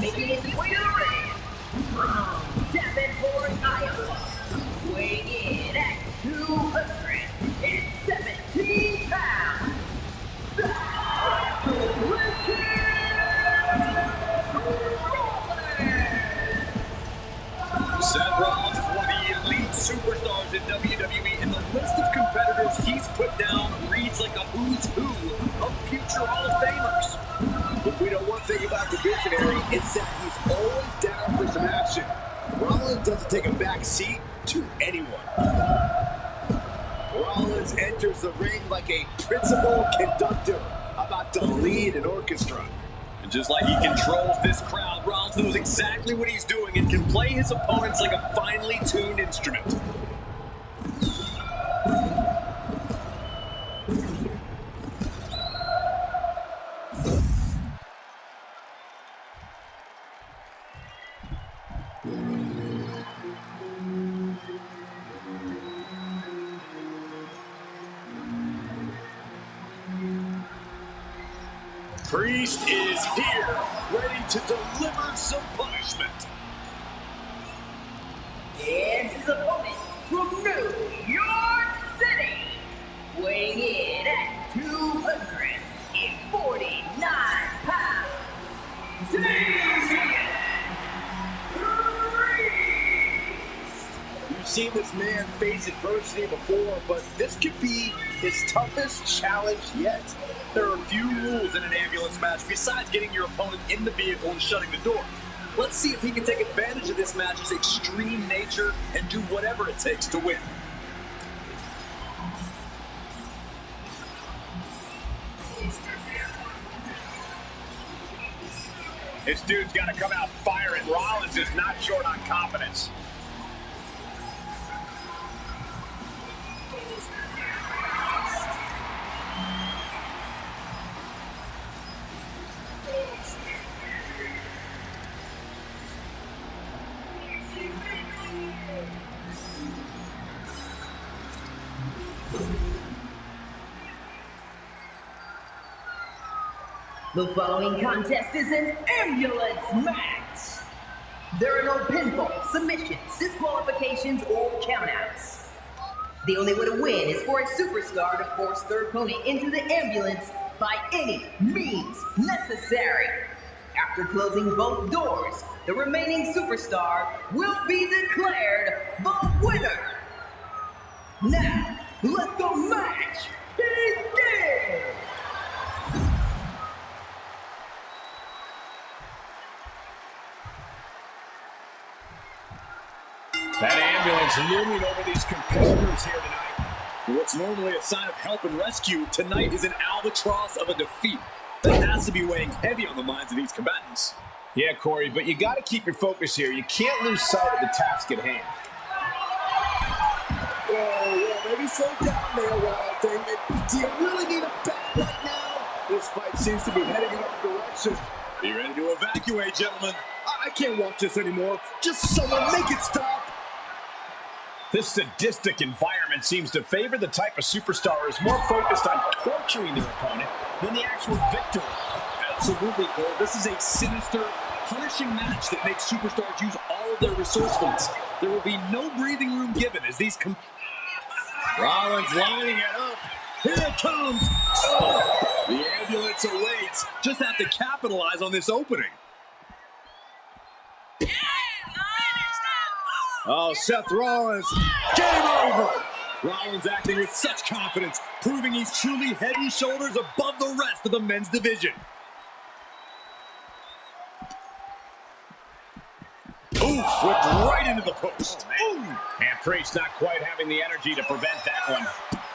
Making his way to the ring from Davenport, Iowa, weighing in at 217 pounds. Seth Rollins is one of the elite superstars in WWE, and the list of competitors he's put down reads like a who's who of future Hall of Famers. If we know one thing about the Visionary, it's that he's always down for some action. Rollins doesn't take a back seat to anyone. Rollins enters the ring like a principal conductor about to lead an orchestra. And just like he controls this crowd, Rollins knows exactly what he's doing and can play his opponents like a finely tuned instrument. Priest is here, ready to deliver some punishment. And his opponent from New York City, weighing in at 249 pounds. You've seen this man face adversity before, but this could be his toughest challenge yet. There are few rules in an ambulance match besides getting your opponent in the vehicle and shutting the door. Let's see if he can take advantage of this match's extreme nature and do whatever it takes to win. This dude's got to come out firing. Rollins is not short on confidence. The following contest is an ambulance match. There are no pinfalls, submissions, disqualifications, or countouts. The only way to win is for a superstar to force their opponent into the ambulance by any means necessary. After closing both doors, the remaining superstar will be declared the winner. Now, let the match begin! That ambulance looming over these competitors here tonight. What's normally a sign of help and rescue, tonight is an albatross of a defeat. That has to be weighing heavy on the minds of these combatants. Yeah, Corey, but you got to keep your focus here. You can't lose sight of the task at hand. Oh, maybe slow down there, Wild. Do you really need a bat right now? This fight seems to be heading in our direction. Are you ready to evacuate, gentlemen? I can't watch this anymore. Just someone make it stop. This sadistic environment seems to favor the type of superstar who is more focused on torturing their opponent than the actual victory. Absolutely, Cole. This is a sinister, punishing match that makes superstars use all of their resourcefulness. There will be no breathing room given as these Rollins lining it up. Here it comes. Oh, the ambulance awaits. Just have to capitalize on this opening. Oh, Seth Rollins. Game over. Rollins acting with such confidence, proving he's truly head and shoulders above the rest of the men's division. Oof, went right into the post. Oh, and Priest not quite having the energy to prevent that one.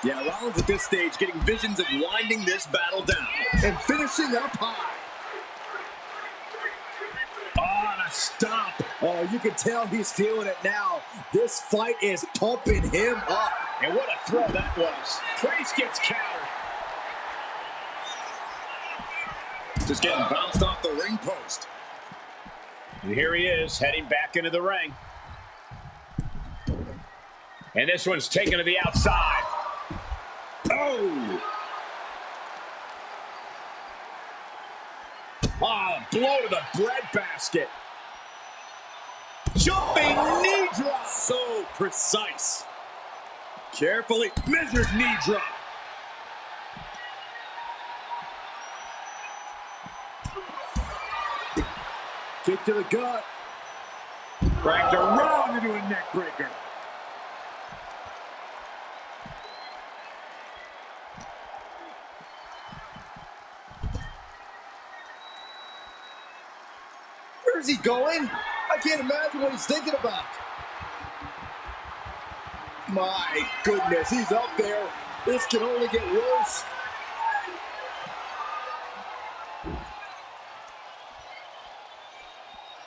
Yeah, Rollins at this stage getting visions of winding this battle down and finishing up high. Oh, and a stomp. Oh, you can tell he's feeling it now. This fight is pumping him up. And what a throw that was. Priest gets countered. Just getting bounced off the ring post. And here he is, heading back into the ring. And this one's taken to the outside. Oh! Ah, blow to the breadbasket. Jumping knee drop. So precise. Carefully measured knee drop. Kick to the gut. Cracked around into a neck breaker. Where's he going? I can't imagine what he's thinking about. My goodness, he's up there. This can only get worse.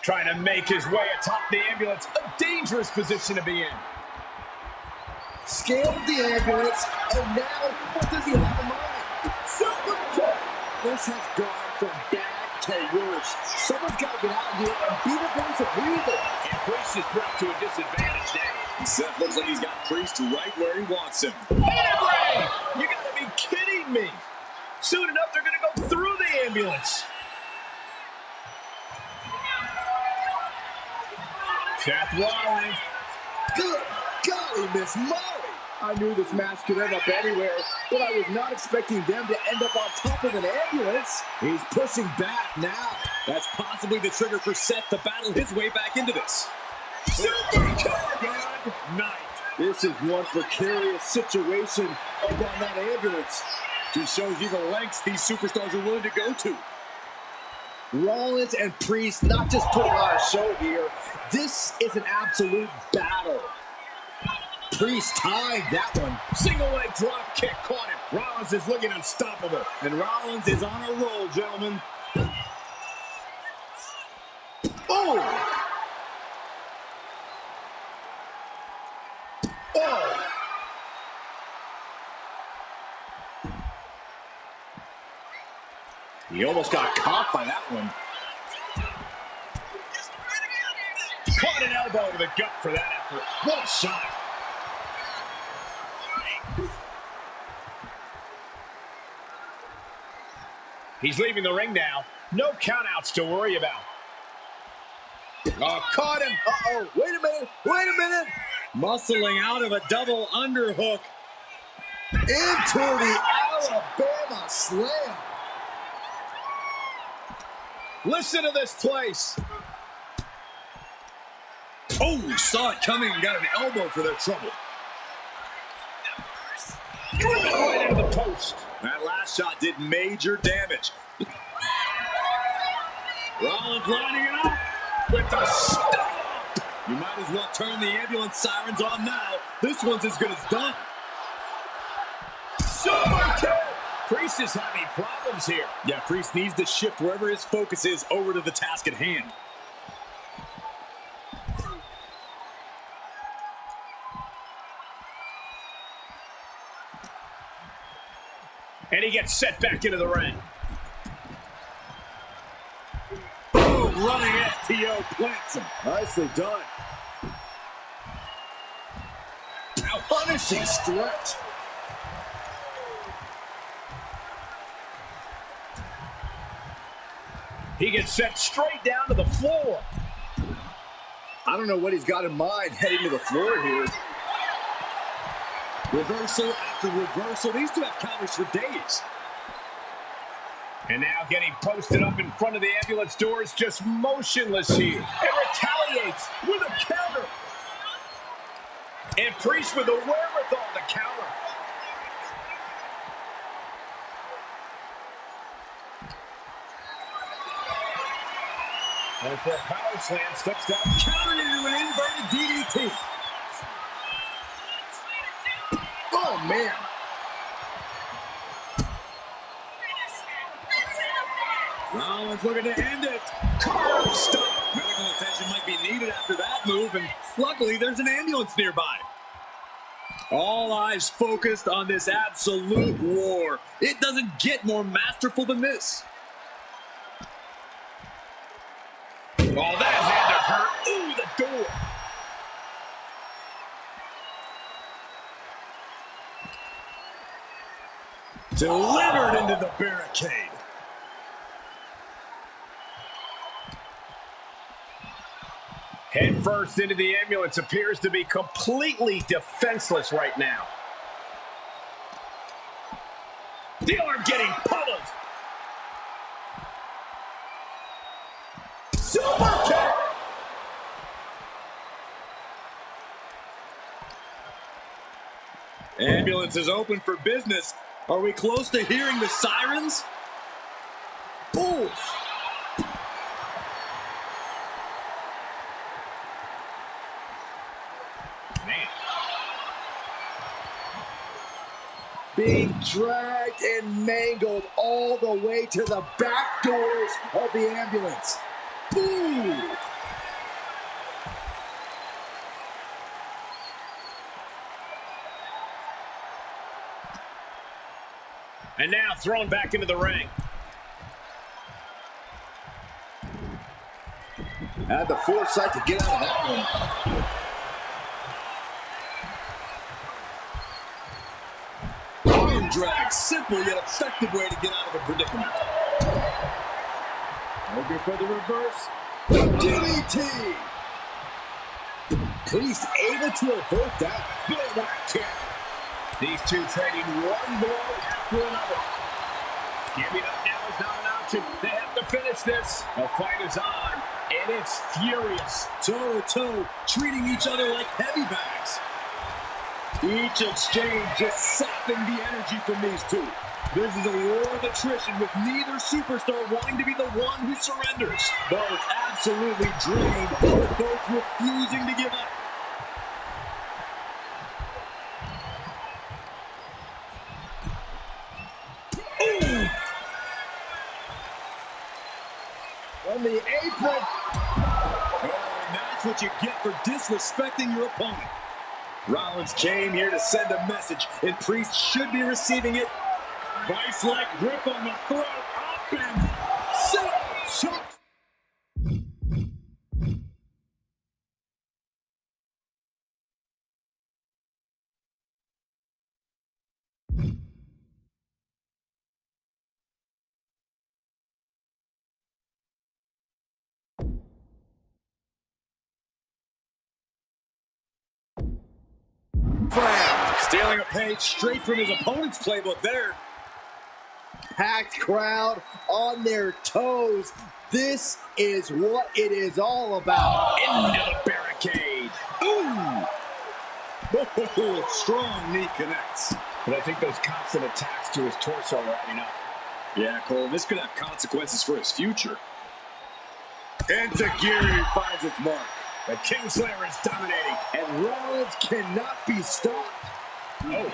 Trying to make his way atop the ambulance. A dangerous position to be in. Scaled the ambulance, and now what does he have in mind? Super kick! This has gone from bad to worse. Someone's got to get out here and be the voice of reason. And Priest is brought to a disadvantage now. Seth looks like he's got Priest right where he wants him. Ray! You gotta be kidding me. Soon enough, they're gonna go through the ambulance. Seth Rollins. Good golly, Miss Molly! I knew this match could end up anywhere, but I was not expecting them to end up on top of an ambulance. He's pushing back now. That's possibly the trigger for Seth to battle his way back into this. Super good night. This is one precarious situation up on that ambulance. Just shows you the lengths these superstars are willing to go to. Rollins and Priest not just putting on a show here. This is an absolute battle. Priest tied that one. Single leg drop kick caught him. Rollins is looking unstoppable. And Rollins is on a roll, gentlemen. Oh! Oh! He almost got caught by that one. Caught an elbow to the gut for that effort. What a shot. He's leaving the ring now. No countouts to worry about. Oh, caught him. Uh-oh. Wait a minute. Wait a minute. Muscling out of a double underhook. Into the Alabama slam. Listen to this place. Oh, saw it coming and got an elbow for their trouble. Right into the post. That last shot did major damage. Rollins lining it up with the stop. You might as well turn the ambulance sirens on now. This one's as good as done. Super kick. Priest is having problems here. Yeah, Priest needs to shift wherever his focus is over to the task at hand. And he gets set back into the ring. Boom, running FTO plants him. Nicely done. Now punishing stretch. He gets set straight down to the floor. I don't know what he's got in mind heading to the floor here. Reversal after the reversal. These two have counters for days. And now getting posted up in front of the ambulance doors, just motionless here. And retaliates with a counter. And Priest with the wherewithal to counter. And for a power slam, steps down, countered into an inverted DDT. Oh, man. Rollins looking to end it. Curb stop. Medical attention might be needed after that move, and luckily there's an ambulance nearby. All eyes focused on this absolute war. It doesn't get more masterful than this. Oh, that had to hurt. Ooh, the door. Delivered into the barricade. Head first into the ambulance, appears to be completely defenseless right now. The arm getting pummeled. Super kick. Ambulance is open for business. Are we close to hearing the sirens? Oof. Being dragged and mangled all the way to the back doors of the ambulance. Ooh. And now thrown back into the ring. Had the foresight to get out of that one. Arm drag, simple yet effective way to get out of a predicament. Looking for the reverse. DDT. Priest able to avert that. Big kick. These two trading one blow after another. Giving up now is not an option. They have to finish this. The fight is on, and it's furious. Toe-to-toe, treating each other like heavy bags. Each exchange just sapping the energy from these two. This is a war of attrition with neither superstar wanting to be the one who surrenders. Both absolutely drained, but both refusing to give up. Ooh. From the apron. Oh, and that's what you get for disrespecting your opponent. Rollins came here to send a message, and Priest should be receiving it. Vice-like grip on the throat, up and choke. Stealing a page straight from his opponent's playbook there. Packed crowd on their toes. This is what it is all about. Into the barricade. Ooh! Oh, strong knee connects. But I think those constant attacks to his torso are adding up. Yeah, Cole, this could have consequences for his future. And Tajiri finds its mark. The Kingslayer is dominating. And Rollins cannot be stopped. Oh,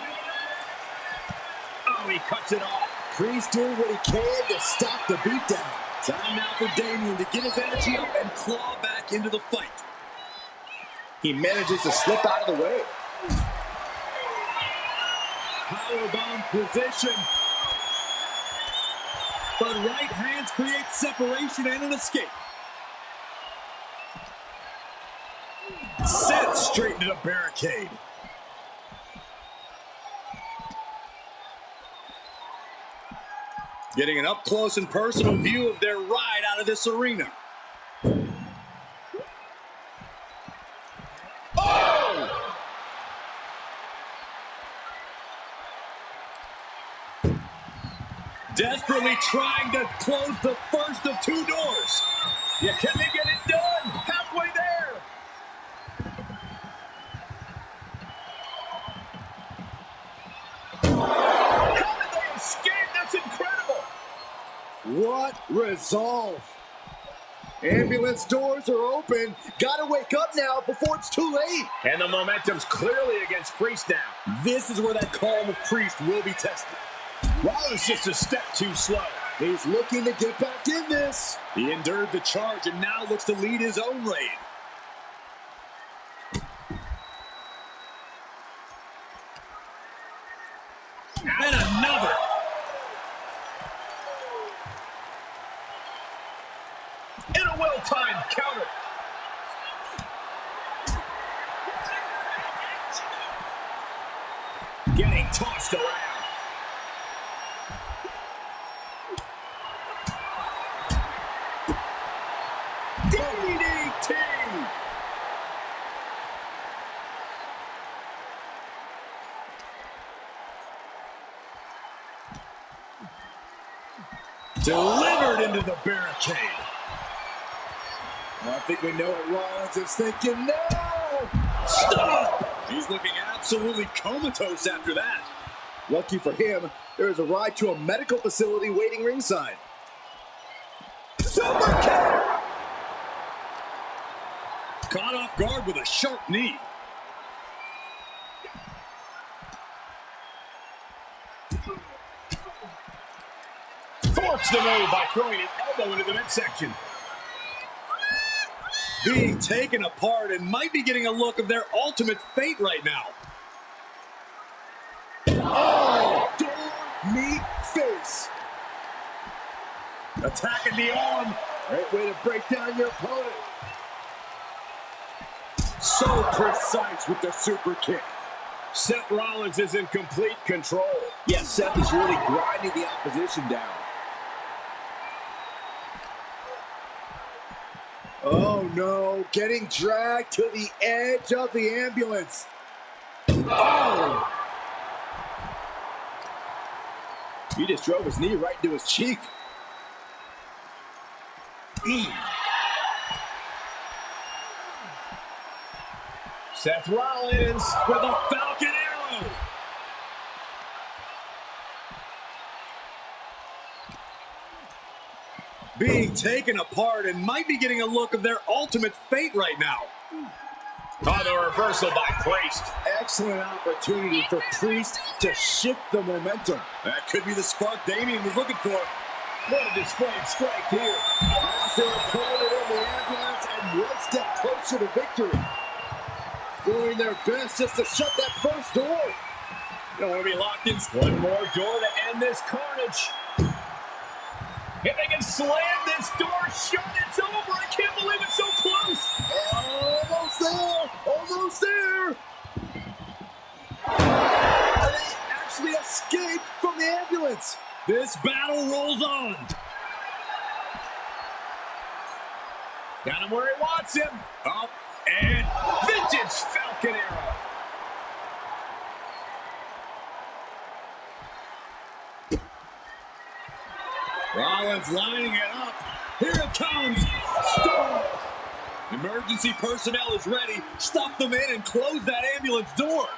he cuts it off. Priest doing what he can to stop the beatdown. Time now for Damian to get his energy up and claw back into the fight. He manages to slip out of the way. Powerbomb position. But right hands create separation and an escape. Sent straight into the barricade. Getting an up-close and personal view of their ride out of this arena. Oh! Desperately trying to close the first of two doors. Yeah, can they get it done? Halfway there. How did they escape? That's incredible. What resolve. Ambulance doors are open. Gotta wake up now before it's too late. And the momentum's clearly against Priest now. This is where that calm of Priest will be tested. Rollins just a step too slow. He's looking to get back in this. He endured the charge and now looks to lead his own reign. And another. In a well-timed counter. Getting tossed around. DDT. Delivered into the barricade. I think we know what Rollins is thinking now. Stop! He's looking absolutely comatose after that. Lucky for him, there is a ride to a medical facility waiting ringside. Super kick! Caught off guard with a sharp knee. Forks the move by throwing an elbow into the midsection. Being taken apart and might be getting a look of their ultimate fate right now. Oh, door, meat, face. Attacking the arm. Great way to break down your opponent. So precise with the super kick. Seth Rollins is in complete control. Yes, Seth is really grinding the opposition down. Oh no, getting dragged to the edge of the ambulance. Oh! He just drove his knee right into his cheek. Seth Rollins with a Falcon Arrow. Being taken apart and might be getting a look of their ultimate fate right now. Oh, the reversal by Priest. Excellent opportunity for Priest to shift the momentum. That could be the spark Damian was looking for. What a display of strength here. As their opponent in the ambulance and one step closer to victory. Doing their best just to shut that first door. You don't want to be locked in. One more door to end this carnage. If they can slam this door shut, it's over. I can't believe it's so close. Almost there. Almost there. They actually escaped from the ambulance. This battle rolls on. Got him where he wants him. Up And vintage Falcon Arrow. Rollins lining it up. Here it comes. Stop. Emergency personnel is ready. Stuff them in and close that ambulance door.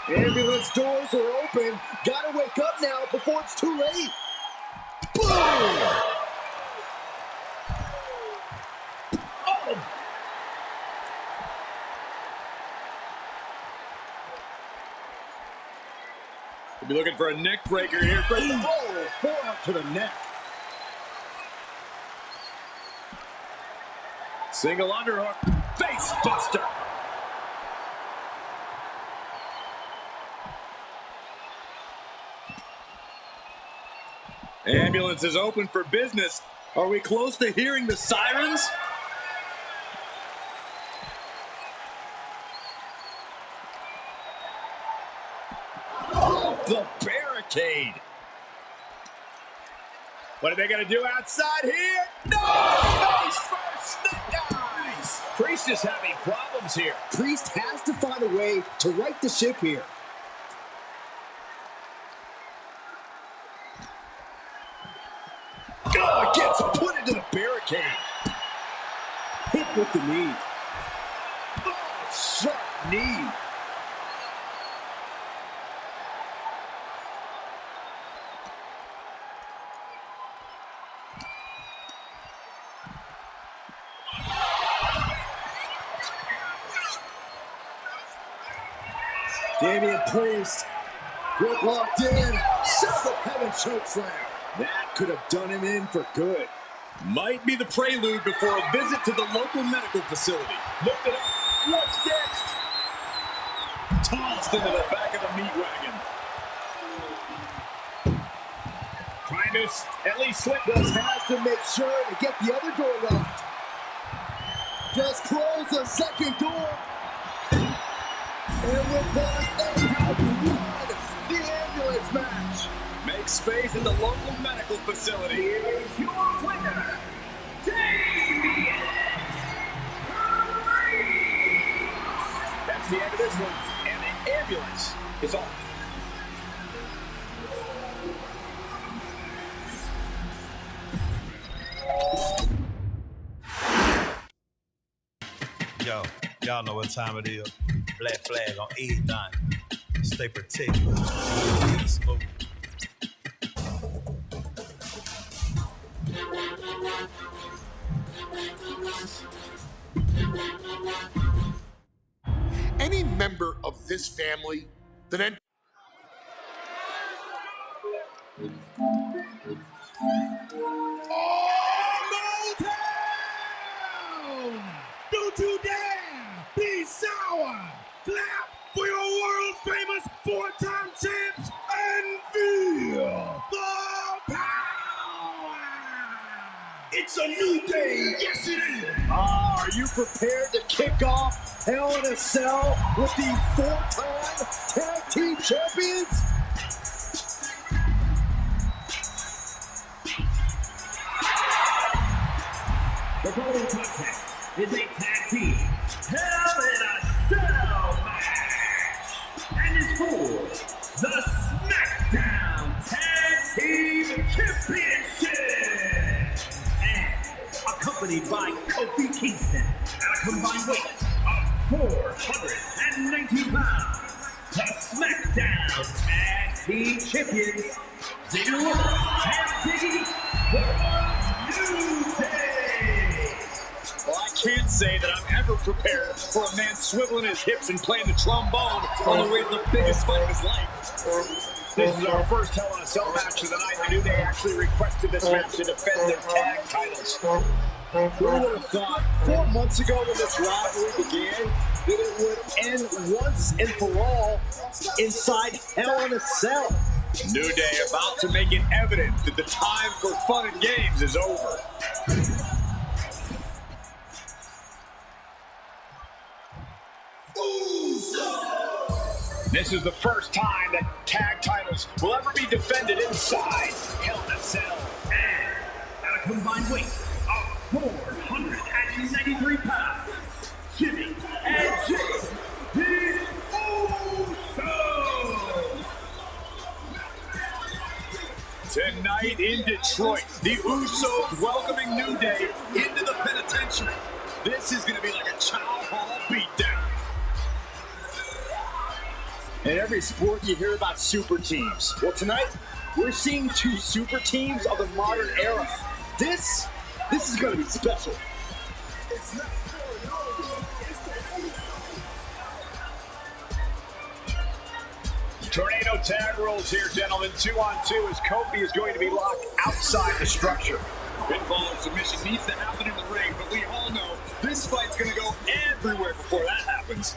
Ambulance doors are open. Gotta wake up now before it's too late. Boom! Oh! We'll be looking for a neck breaker here. Oh, forearm to the neck. Single underhook. Face buster. Ambulance is open for business. Are we close to hearing the sirens? Oh, the barricade. What are they going to do outside here? No! Face first, snake eyes! Priest is having problems here. Priest has to find a way to right the ship here. Oh, gets put into the barricade. Hit with the knee. Oh, sharp knee. Damian Priest, grip locked in, seven heaven chokeslam. That could have done him in for good. Might be the prelude before a visit to the local medical facility. Look it up. What's next? Tossed into the back of the meat wagon. Trying to at least slip. Just has to make sure to get the other door locked. Just close the second door. And with that, they have won the ambulance match. Make space in the local medical facility. Here's your winner, Damian Priest. That's the end of this one. And the ambulance is off. Yo, y'all know what time it is. Black flag on everything. Stay protected. Get smooth. Any member of this family that Don't you dare be sour. Clap for your world-famous four-time champs and feel the power. It's a new day. Yes, it is. Are you prepared to kick off Hell in a Cell with the four-time tag team champions? The following contest is a tag team Hell in a Cell match, and is for the SmackDown Tag Team Championship, and accompanied by Kofi Kingston at a combined weight of 419 pounds, the SmackDown Tag Team Champions, Xavier Woods and Big E, the New Day. Well, I can't say that I'm ever prepared for a man swiveling his hips and playing the trombone on the way to the biggest fight of his life. This is our first Hell in a Cell match of the night. I knew they actually requested this match to defend their tag titles. Who would have thought 4 months ago when this rivalry began that it would end once and for all inside Hell in a Cell? New Day about to make it evident that the time for fun and games is over. This is the first time that tag titles will ever be defended inside Hell in a Cell. And at a combined weight of 493 pounds, Jimmy and Jay, the Usos. Tonight in Detroit, the Usos welcoming New Day into the penitentiary. This is going to be like a child hall beatdown. In every sport, you hear about super teams. Well, tonight, we're seeing two super teams of the modern era. This is going to be special. Tornado tag rules here, gentlemen. 2-on-2 as Kofi is going to be locked outside the structure. Pinfall and submission needs to happen in the ring, but we all know this fight's going to go everywhere before that happens.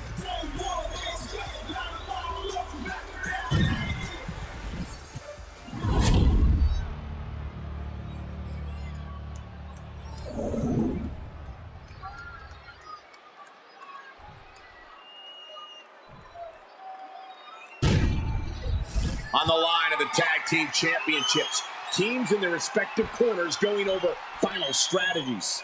On the line of the Tag Team Championships, teams in their respective corners going over final strategies.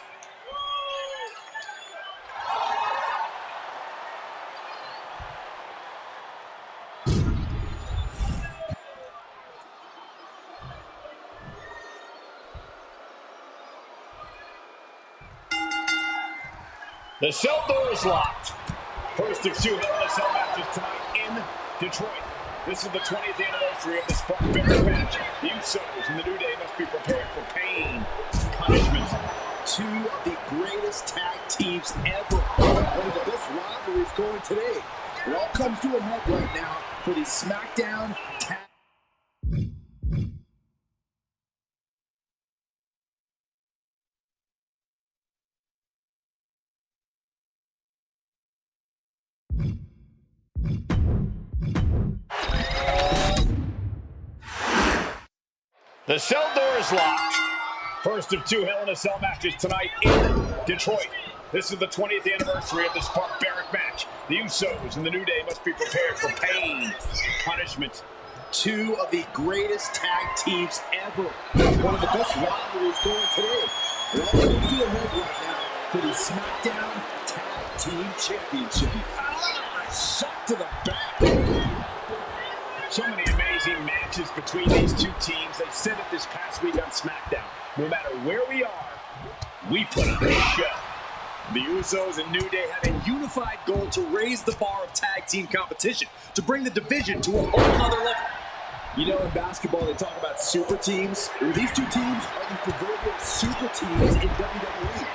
The cell door is locked. First of 2 Hell in a Cell matches tonight in Detroit. This is the 20th anniversary of this barbaric match. The Usos and the New Day must be prepared for pain, punishment. Two of the greatest tag teams ever. One of the best rivalries going today. It all comes to a head right now for the SmackDown Tag. The cell door is locked. First of 2 Hell in a Cell matches tonight in Detroit. This is the 20th anniversary of this barbaric match. The Usos and the New Day must be prepared for pain, punishment. Two of the greatest tag teams ever. One of the best rivalries going today. It all comes to a head right now for the SmackDown Tag Team Championship. Shot to the back. So many amazing matches between these two teams. They said it this past week on SmackDown. No matter where we are, we put on a show. The Usos and New Day have a unified goal to raise the bar of tag team competition, to bring the division to a whole other level. You know, in basketball, they talk about super teams. Well, these two teams are the proverbial super teams in WWE.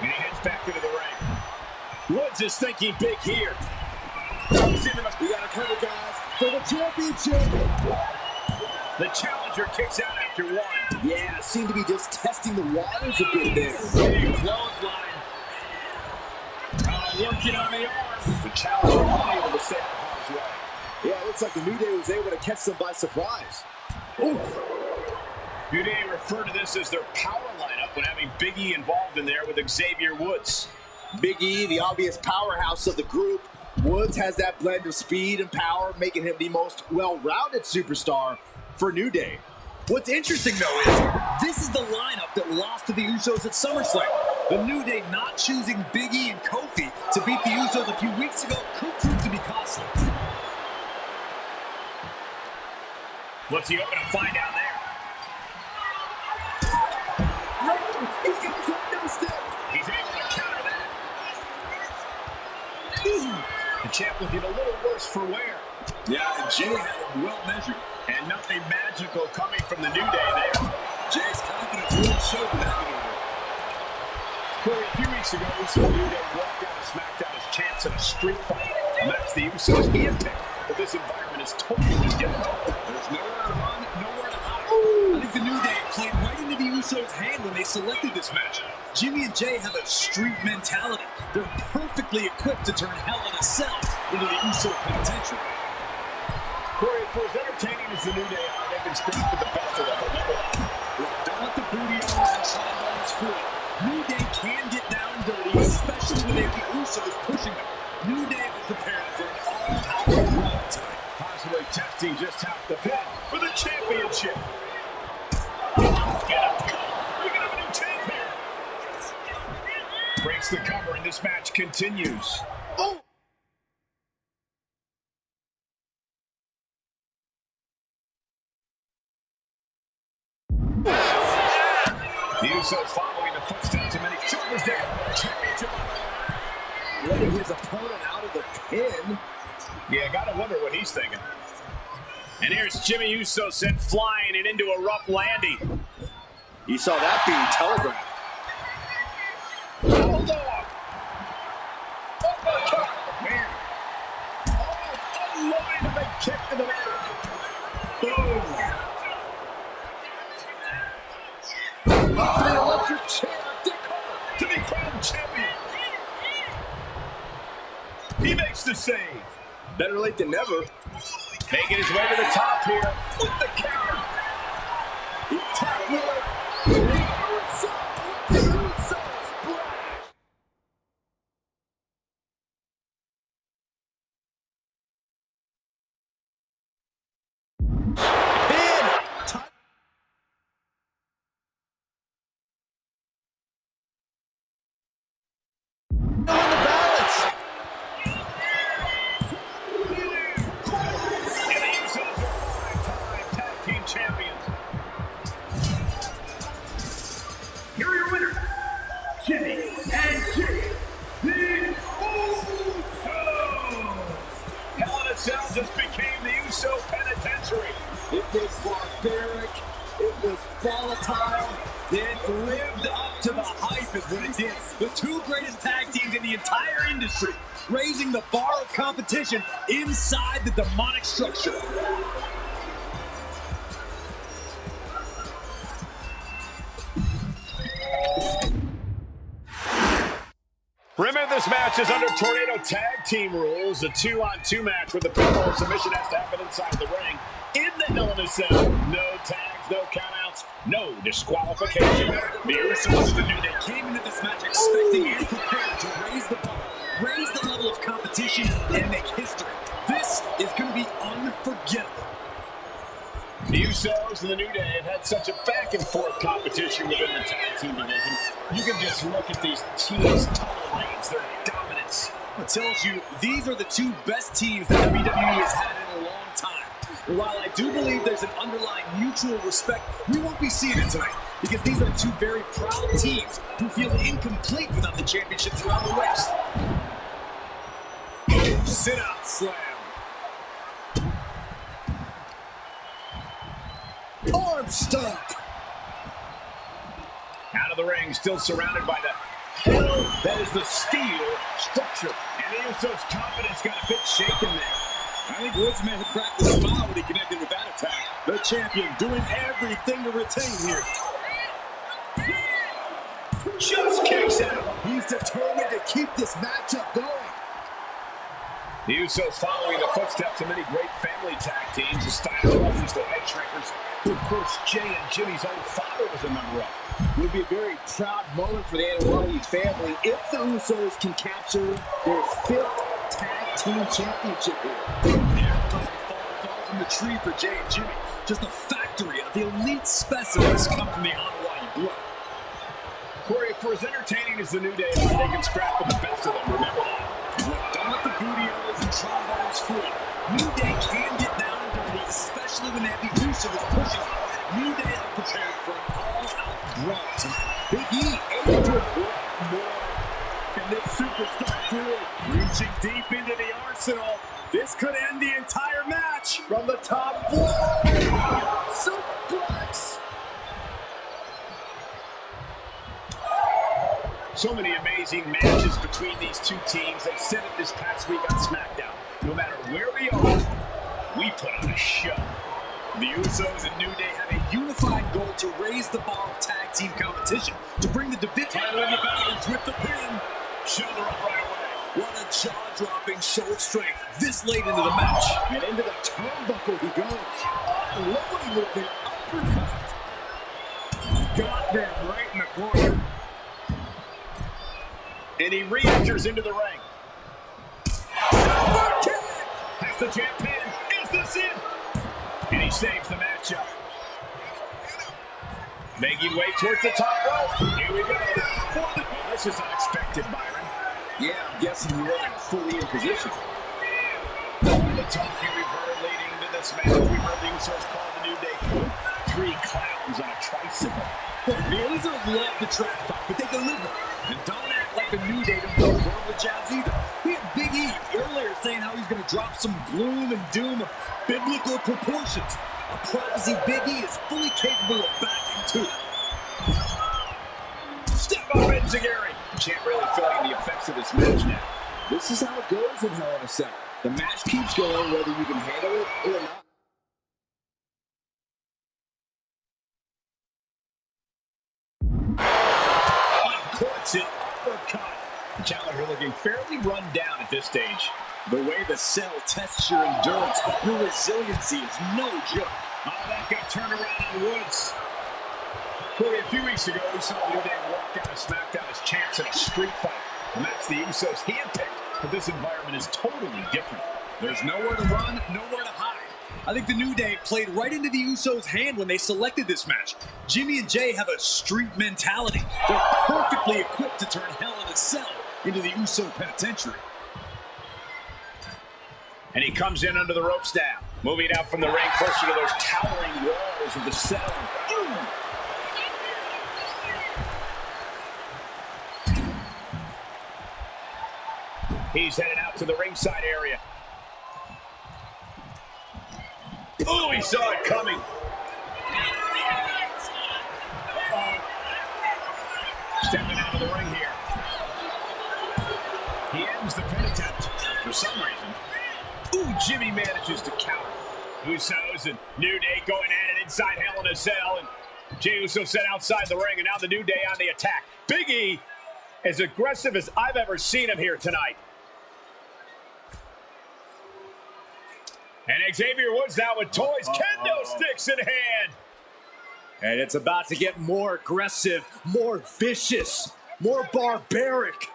And he heads back into the ring. Woods is thinking big here. We got to cover, guys, for the championship. The challenger kicks out after one. Yeah, seemed to be just testing the waters a bit there. Big clothesline. Working on the arm. The challenger unable to stay out of harm's way. Yeah, it looks like the New Day was able to catch them by surprise. Oof. New Day refer to this as their power lineup when having Big E involved in there with Xavier Woods. Big E, the obvious powerhouse of the group. Woods has that blend of speed and power, making him the most well-rounded superstar for New Day. What's interesting, though, is this is the lineup that lost to the Usos at SummerSlam. The New Day not choosing Big E and Kofi to beat the Usos a few weeks ago could prove to be costly. What's he open to find down there? He's got his own double step. He's able to counter that. The champ looking a little worse for wear. Yeah, and Jay had him well measured. And nothing magical coming from the New Day there. Jay's confidence really showed in that maneuver. Corey, a few weeks ago, we saw the New Day walk out of SmackDown as champs in a street fight. That's the Usos handpicked. But this environment is totally different. There's nowhere to run, nowhere to hide. I think the New Day played right into the Usos' hand when they selected this match. Jimmy and Jay have a street mentality. They're perfectly equipped to turn Hell in a Cell into the Uso penitentiary. Corey, for as entertaining as the New Day are, they've been scrapped with the best of them. Remember that. Don't let the booty arms and sidelines fool. New Day can get down and dirty, especially when they have the Usos pushing them. New Day is prepared for an all-out run tonight. Possibly testing just half the pin for the championship. We can have a new champ here. Breaks the cover and this match continues. Oh! The Usos following the footsteps of many shoulders down. Championship. Letting his opponent out of the pin. Yeah, gotta wonder what he's thinking. And here's Jimmy Uso sent flying and into a rough landing. You saw that being telegraphed. Hold on. Uppercut. Man. Almost unloading a big kick to the back. Boom. The electric chair, Dick Hart, to be crowned champion. He makes the save. Better late than never. Making his way to the top here with the counter. He tackled it. It lived up to the hype is what it did. The two greatest tag teams in the entire industry, raising the bar of competition inside the demonic structure. Remember, this match is under Tornado Tag Team rules. A 2-on-2 match where the pinfall submission has to happen inside the ring. In the Hell in a Cell, no tags, no countouts, no disqualification. The Usos of the New Day came into this match expecting and prepared to raise the bar, raise the level of competition, and make history. This is going to be unforgettable. The Usos and the New Day have had such a back-and-forth competition within the tag team division. You can just look at these teams' title reigns, their dominance. It tells you these are the two best teams that WWE has had in a long time. And while I do believe there's an underlying mutual respect, we won't be seeing it tonight because these are two very proud teams who feel incomplete without the championships around the waist. Sit-out slam. Arm stomp. Out of the ring, still surrounded by the hell that is the steel structure. And the Usos' confidence got a bit shaken there. I think Woods may have cracked a smile when he connected with that attack. The champion doing everything to retain here. Just kicks out. He's determined to keep this matchup going. The Usos following the footsteps of many great family tag teams, the Steiner Brothers, the Head Shrinkers, who of course Jay and Jimmy's own father was a member of. It would be a very proud moment for the Anawali family if the Usos can capture their 5th tag team championship here. Fall from the tree for Jay and Jimmy. Just a factory of elite specimens come from the Anawali blood. Corey, for as entertaining as the New Day are, they can scrap with the best of them. Remember that. Don't let the booty arrows and trombones fool. New Day can get down and dirty, especially when they have the Usos pushing. New Day are prepared for an all-out brawl tonight. Big E able to work more. And this superstar duo reaching deep into the arsenal. This could end the entire match from the top floor. Superplex. So many amazing matches between these two teams. They said it this past week on SmackDown. No matter where we are, we put on a show. The Usos and New Day have a unified goal to raise the bar of tag team competition, to bring the division title in the balance with the pin. Shoulder up right away. What a jaw-dropping show of strength this late into the match. And into the turnbuckle he goes. Unloading with an uppercut. Got them right in the corner. And he re-enters into the ring. Super kick! Has the champ pin. Is this it? And he saves the matchup. Making way towards the top rope. Here we go. This is unexpected, Byron. Yeah, I'm guessing he wasn't fully in position. The talking we've heard leading into this match, we've heard the Usos call the New Day 3 clowns on a tricycle. The Usos love the trash talk, but they deliver. And don't act like the New Day don't throw verbal jabs either. We had Big E earlier saying how he's going to drop some gloom and doom of biblical proportions. A prophecy Big E is fully capable of backing to. Step up, Enziguri. Champ really feeling the effects of this match now. This is how it goes in Hell in a Cell. The match keeps going whether you can handle it or not. Uncourts uppercut. The challenger looking fairly run down at this stage. The way the cell tests your endurance, your resiliency is no joke. Oh, that got turned around on Woods. Corey, a few weeks ago, we saw the New Day walk out of SmackDown as champs in a street fight. And that's the Usos handpicked. But this environment is totally different. There's nowhere to run, nowhere to hide. I think the New Day played right into the Usos' hand when they selected this match. Jimmy and Jay have a street mentality. They're perfectly equipped to turn Hell in a Cell into the Uso penitentiary. And he comes in under the ropes now. Moving out from the ring closer to those towering walls of the cell. He's headed out to the ringside area. Oh, he saw it coming. of the ring here. He ends the pin attempt for some reason. Ooh, Jimmy manages to counter. Usos and New Day going at it inside Hell in a Cell. And Jey Uso sent outside the ring, and now the New Day on the attack. Big E, as aggressive as I've ever seen him here tonight. And Xavier Woods now with toys, kendo sticks in hand. And it's about to get more aggressive, more vicious, more barbaric.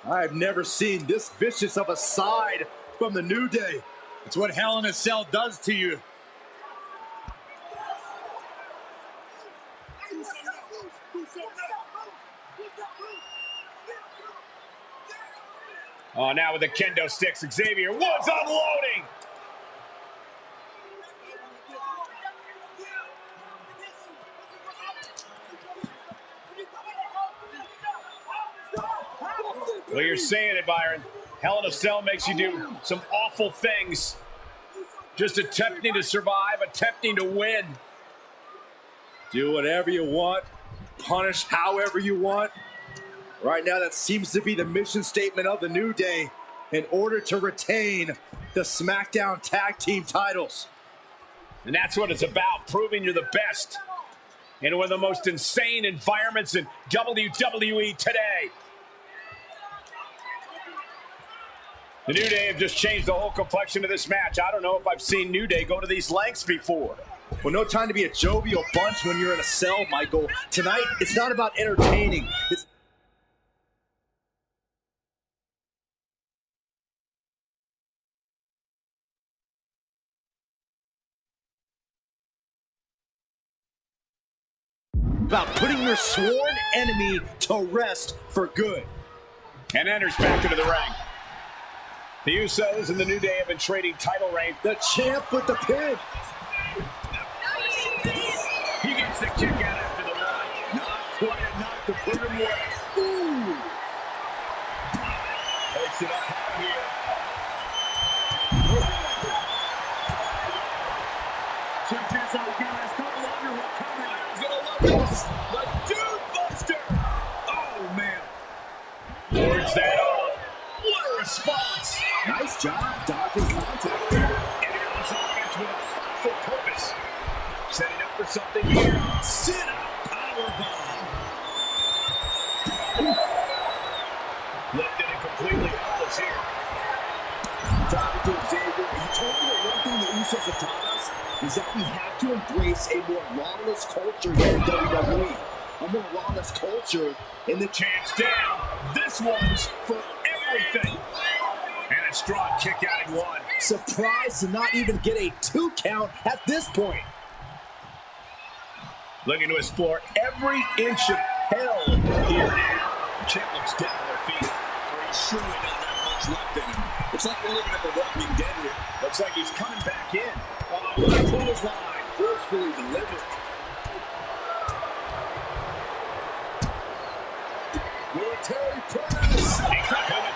I've never seen this vicious of a side from the New Day. It's what Hell in a Cell does to you. Oh, now with the kendo sticks, Xavier Woods unloading. Well, you're saying it, Byron. Hell in a Cell makes you do some awful things. Just attempting to survive, attempting to win. Do whatever you want, punish however you want. Right now, that seems to be the mission statement of the New Day in order to retain the SmackDown Tag Team titles. And that's what it's about, proving you're the best in one of the most insane environments in WWE today. The New Day have just changed the whole complexion of this match. I don't know if I've seen New Day go to these lengths before. Well, no time to be a jovial bunch when you're in a cell, Michael. Tonight, it's not about entertaining. It's about putting your sworn enemy to rest for good. And enters back into the ring. The Usos and the New Day have been trading title reign. The champ with the pin. He gets the kick out after the one. Not quite enough to put him away. Ooh. Takes it up high here. Sometimes our guys don't longer recover. He's gonna love this. The Dude Buster. Oh, man. Wards that off. What a response. Nice job dodging contact there. And here was offense with a hurtful purpose. Setting up for something here. Sit up powerbomb. Lifted and completely helpless here. Talking to Xavier, he told me that one thing the Usos have taught us is that we have to embrace a more lawless culture here in WWE. A more lawless culture in the Champ's down. This one's for everything. And a strong kick out in one. Surprised to not even get a 2 count at this point. Looking to explore every inch of hell here now. Champ looks down on their feet. He's surely not that much left in him. It's like we're looking at the Walking Dead here. Looks like he's coming back in. The clothesline. Forcefully delivered. Military press. Good attack by the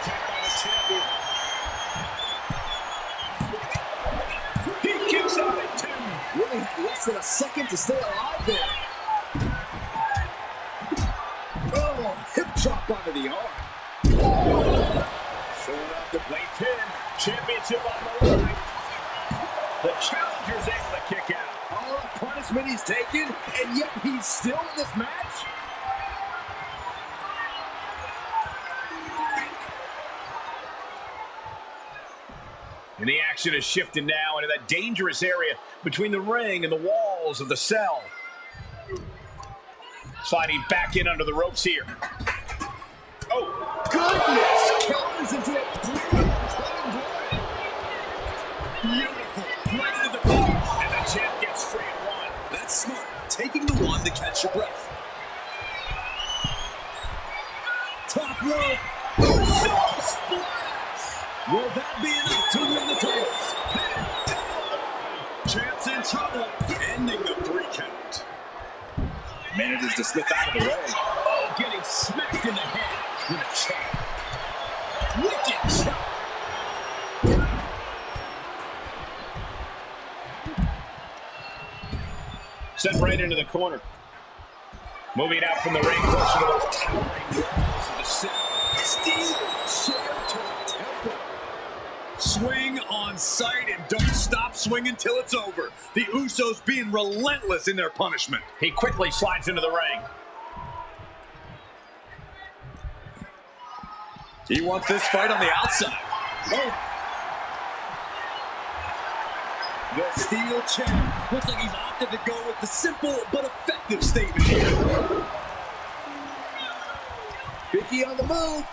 champion. He kicks out at 2. Really had less than a second to stay alive there. Oh, hip drop onto the arm. Showing up the plate pin. Championship on the line. The challenger's able to kick out. All the punishment he's taken, and yet he's still in this match. And the action is shifted now into that dangerous area between the ring and the walls of the cell. Sliding back in under the ropes here. Oh, Goodness! Counters into a beautiful. Right into the cage. And the champ gets free at 1. That's smart. Taking the one to catch your breath. top rope. Uso splash. Will that be enough to win the titles? Champ's in trouble, ending the 3 count. Manages to slip out of the way. Oh, getting smacked in the head with a chop. Wicked chop. Sent right into the corner. Moving out from the ring closer to those towering walls of the city. Steel chair to the temple. Swing on sight and don't stop swinging till it's over. The Usos being relentless in their punishment. He quickly slides into the ring. He wants this fight on the outside. Oh. The steel chair. Looks like he's opted to go with the simple but effective statement here. Vicky on the move.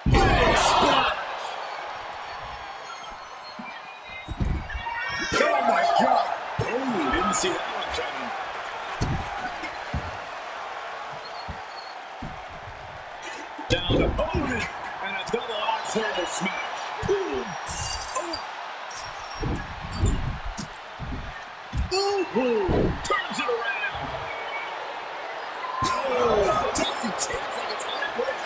Splash. Oh my God. Oh, didn't see that one coming. Down to Hogan. And a double axe handle smash. Ooh. Ooh. Turns it around. Oh, tossing chairs like it's hot bread.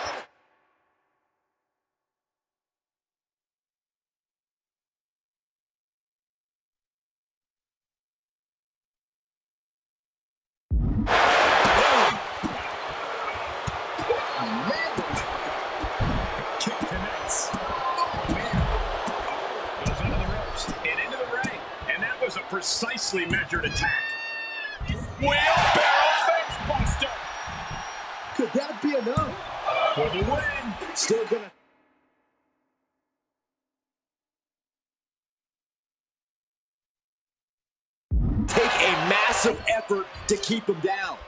Kick connects. Oh, man. Goes under the ropes and into the ring. And that was a precisely measured attack. Wheelbarrow face buster. Could that be enough? For the win. Still gonna. Take a massive effort to keep him down.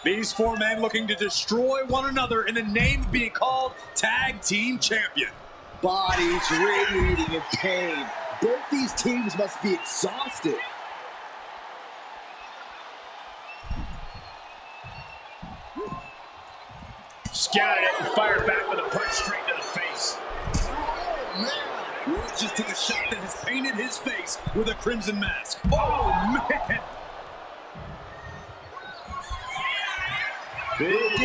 These 4 men looking to destroy one another in the name of being called Tag Team Champion. Bodies radiating in pain. Both these teams must be exhausted. Scouted it and fired back with a punch straight to the face. Oh, man. Woods just took a shot that has painted his face with a crimson mask. Oh, man. Big D.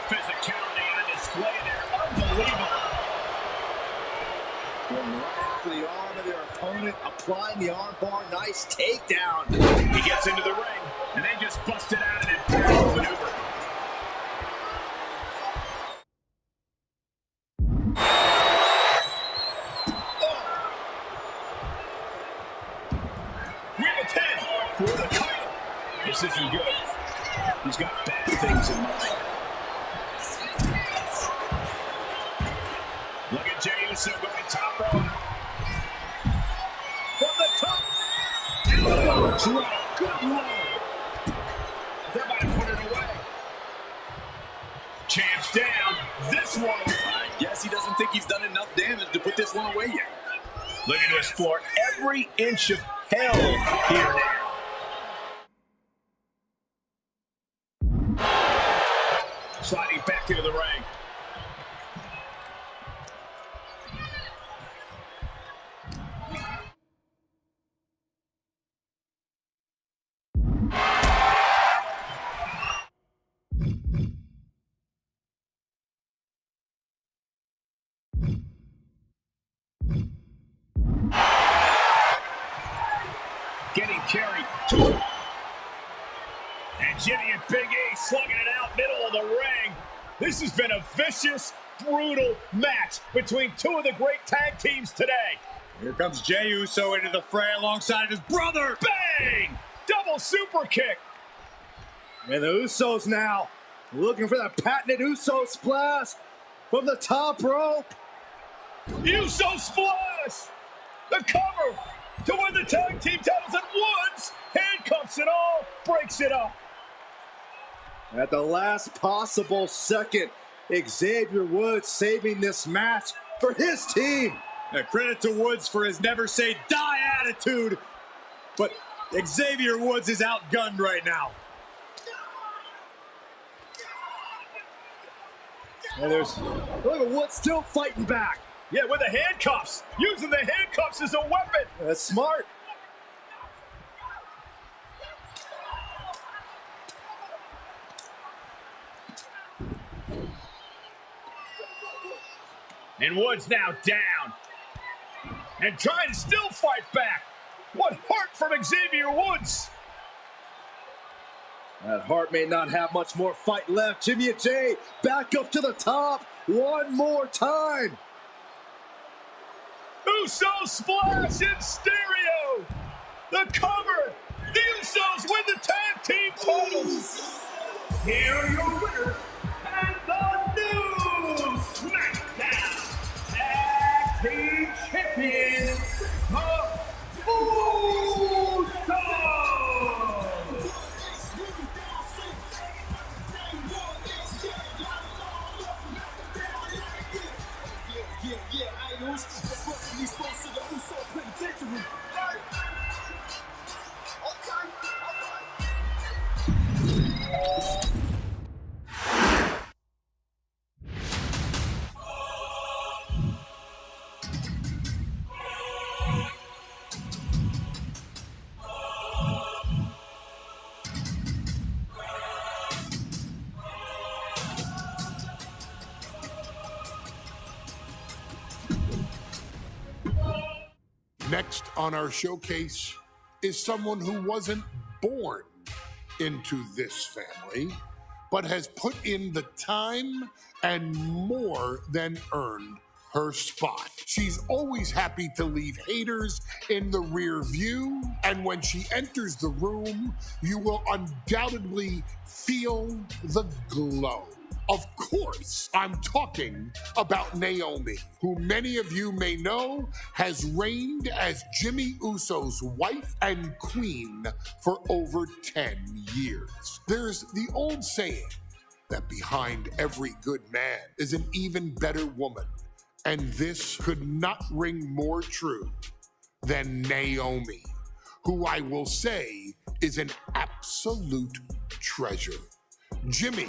Physicality on display there. Unbelievable. Going right after the arm of their opponent, applying the armbar. Nice takedown. He gets into the ring, and they just busted out an imperial maneuver. For the title. This isn't good. He's got bad things in mind. Look at Jey Uso going top rope. From the top. Elbow drop. Good lord. They're about to put it away. Champ's down. This one. I guess he doesn't think he's done enough damage to put this one away yet. Looking to explore every inch of hell here now. Sliding back into the ring. Getting carried. And Jimmy and Big E slugging it out middle of the ring. This has been a vicious, brutal match between 2 of the great tag teams today. Here comes Jey Uso into the fray alongside his brother. Bang! Double super kick. And the Usos now looking for the patented Uso splash from the top rope. Uso splash! The cover to win the tag team titles, and Woods handcuffs it all, breaks it up. At the last possible second, Xavier Woods saving this match for his team. Credit to Woods for his never say die attitude, but Xavier Woods is outgunned right now. And look at Woods still fighting back. Yeah, with the handcuffs. Using the handcuffs as a weapon. That's smart. And Woods now down. And trying to still fight back. What heart from Xavier Woods. That Hart may not have much more fight left. Jimmy J back up to the top one more time. Uso splash in stereo. The cover. The Usos win the tag team titles. Here are your winners and the new SmackDown Tag Team Champions, the Usos. Next on our showcase is someone who wasn't born into this family, but has put in the time and more than earned her spot. She's always happy to leave haters in the rear view, and when she enters the room, you will undoubtedly feel the glow. Of course, I'm talking about Naomi, who many of you may know has reigned as Jimmy Uso's wife and queen for over 10 years. There's the old saying that behind every good man is an even better woman, and this could not ring more true than Naomi, who I will say is an absolute treasure. Jimmy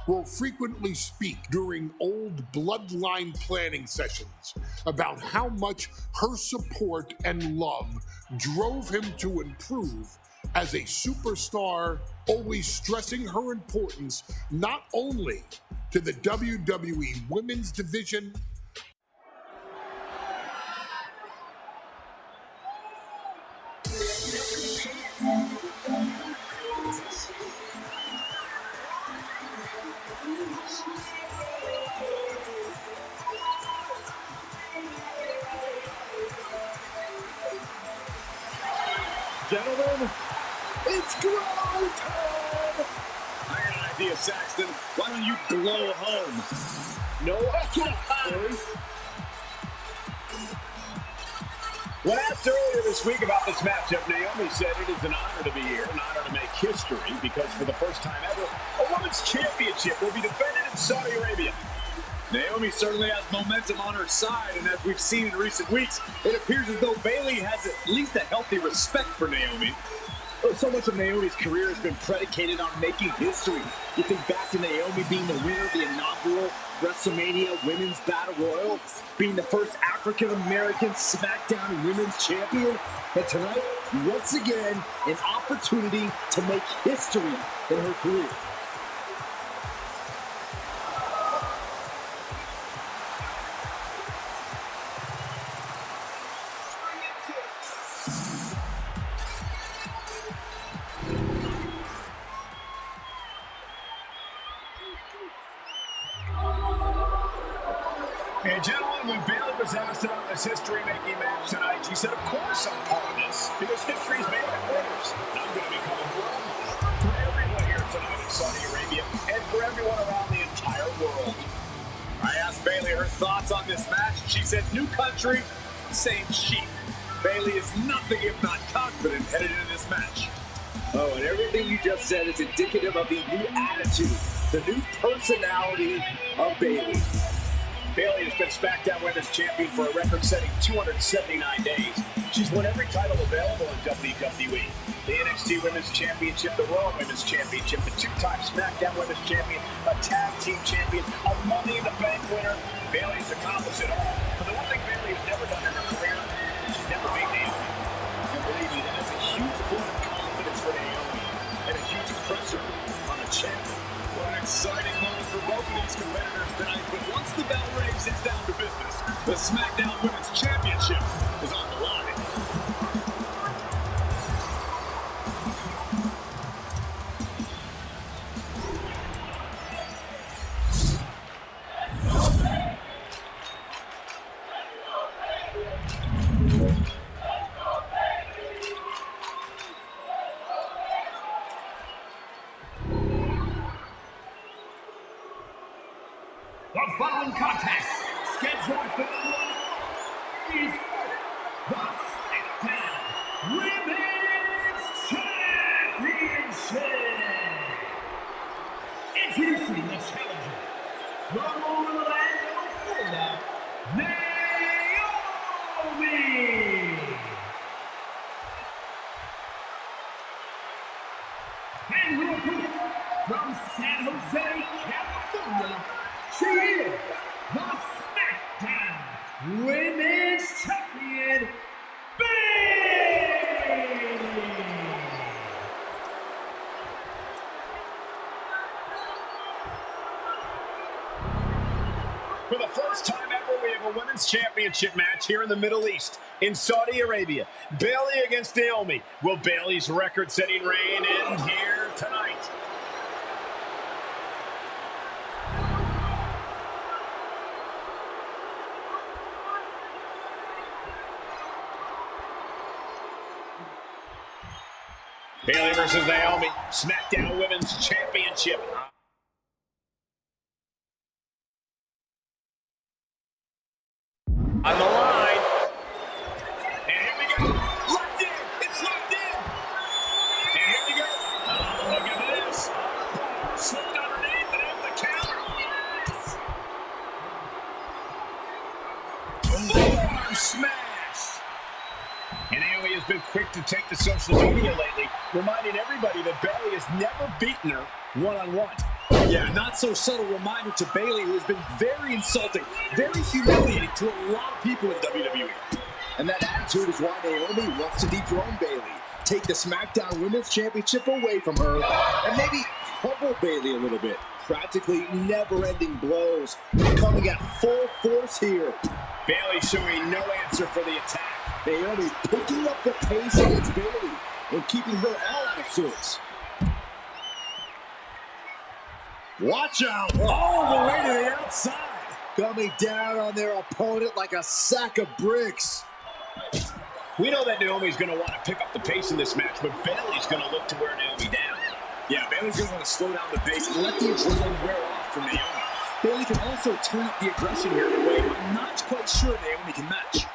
will frequently speak during old bloodline planning sessions about how much her support and love drove him to improve as a superstar, always stressing her importance not only to the WWE Women's Division, Gentlemen, it's glow time! I got an idea, Saxton. Why don't you glow home? No, I can't. When asked earlier this week about this matchup, Naomi said it is an honor to be here, an honor to make history, because for the first time ever, a women's championship will be defended in Saudi Arabia. Naomi certainly has momentum on her side, and as we've seen in recent weeks, it appears as though Bayley has at least a healthy respect for Naomi. So much of Naomi's career has been predicated on making history. You think back to Naomi being the winner of the inaugural WrestleMania Women's Battle Royal, being the first African-American SmackDown Women's Champion, and tonight, once again, an opportunity to make history in her career. And gentlemen, when Bayley was asked about this history-making match tonight, she said, of course I'm part of this, because history is made by winners. And I'm going to become a world for everyone here tonight in Saudi Arabia, and for everyone around the entire world. I asked Bayley her thoughts on this match. She said, new country, same sheep. Bayley is nothing if not confident headed into this match. Oh, and everything you just said is indicative of the new attitude, the new personality of Bayley. Bayley has been SmackDown Women's Champion for a record-setting 279 days. She's won every title available in WWE. the NXT Women's Championship, the Raw Women's Championship, the two-time SmackDown Women's Champion, a Tag Team Champion, a Money in the Bank winner. Bayley's accomplished it all. But the one thing Bayley has never done in her career, she's never beat Naomi. And believe me, that is a huge point of confidence for Naomi and a huge pressure on the champion. What an exciting moment for both of these competitors tonight. But once the bell rings, it's down to business. The SmackDown Women's Championship is on the line. The following contest, scheduled for is the SmackDown Women's Championship. Introducing the challenger from Orlando, Florida, Naomi. And her opponent from San Jose, California, she is the SmackDown Women's Champion, Bayley! For the first time ever, we have a Women's Championship match here in the Middle East, in Saudi Arabia. Bayley against Naomi. Will Bayley's record-setting reign end here tonight? Bayley versus Naomi, SmackDown Women's Championship. On the line. And here we go. Locked in. It's locked in. And here we go. Oh, look at this. Slipped underneath and out the counter. Forearm smash. And Naomi has been quick to take to social media lately, reminding everybody that Bayley has never beaten her one-on-one. Yeah, not so subtle reminder to Bayley, who has been very insulting, very humiliating to a lot of people in WWE. And that attitude is why Naomi wants to dethrone Bayley, take the SmackDown Women's Championship away from her, and maybe humble Bayley a little bit. Practically never-ending blows coming at full force here. Bayley showing no answer for the attack. Naomi picking up the pace against Bayley and keeping her all out of sorts. Watch out! All the way to the outside. Coming down on their opponent like a sack of bricks. We know that Naomi's going to want to pick up the pace in this match, but Bayley's going to look to wear Naomi down. Yeah, Bayley's going to want to slow down the pace and let the adrenaline wear off from Naomi. Bayley can also turn up the aggression here in a way I'm not quite sure Naomi can match.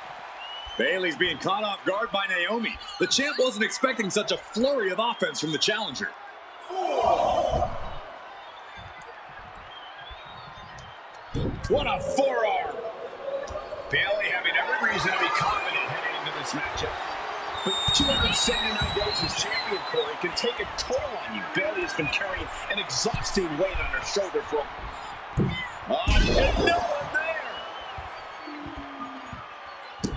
Bayley's being caught off guard by Naomi. The champ wasn't expecting such a flurry of offense from the challenger. What a forearm! Bayley having every reason to be confident heading into this matchup. But 279 days as champion, Corey, can take a toll on you. Bayley has been carrying an exhausting weight on her shoulder for and no one there!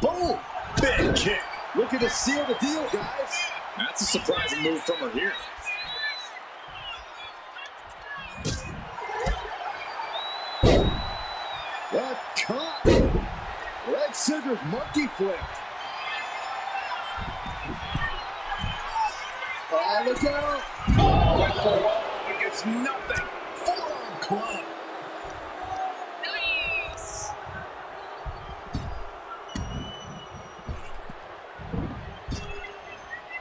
Boom! Big kick. Looking to seal the deal, guys. That's a surprising move from her here. That cut. Leg scissors monkey flip. Oh, look out. Oh, went for one. He gets nothing. Forearm club. Nice.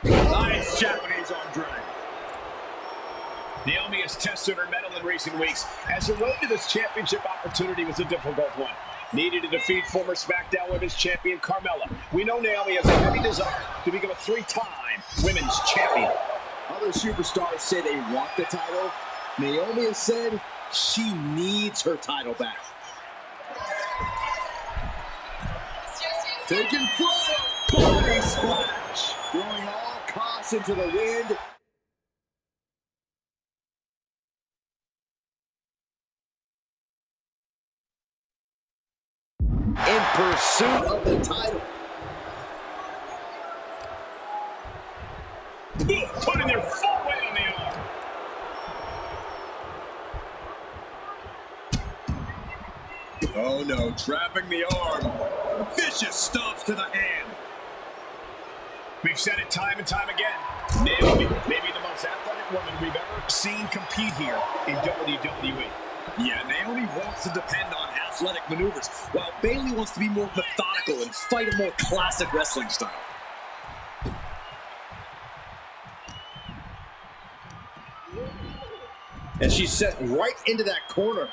Nice Japanese arm drag. Naomi has tested her mettle in recent weeks, as the road to this championship opportunity was a difficult one. Needed to defeat former SmackDown Women's Champion Carmella. We know Naomi has a heavy desire to become a three-time Women's Champion. Other superstars say they want the title. Naomi has said she needs her title back. Taking flight. Body splash. Throwing all costs caution to the wind. In pursuit of the title. Putting their full weight on the arm. Oh no, trapping the arm. Vicious stomps to the hand. We've said it time and time again. Naomi, maybe the most athletic woman we've ever seen compete here in WWE. Yeah, Naomi wants to depend on athletic maneuvers, while Bayley wants to be more methodical and fight a more classic wrestling style. And she's set right into that corner.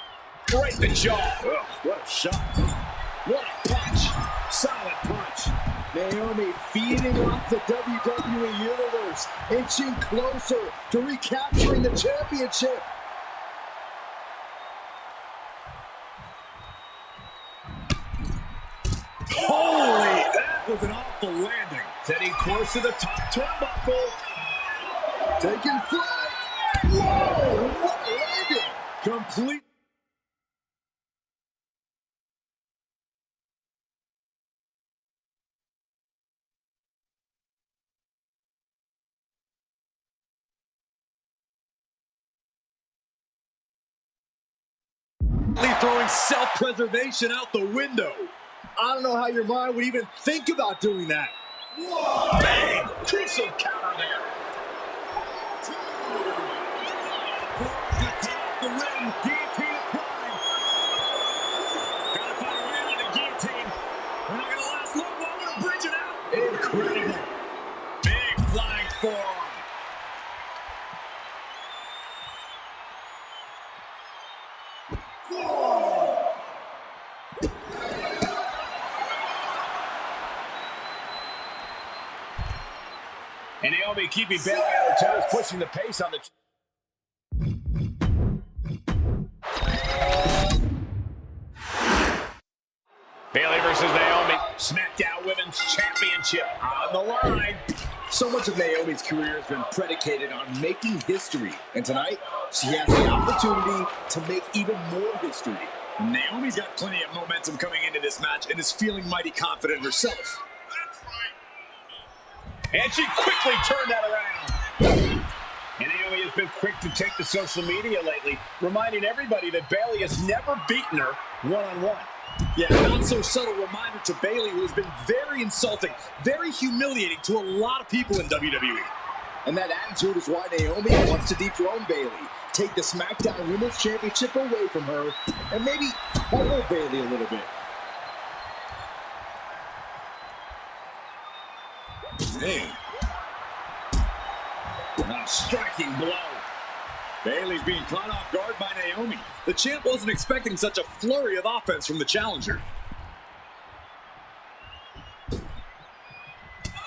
Right in the jaw. Ugh, what a shot. What a punch. Solid punch. Naomi feeding off the WWE Universe, inching closer to recapturing the championship. Holy, that was an awful landing. Setting course to the top turnbuckle. Taking flight. Whoa, what a landing. Complete. Throwing self-preservation out the window. I don't know how your mind would even think about doing that. Whoa, bang! Crucial counter there. The ring, guillotine applied. Gotta find a way on the guillotine. We're not gonna last long while we're bridging out. Incredible. Big flying forearm. And Naomi keeping Bayley on her toes, pushing the pace on the... Bayley versus Naomi. SmackDown Women's Championship on the line. So much of Naomi's career has been predicated on making history. And tonight, she has the opportunity to make even more history. Naomi's got plenty of momentum coming into this match and is feeling mighty confident herself. And she quickly turned that around. And Naomi has been quick to take to social media lately, reminding everybody that Bayley has never beaten her one-on-one. Yeah, not so subtle reminder to Bayley, who has been very insulting, very humiliating to a lot of people in WWE. And that attitude is why Naomi wants to dethrone Bayley, take the SmackDown Women's Championship away from her, and maybe humble Bayley a little bit. Man. A striking blow. Bayley's being caught off guard by Naomi. The champ wasn't expecting such a flurry of offense from the challenger.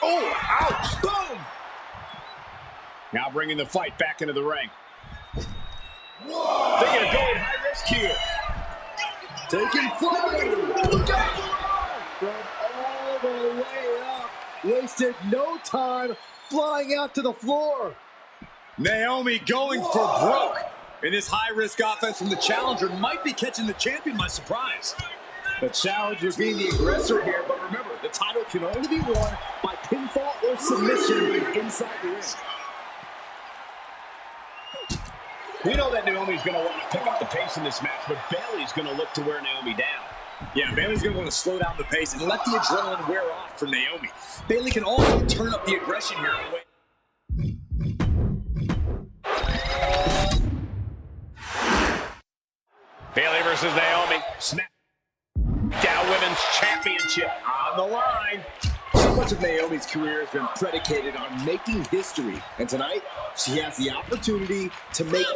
Oh, ouch! Boom! Now bringing the fight back into the ring. Whoa. Thinking of going high risk here. Taking flight! Look out! From all the way up. Wasted no time flying out to the floor. Naomi going for broke. And this high-risk offense from the challenger might be catching the champion by surprise. The challenger being the aggressor here, but remember, the title can only be won by pinfall or submission inside the ring. We know that Naomi's going to want to pick up the pace in this match, but Bayley's going to look to wear Naomi down. Yeah, Bayley's going to want to slow down the pace and let the adrenaline wear off for Naomi. Bayley can also turn up the aggression here. Bayley versus Naomi. SmackDown Women's Championship on the line. So much of Naomi's career has been predicated on making history. And tonight, she has the opportunity to make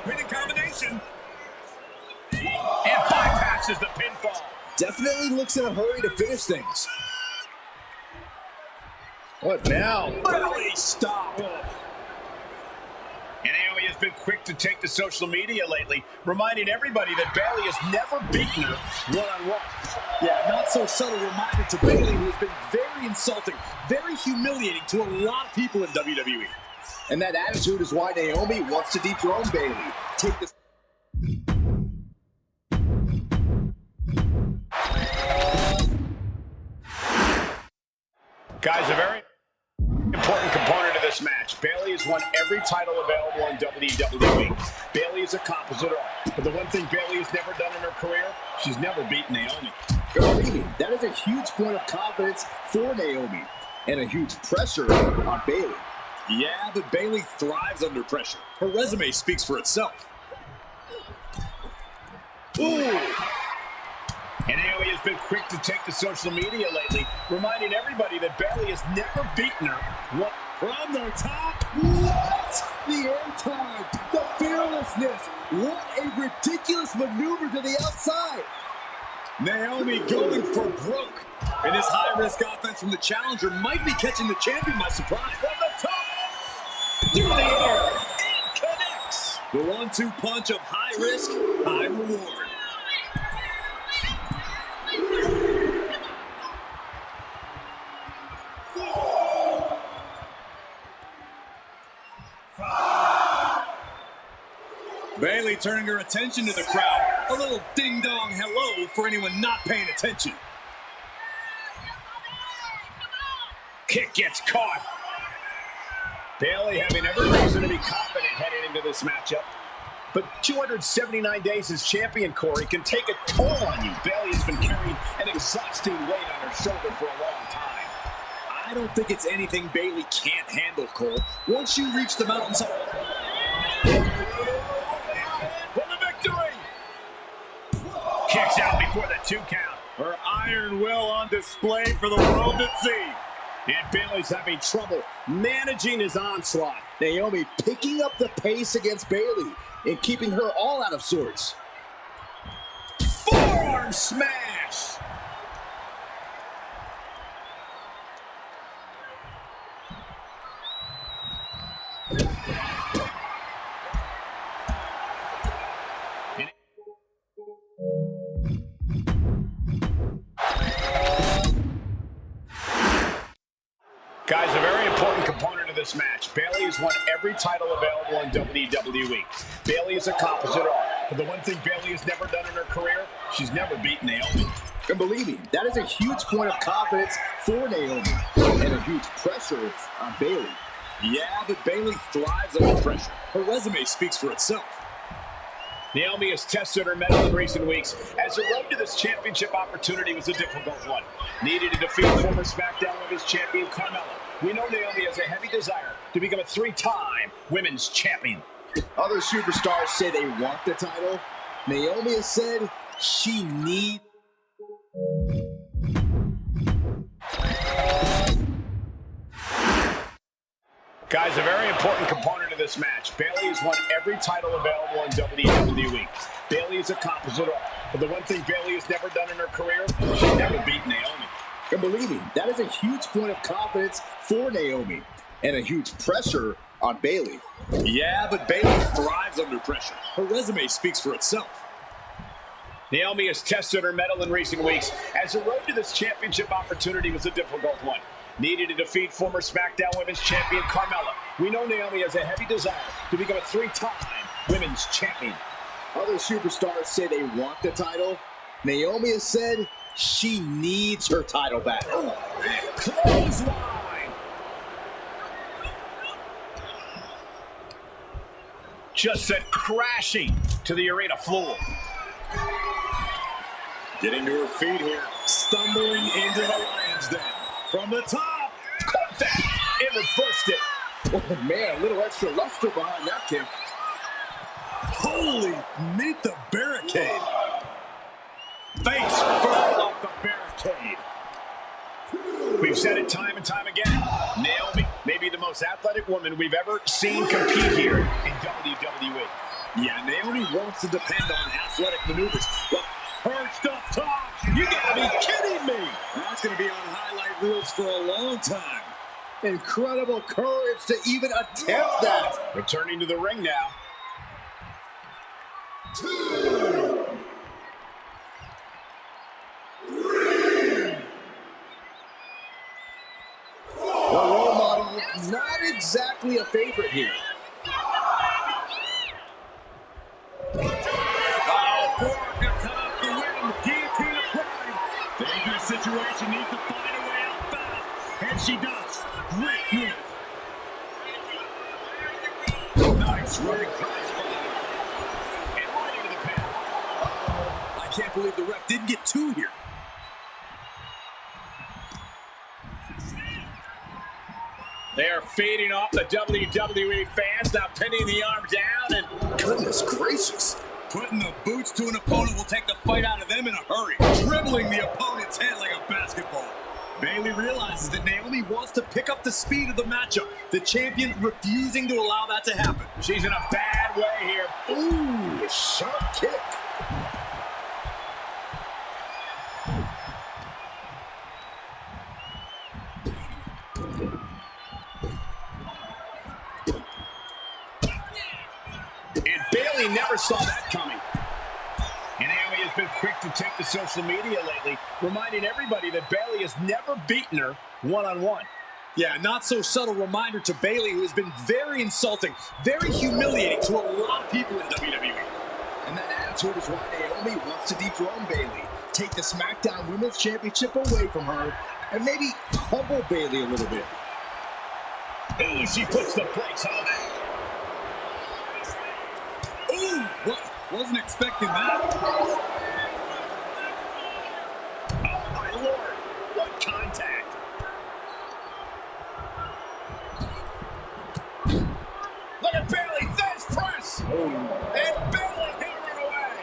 pinning combination. And bypasses the pinfall. Definitely looks in a hurry to finish things. What now? Belly stop. And Naomi is been quick to take to social media lately, reminding everybody that Bayley has never beaten her one-on-one. Yeah, not so subtle reminder to Bayley, who has been very insulting, very humiliating to a lot of people in WWE. And that attitude is why Naomi wants to dethrone Bayley. Take this. Guys, a very important component of this match. Bayley has won every title available in WWE. Bayley has accomplished it all. But the one thing Bayley has never done in her career, she's never beaten Naomi. Believe me, that is a huge point of confidence for Naomi. And a huge pressure on Bayley. Yeah, but Bayley thrives under pressure. Her resume speaks for itself. Ooh! And Naomi has been quick to take to social media lately, reminding everybody that Bayley has never beaten her. What? From the top? What? The airtime, the fearlessness. What a ridiculous maneuver to the outside. Naomi going for broke. And this high-risk offense from the challenger might be catching the champion by surprise. From the top, through the air, and connects. The 1-2 punch of high risk, high reward. Bayley turning her attention to the crowd. A little ding-dong hello for anyone not paying attention. Kick gets caught. Bayley having every reason to be confident heading into this matchup. But 279 days as champion, Corey, can take a toll on you. Bayley has been carrying an exhausting weight on her shoulder for a long time. I don't think it's anything Bayley can't handle, Cole. Once you reach the mountaintop. For the victory! Kicks out before the 2 count. Her iron will on display for the world to see. And Bayley's having trouble managing his onslaught. Naomi picking up the pace against Bayley and keeping her all out of sorts. Forearm smash! Guys, a very important component of this match. Bayley has won every title available in WWE. Bayley has accomplished it all. But the one thing Bayley has never done in her career, she's never beaten Naomi. And believe me, that is a huge point of confidence for Naomi. And a huge pressure on Bayley. Yeah, but Bayley thrives under pressure. Her resume speaks for itself. Naomi has tested her mettle in recent weeks, as the road to this championship opportunity was a difficult one. Needed to defeat former SmackDown Women's Champion Carmella. We know Naomi has a heavy desire to become a 3-time Women's Champion. Other superstars say they want the title. Naomi has said she needs. Guys, a very important component of this match. Bayley has won every title available in WWE. Bayley has accomplished it all. But the one thing Bayley has never done in her career, she's never beaten Naomi. And believe me, that is a huge point of confidence for Naomi. And a huge pressure on Bayley. Yeah, but Bayley thrives under pressure. Her resume speaks for itself. Naomi has tested her mettle in recent weeks, as the road to this championship opportunity was a difficult one. Needed to defeat former SmackDown Women's Champion Carmella. We know Naomi has a heavy desire to become a 3-time Women's Champion. Other superstars say they want the title. Naomi has said she needs her title back. Clothesline! Just sent crashing to the arena floor. Getting to her feet here, stumbling into the Lion's Den. From the top, caught that, and reversed it. Oh man, a little extra luster behind that kick. Holy, meet the barricade. Face first off the barricade. We've said it time and time again. Naomi may be the most athletic woman we've ever seen compete here in WWE. Yeah, Naomi wants to depend on athletic maneuvers. But perched up top, you gotta be kidding me. That's gonna be on highlight reels for a long time. Incredible courage to even attempt that. Returning to the ring now, 2, 3, 4. The role model, not exactly a favorite here. Dangerous situation, needs to find a way out fast, and she does. Great move. Nice running cross and right into the pin. I can't believe the ref didn't get 2 here. They are feeding off the WWE fans, now pinning the arm down, and Goodness gracious. Putting the boots to an opponent will take the fight out of them in a hurry. Dribbling the opponent's head like a basketball. Bayley realizes that Naomi wants to pick up the speed of the matchup. The champion refusing to allow that to happen. she's in a bad way here. Ooh, a sharp kick. And Bayley never saw that coming. And Naomi has been quick to take to social media lately, reminding everybody that Bayley has never beaten her one-on-one. Yeah, not so subtle reminder to Bayley, who has been very insulting, very humiliating to a lot of people in WWE. And that attitude is why Naomi wants to dethrone Bayley, take the SmackDown Women's Championship away from her, and maybe humble Bayley a little bit. Ooh, she puts the brakes on that. Ooh, what? Wasn't expecting that. Oh, my Lord. What contact. Look at Bayley, this press. And Bayley hammering away.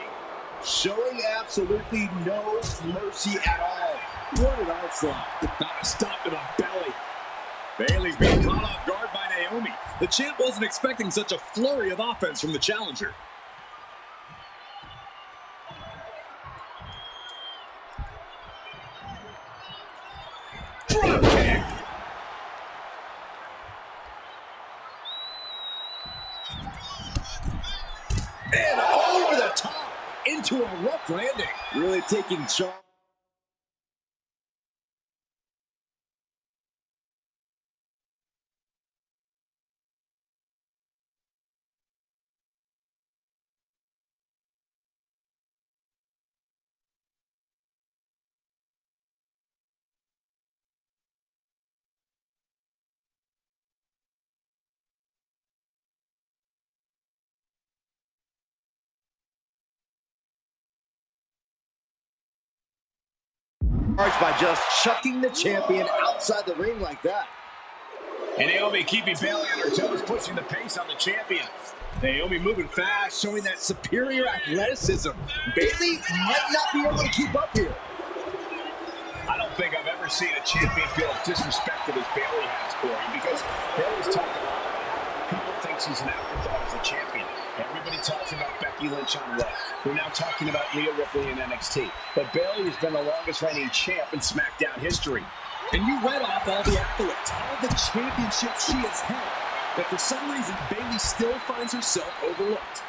Showing absolutely no mercy at all. What an onslaught. Not a stop to the belly. Bayley's being caught off guard by Naomi. The champ wasn't expecting such a flurry of offense from the challenger. Drop kick. And over the top into a rough landing. Really taking charge. By just chucking the champion outside the ring like that. And Naomi keeping Bayley on her toes, pushing the pace on the champion. Naomi moving fast, showing that superior athleticism. Bayley might not be able to keep up here. I don't think I've ever seen a champion feel as disrespected as Bayley has, Corey, because Bayley's talked a lot about how people think she's an afterthought as a champion. Everybody talks about Becky Lynch on Raw. We're now talking about Rhea Ripley in NXT. But Bayley has been the longest reigning champ in SmackDown history. And you read off all the accolades, all the championships she has held. But for some reason, Bayley still finds herself overlooked.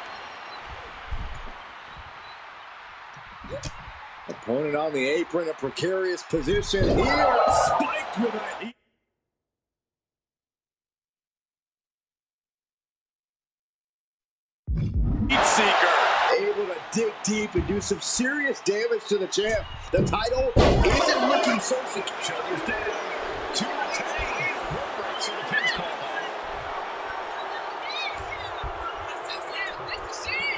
Opponent on the apron, a precarious position here. Spiked with a heat seeker. Able to dig deep and do some serious damage to the champ. The title isn't looking so secure. Shoulders down. To retain. Right to the pin's call.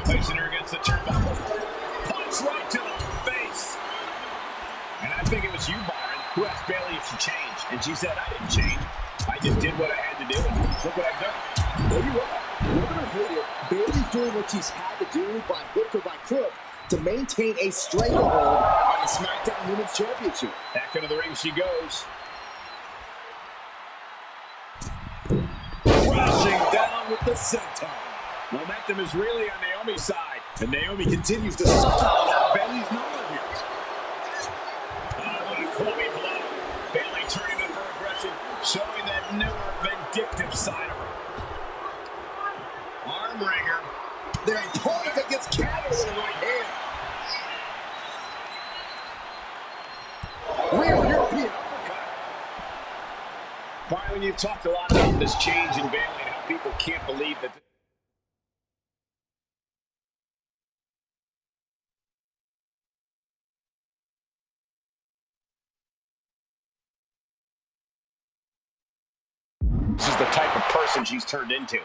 Placing her against the turnbuckle. Punch right to the face. And I think it was you, Byron, who asked Bayley if she changed. And she said, I didn't change. I just did what I had to do. And look what I've done. Well, you're right. Woman or video, Bayley's doing what she's had to do by hook or by crook to maintain a stranglehold on the SmackDown Women's Championship. Back into the ring she goes. Crashing down with the senton. Momentum is really on Naomi's side. And Naomi continues to somehow have Bayley's number here. What a clubby blow. Bayley turning up her aggression, showing that newer, vindictive side of her. Arm wringer. Their opponent that gets captured the right hand. Real European uppercut. Byron, you've talked a lot about this change in Bayley and how people can't believe that. This is the type of person she's turned into.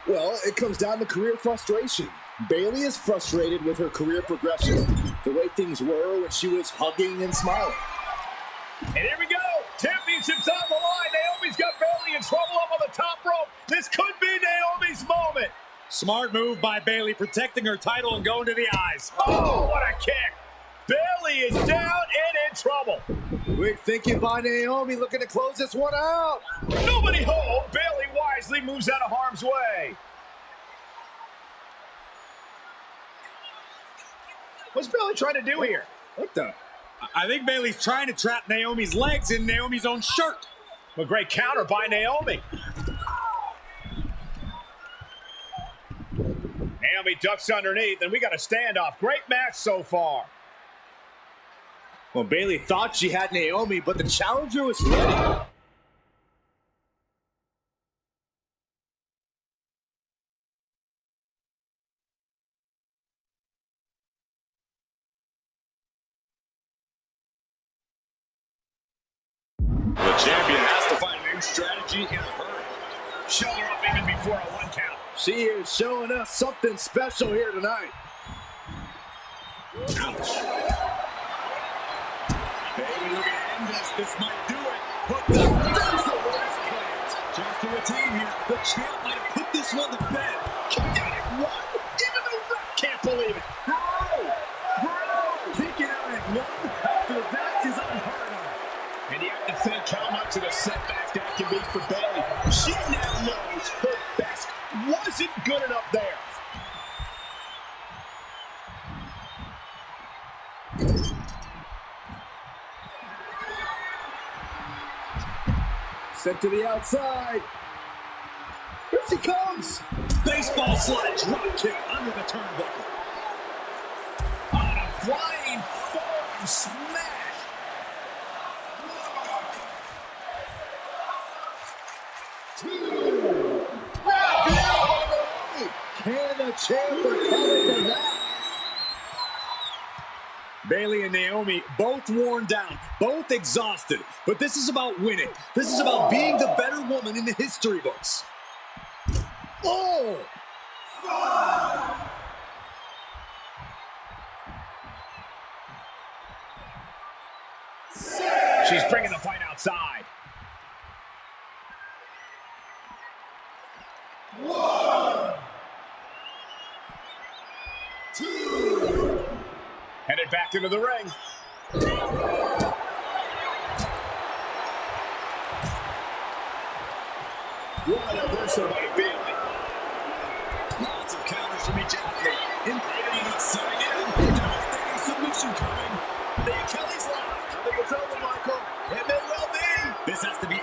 Well, it comes down to career frustration. Bayley is frustrated with her career progression, the way things were when she was hugging and smiling. And here we go. Championship's on the line. Naomi's got Bayley in trouble up on the top rope. This could be Naomi's moment. Smart move by Bayley, protecting her title and going to the eyes. Oh, what a kick. Bayley is down and in trouble. Quick thinking by Naomi, looking to close this one out. Nobody home. Bayley wisely moves out of harm's way. What's Bayley trying to do here? What the? I think Bayley's trying to trap Naomi's legs in Naomi's own shirt. A great counter by Naomi. Naomi ducks underneath, and we got a standoff. Great match so far. Well, Bayley thought she had Naomi, but the challenger was ready. The champion has to find a new strategy in a hurry. Shoulder up even before a 1 count. She is showing us something special here tonight. Ouch. Bayley looking to end this. This might do it. But there's the last plans. Chance to retain here. The champ might have put this one to bed. Kicked out at 1. Even the ref can't believe it. Kicking out at 1 after that is unheard of. And you have to think how much of a setback that can be for Bayley. She now knows her best wasn't good enough there. Sent to the outside. Here she comes. Baseball slide drop kick under the turnbuckle. On a flying forearm smash. Can the champ recover from that? Bayley and Naomi both worn down, both exhausted. But this is about winning. This is about being the better woman in the history books. Oh! She's bringing the fight outside. 1, 2. Headed back into the ring. What a reversal by Bayley. Lots of counters from each athlete. Bayley setting in. Devastating submission coming. The Achilles lock. I think it's over, Michael. It may well be. This has to be.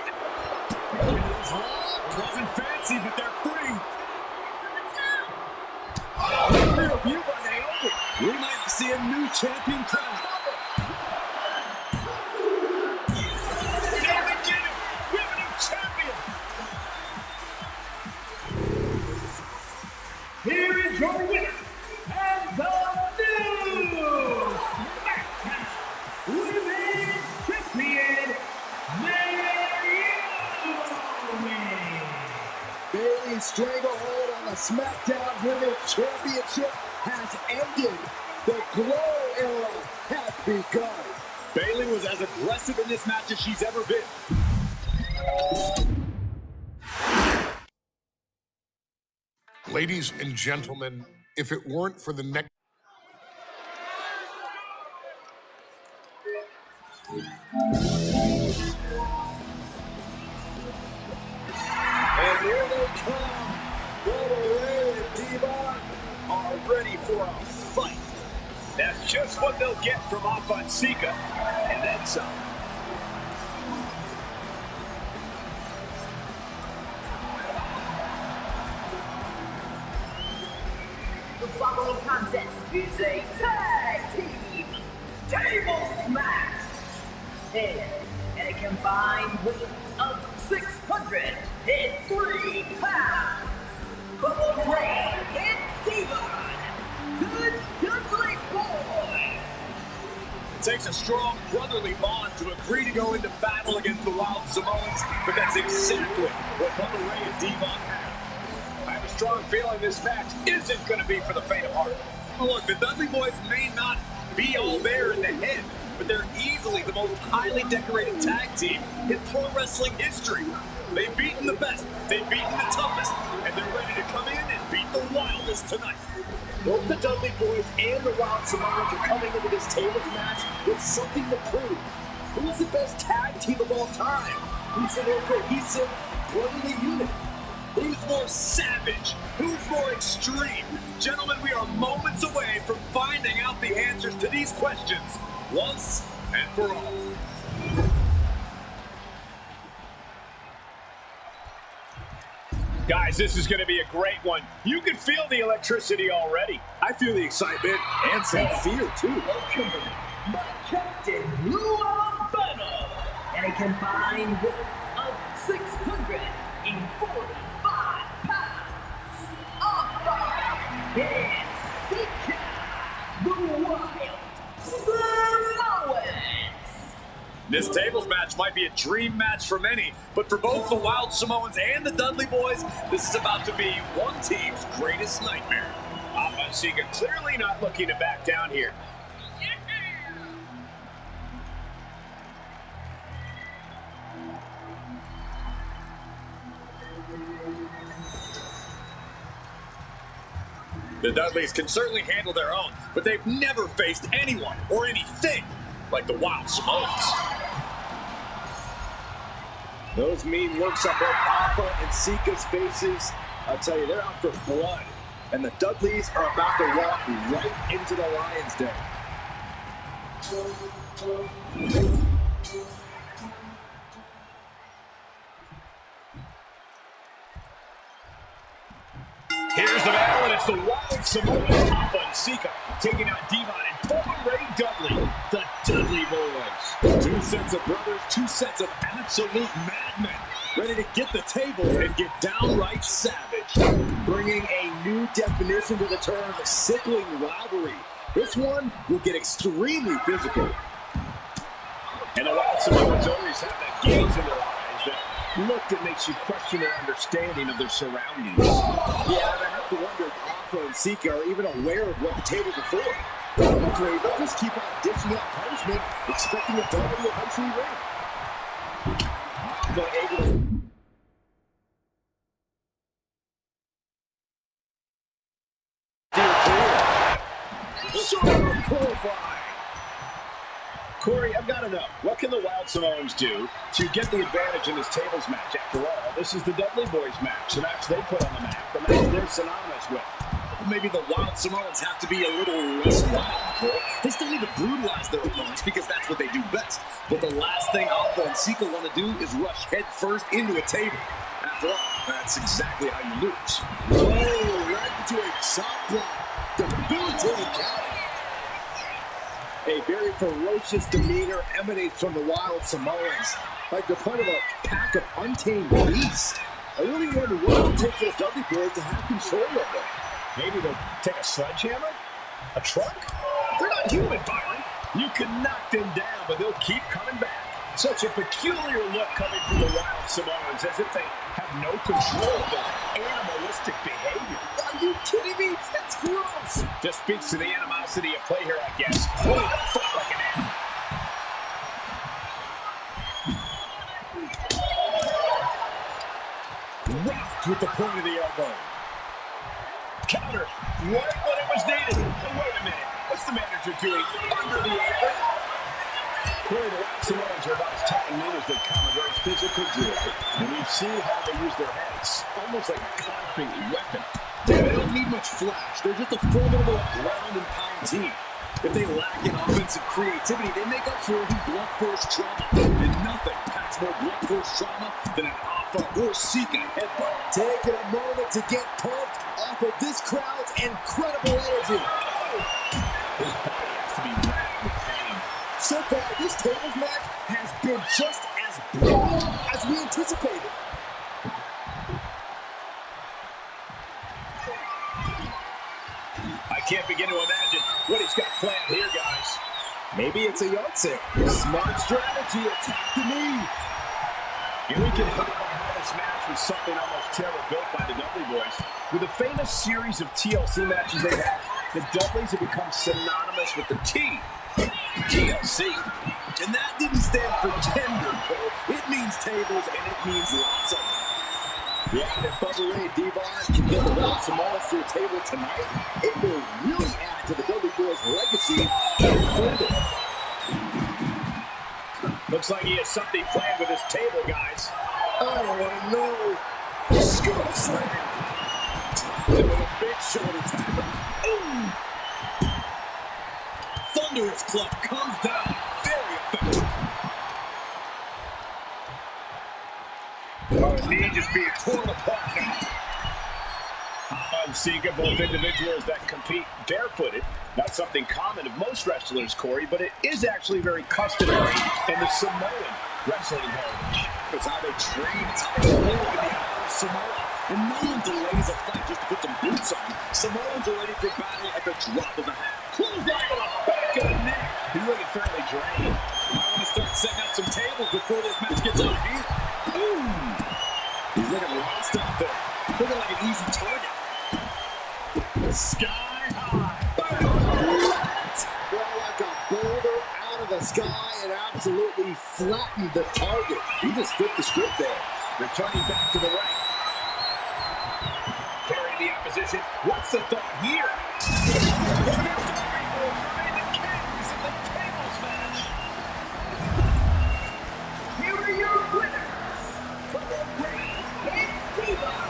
Bayley's lock. Wasn't fancy, but they're free. Real view by Naomi. We might see a new champion crown. Naomi did it. We have a new champion. Here is your winner, and the new SmackDown Women's Champion, Naomi. Bayley's stranglehold on the SmackDown Women's Championship has ended. The Glow era has begun. Bayley was as aggressive in this match as she's ever been. Ladies and gentlemen, if it weren't for the next... And here they come. Bubba Ray and Devon are ready for a fight. That's just what they'll get from Afonseca. And then some. The following contest is a tag team table smash. And a combined weight of 603 pounds. Bubba Ray and Devon, the Dudley Boys. It takes a strong brotherly bond to agree to go into battle against the Wild Samoans, but that's exactly what Bubba Ray and Devon have. I have a strong feeling this match isn't going to be for the faint of heart. Look, the Dudley Boys may not be all there in the head, but they're easily the most highly decorated tag team in pro wrestling history. They've beaten the best, they've beaten the toughest, and they're ready to come in and beat the wildest tonight. Both the Dudley Boys and the Wild Samoans are coming into this tables match with something to prove. Who's the best tag team of all time? Who's the more cohesive, brotherly unit? Who's more savage? Who's more extreme? Gentlemen, we are moments away from finding out the answers to these questions once and for all. Guys, this is going to be a great one. You can feel the electricity already. I feel the excitement and some fear, too. Welcome by Captain Lou Albano and a combined weight of 645 pounds. Up and Sika, the Wild Samoans. This tables match might be a dream match for many, but for both the Wild Samoans and the Dudley Boys, this is about to be one team's greatest nightmare. Alpha Sika clearly not looking to back down here. The Dudleys can certainly handle their own, but they've never faced anyone or anything like the Wild Samoans. Those mean looks on both Alpha and Sika's faces. I'll tell you, they're out for blood. And the Dudleys are about to walk right into the Lions' Den. Here's the battle, and it's the Wild Samoans, Alpha and Sika, taking out Devon and Bubba Ray Dudley, the Dudley Boys. Two sets of brothers, two sets of absolute madmen, ready to get the tables and get downright savage. Bringing a new definition to the term sibling rivalry. This one will get extremely physical. And the Wild Samoans always have that gaze in their eyes, that look that makes you question their understanding of their surroundings. Yeah, and I have to wonder if Alpha and Sika are even aware of what the tables are for. I'm afraid they'll just keep on dishing out punishment, expecting a double to eventually win. Alpha able to... Corey, I've got to know, what can the Wild Samoans do to get the advantage in this tables match? After all, this is the Dudley Boys match, the match they put on the map, the match they're synonymous with. Maybe the Wild Samoans have to be a little less wild, Cole. They still need to brutalize their opponents because that's what they do best. But the last thing Alpha and Sika want to do is rush head first into a table. After all, that's exactly how you lose. Whoa, right into a chop block. Debilitating count. A very ferocious demeanor emanates from the Wild Samoans, like they're part of a pack of untamed beasts. I really wonder what it would take for the Dudley Boys to have control of them. Maybe they'll take a sledgehammer? A truck? They're not human, Byron. You can knock them down, but they'll keep coming back. Such a peculiar look coming from the Wild Samoans, as if they have no control of their animalistic behavior. Are you kidding me? That's gross. Just speaks to the animosity at play here, I guess. Pulling a foot like an animal. Rocked with the point of the elbow. Counter, right when it was needed. Oh, wait a minute, what's the manager doing under the apron? Corey, the Wild Samoans are about as tough and mean as they come, a very physical duo. And we've seen how they use their heads, almost like a clapping weapon. Yeah, they don't need much flash. They're just a formidable ground and pound team. If they lack in offensive creativity, they make up for it in blunt force trauma. And nothing packs more blunt force trauma than an off or seek a headbutt. Taking a moment to get pumped off of this crowd's incredible energy. His body has to be racked with pain. So far, this tables match has been just as brutal as we anticipated. I can't begin to imagine what he's got planned here, guys. Maybe it's a yard sale. Smart strategy, attack the knee. And we can hope how this match was something almost tailor-built by the Dudley Boys. With a famous series of TLC matches they've had, the Dudleys have become synonymous with the T. TLC. And that didn't stand for tender, Cole. It means tables, and it means lots of them. Yeah, and if Bubba Ray Devon can get the Wild Samoans to the table tonight, it will really add to the Dudley Boys' legacy even further. Looks like he has something planned with his table, guys. Oh, no. Scoop slam. And with a big shoulder tackle. Ooh. Thunderous club comes down. Very effective. Oh, knee just being torn apart now. Hama and Sika, both individuals that compete barefooted. Not something common of most wrestlers, Corey, but it is actually very customary in the Samoan wrestling heritage. It's how they train, it's how they live in the Isle of Samoa. And no one delays a fight just to put some boots on. Samoans are ready for battle at the drop of a hat. Close line on the back of the neck. He's looking fairly drained. Might want to start setting up some tables before this match gets out of hand. Boom! He's looking lost out there. Looking like an easy target. Sky high. Fell like a boulder out of the sky and absolutely flattened the target. He just flipped the script there. Returning back to the ring. Carrying the opposition. What's the thought here? Here are your winners. Ray and Devon.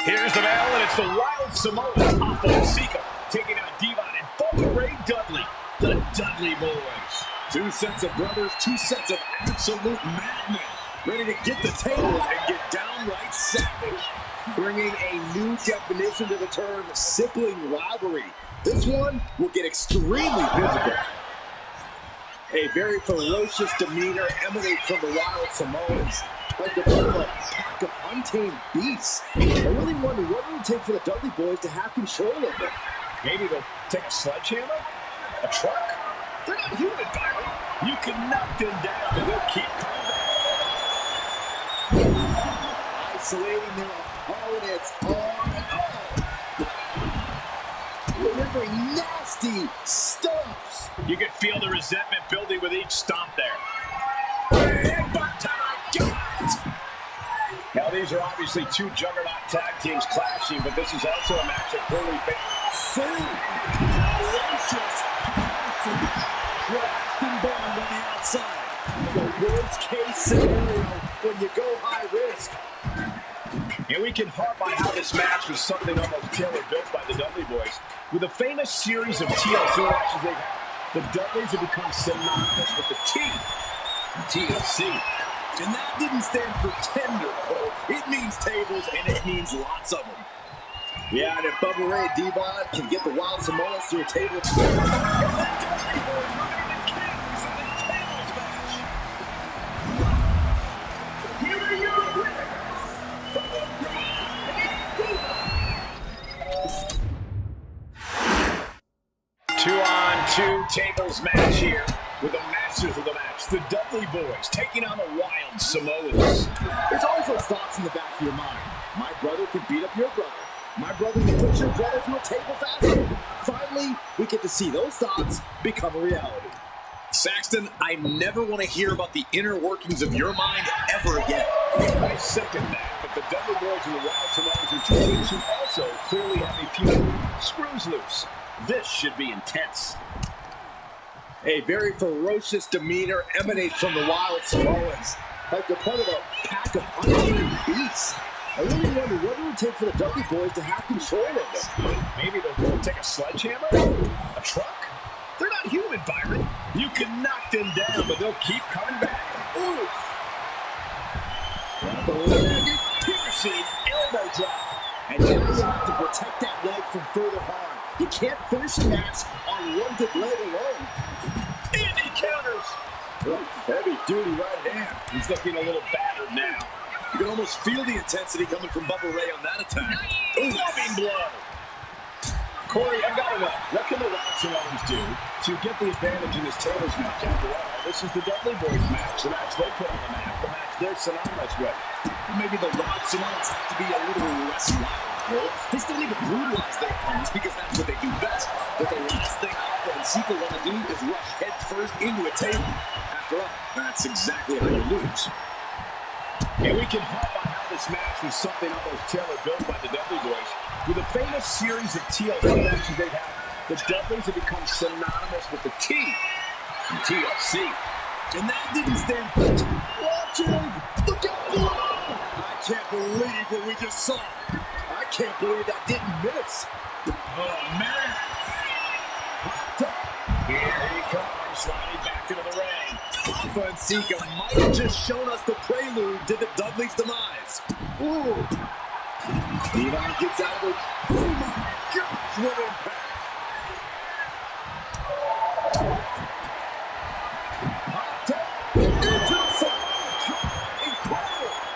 Here's the bell, and it's the Wild Samoans off of Sika, taking out Devon and Bubba Ray Dudley, the Dudley Boys. Two sets of brothers, two sets of absolute madmen, ready to get the tables and get downright savage. Bringing a new definition to the term sibling rivalry. This one will get extremely visible. A very ferocious demeanor emanates from the Wild Samoans, like the pack of untamed beasts. I really wonder what it would take for the Dudley Boys to have control of them. Maybe they'll take a sledgehammer? A truck? They're not human, Byron. You can knock them down, but they'll keep coming back. Isolating their opponents on and on. Delivering nasty stomps. You can feel the resentment building with each stomp there. Now, these are obviously two juggernaut tag teams clashing, but this is also a match that clearly So delicious, crashed and burned on the outside. The worst case scenario when you go high risk. And we can harp on how this match was something almost tailor-built by the Dudley Boys. With a famous series of TLC matches they've had, the Dudleys have become synonymous with the T. TLC. And that didn't stand for tender, Cole. It means tables, and it means lots of them. Yeah, and if Bubba Ray Devon can get the Wild Samoans to a table, Here are your winners. Two-on-two tables match here with the masters of the match, the Dudley Boys, taking on the Wild Samoans. there's always those thoughts in the back of your mind. My brother could beat up your brother. My brother can put your brother through a table faster. Finally, we get to see those thoughts become a reality. Saxton, I never want to hear about the inner workings of your mind ever again. I second that, but the Dudley Boys and the Wild Samoans are two teams who also clearly have a few screws loose. This should be intense. A very ferocious demeanor emanates from the Wild Samoans, like they're part of a pack of untamed beasts. I really wonder what it would take for the Dudley Boys to have control of them. Maybe they'll take a sledgehammer? A truck? They're not human, Byron. You can knock them down, but they'll keep coming back. Oof. The leg piercing elbow drop. And now you have to protect that leg from further harm. You can't finish a match on one good leg alone. And he counters. Heavy duty right hand. He's looking a little battered now. You can almost feel the intensity coming from Bubba Ray on that attack. Loving blow. Corey, I've got to know, what can the Wild Samoans do to get the advantage in this tables match? After all, this is the Dudley Boys match, the match they put on the map, the match they're synonymous with. Maybe the Wild Samoans have to be a little less wild. They still need to brutalize their opponents because that's what they do best. But the last thing Alpha and Sika want to do is rush head first into a table. After all, that's exactly how you lose. And we can harp on how this match was something almost tailor-built by the Dudley Boys. With a famous series of TLC matches they've had, the Dudleys have become synonymous with the T in TLC. And that didn't stand for it. Watch him! Look out below! I can't believe what we just saw. I can't believe that didn't miss. Oh, man. Here he comes, sliding back into the ring. Alpha and Sika might have just shown us the prelude to the Dudley's demise. Ooh. Devon gets out of it. Oh my gosh, what impact.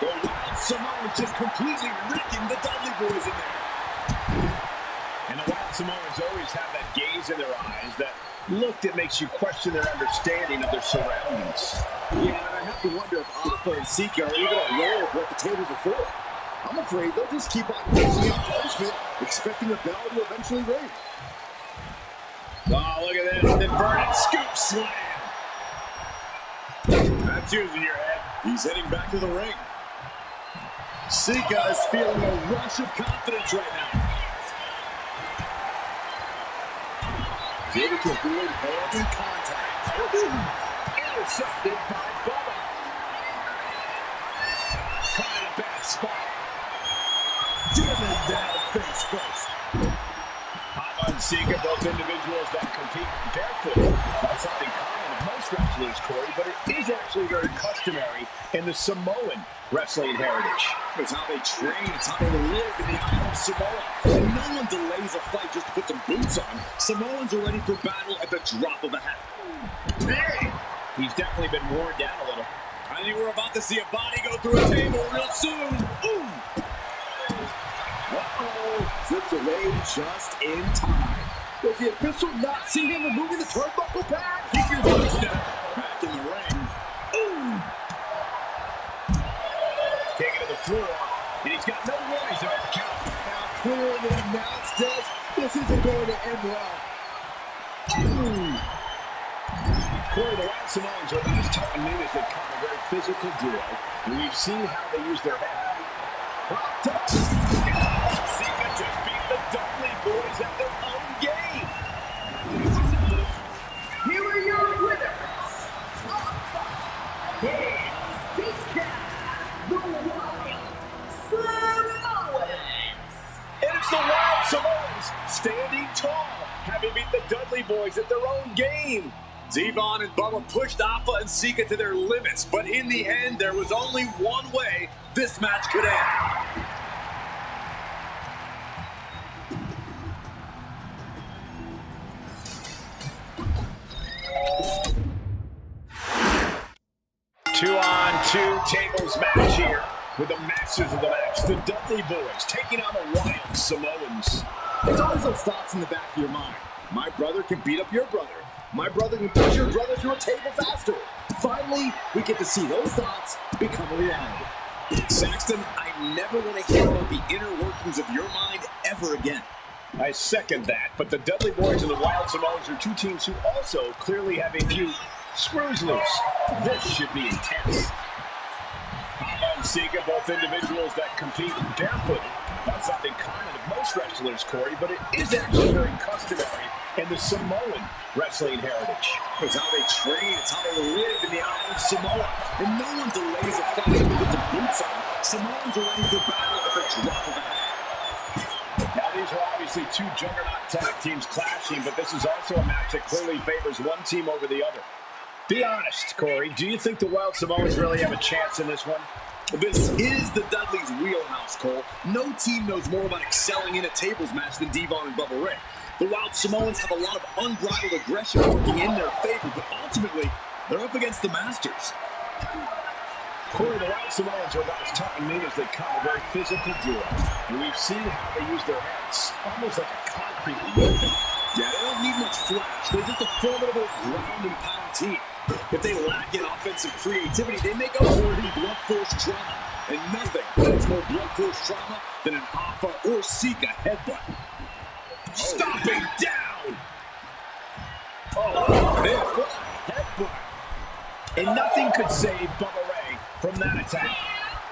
The Wild Samoans just completely rigging the Dudley Boys in there. And the Wild Samoans always have that gaze in their eyes, that look that makes you question their understanding of their surroundings. Yeah, and I have to wonder if Alpha and Sika are even aware of what the tables are for. I'm afraid they'll just keep on pushing out punishment, expecting a bell to eventually ring. Oh, look at this. Inverted scoop slam. That's using your head. He's heading back to the ring. Sika is feeling a rush of confidence right now. Able to avoid hand contact. Intercepted by Bubba. Caught in a bad spot. Driven down face first. Alpha and Sika, both individuals that compete barefoot. That's something common with most wrestlers, Corey, but it is actually very customary in the Samoan wrestling heritage. It's how they train, it's how they live in the Isle of Samoa. And no one delays a fight just to put some boots on. Samoans are ready for battle at the drop of a hat. Hey! He's definitely been worn down a little. I think we're about to see a body go through a table real soon. Ooh! Uh-oh, zips away just in time. Does the official not see him removing the turnbuckle pad? He can release that. Back in the ring. Ooh! Taking to the floor, and he's got no worries about the count. Now, clearly the announce desk, this isn't going to end well. Ooh! Corey, the Wild Samoans are about as tough and mean as they come, a very physical duo, and we've seen how they use their head. Sika just beat the Dudley Boys at their own game. Here are your winners. Alpha and Sika, the Wild Samoans. And it's the Wild Samoans standing tall, having beat the Dudley Boys at their own game. Devon and Bubba pushed Alpha and Sika to their limits, but in the end, there was only one way this match could end. 2-on-2 tables match here with the masters of the match, the Dudley Boys taking on the Wild Samoans. There's always those thoughts in the back of your mind. My brother can beat up your brother. My brother can push your brother through a table faster. Finally, we get to see those thoughts become a reality. Saxton, I never want to hear about the inner workings of your mind ever again. I second that, but the Dudley Boys and the Wild Samoans are two teams who also clearly have a few screws loose. This should be intense. Alpha and Sika, both individuals that compete barefoot. That's something common with most wrestlers, Corey, but it is actually very customary in the Samoan wrestling heritage. It's how they train, it's how they live in the Isle of Samoa. And no one delays a fight to put the boots on. Samoans are ready for battle at the drop of a hat. Now these are obviously obviously two juggernaut tag teams clashing, but this is also a match that clearly favors one team over the other. Be honest, Corey, do you think the Wild Samoans really have a chance in this one? This is the Dudley's wheelhouse, Cole. No team knows more about excelling in a tables match than Devon and Bubba Ray. The Wild Samoans have a lot of unbridled aggression working in their favor, but ultimately, they're up against the Masters. Corey, the Wild Samoans are about as tough and mean as they come, a very physical duo. And we've seen how they use their heads, almost like a concrete weapon. Yeah, they don't need much flash. They're just a formidable ground and pound team. If they lack in offensive creativity, they make up for it in blunt force trauma. And nothing gets more blunt force trauma than an Alpha or Sika headbutt. Stomping down! Oh, there's a headbutt. And nothing could save Bubba Ray from that attack.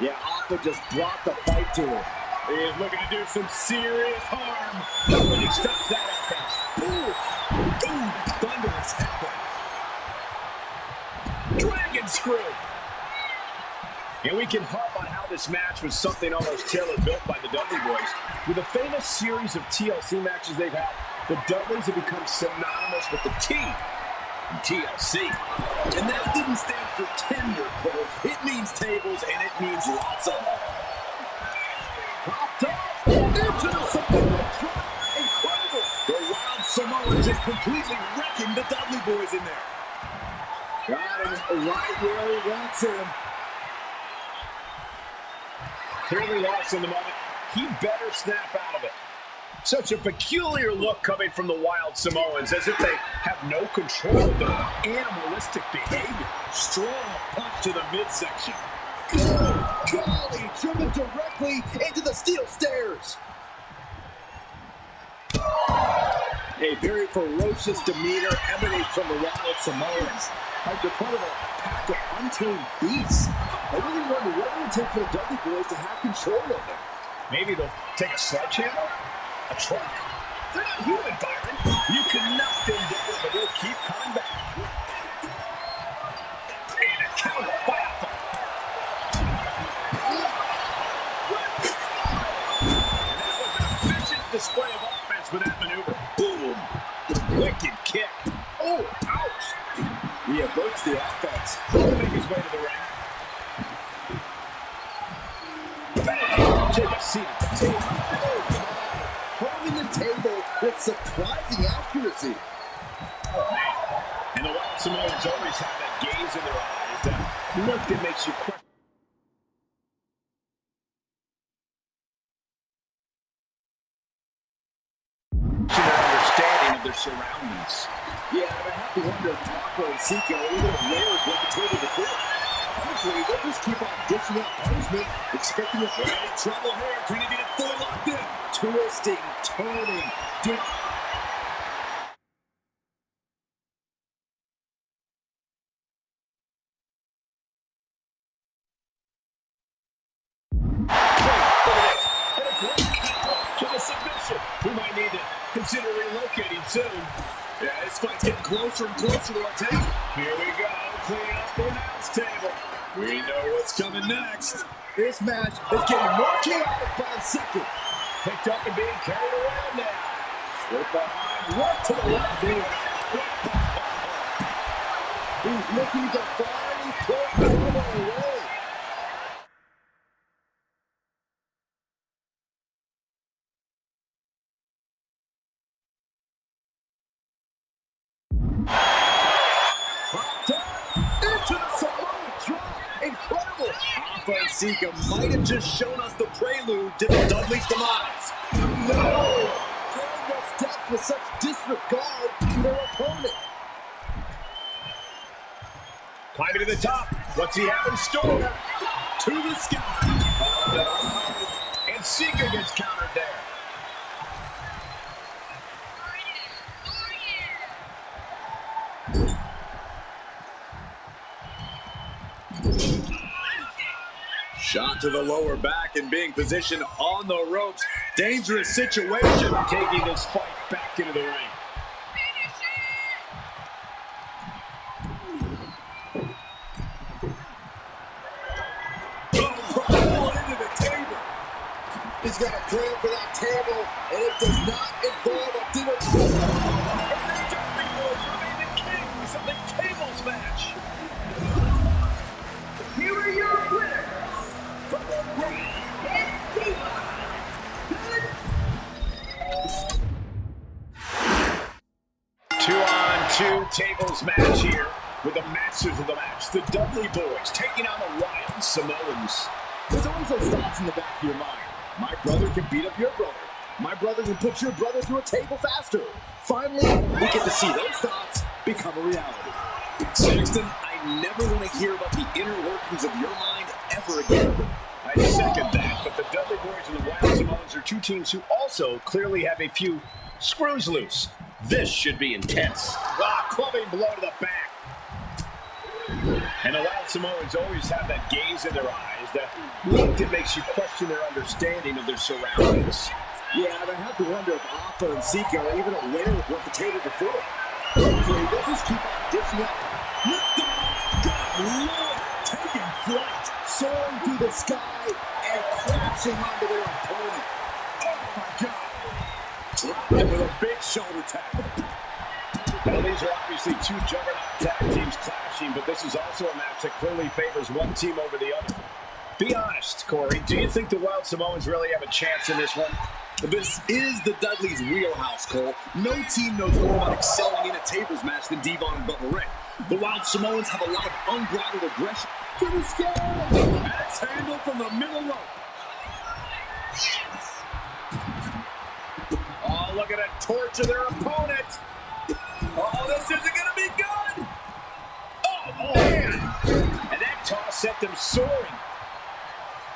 Yeah, Alpha just brought the fight to him. He is looking to do some serious harm. Nobody stops that offense. Ooh, thunderous headbutt. Dragon screw. And we can harp on how this match was something almost tailor-built by the Dudley boys. With a famous series of TLC matches they've had, the Dudleys have become synonymous with the T in TLC. And that didn't stand for tender, Cole. It means tables, and it means lots of them. Popped up into the second. Incredible. The Wild Samoans just completely wrecking the Dudley boys in there. Got him right where he wants him. Clearly lost in the moment. He better snap out of it. Such a peculiar look coming from the Wild Samoans, as if they have no control of their animalistic behavior. Strong punch to the midsection. Golly, driven directly into the steel stairs. A very ferocious demeanor emanates from the Wild Samoans. Like they're part of a pack of untamed beasts. I really wonder what it would take for the Dudley boys to have control of them. Maybe they'll take a sledgehammer? A truck? They're not human, Byron. You can knock them down, but they'll keep coming back. And a counter by Alpha. That was an efficient display of offense with that maneuver. Boom. Wicked kick. Oh, ouch. He averts the offense. He'll make his way to the ring. Bang! Take a seat at the table. Holding the table with surprising accuracy. Oh, man. And the Wild Samoans always have that gaze in their eyes, that look that makes you question. Understanding of their surroundings. Yeah, I have to wonder if Alpha and Sika are a little aware of what the table before. Hopefully, they'll just keep on dishing out punishment, expecting a great trouble here. Can he get it full locked in? Twisting, turning, to the submission. We might need to consider relocating soon. Yeah, this fight's getting closer and closer to our table. Here we go, clean up the announce table. We know what's coming next. This match is getting more chaotic by the second. Picked up and being carried around now. Slip behind, right to the left here. He's looking to finally put Bubba away. Alpha and Sika might have just shown us the prelude to the Dudley's demise. No! Going that step with such disregard to their opponent. Climbing to the top. What's he have in store? To the sky. And Sika gets countered there. Shot to the lower back and being positioned on the ropes. Dangerous situation. Taking this fight back into the ring. He's got a plan for that table, and it does not involve a dinner. And the Dudley Boys remain the kings of the tables match. Here are your winners from the Reign and Divas. 2-on-2 tables match here with the masters of the match, the Dudley Boys taking on the Wild Samoans. There's always those thoughts in the back of your mind. My brother can beat up your brother. My brother can put your brother through a table faster. Finally, we get to see those thoughts become a reality. Saxton, I never want to hear about the inner workings of your mind ever again. I second that, but the Dudley Boys and the Wild Samoans are two teams who also clearly have a few screws loose. This should be intense. Clubbing blow to the back. And the Wild Samoans always have that gaze in their eyes, that look that makes you question their understanding of their surroundings. Yeah, I have to wonder if Alpha and Sika are even aware of what the table before. Hopefully, they'll just keep on dishing up. Lift off, good Lord, taking flight, soaring through the sky, and crashing onto their opponent. Oh my God. Dropping with a big shoulder tackle. Well, these are obviously two juggernaut tag teams clashing, but this is also a match that clearly favors one team over the other. Be honest, Corey, do you think the Wild Samoans really have a chance in this one? This is the Dudley's wheelhouse, Cole. No team knows more about excelling in a tables match than Devon and Bubba Ray. The Wild Samoans have a lot of unbridled aggression to the sky. Axe handle from the middle rope. Oh, look at that torture their opponent. Oh, this isn't going to be good. Oh, man. And that toss sent them soaring.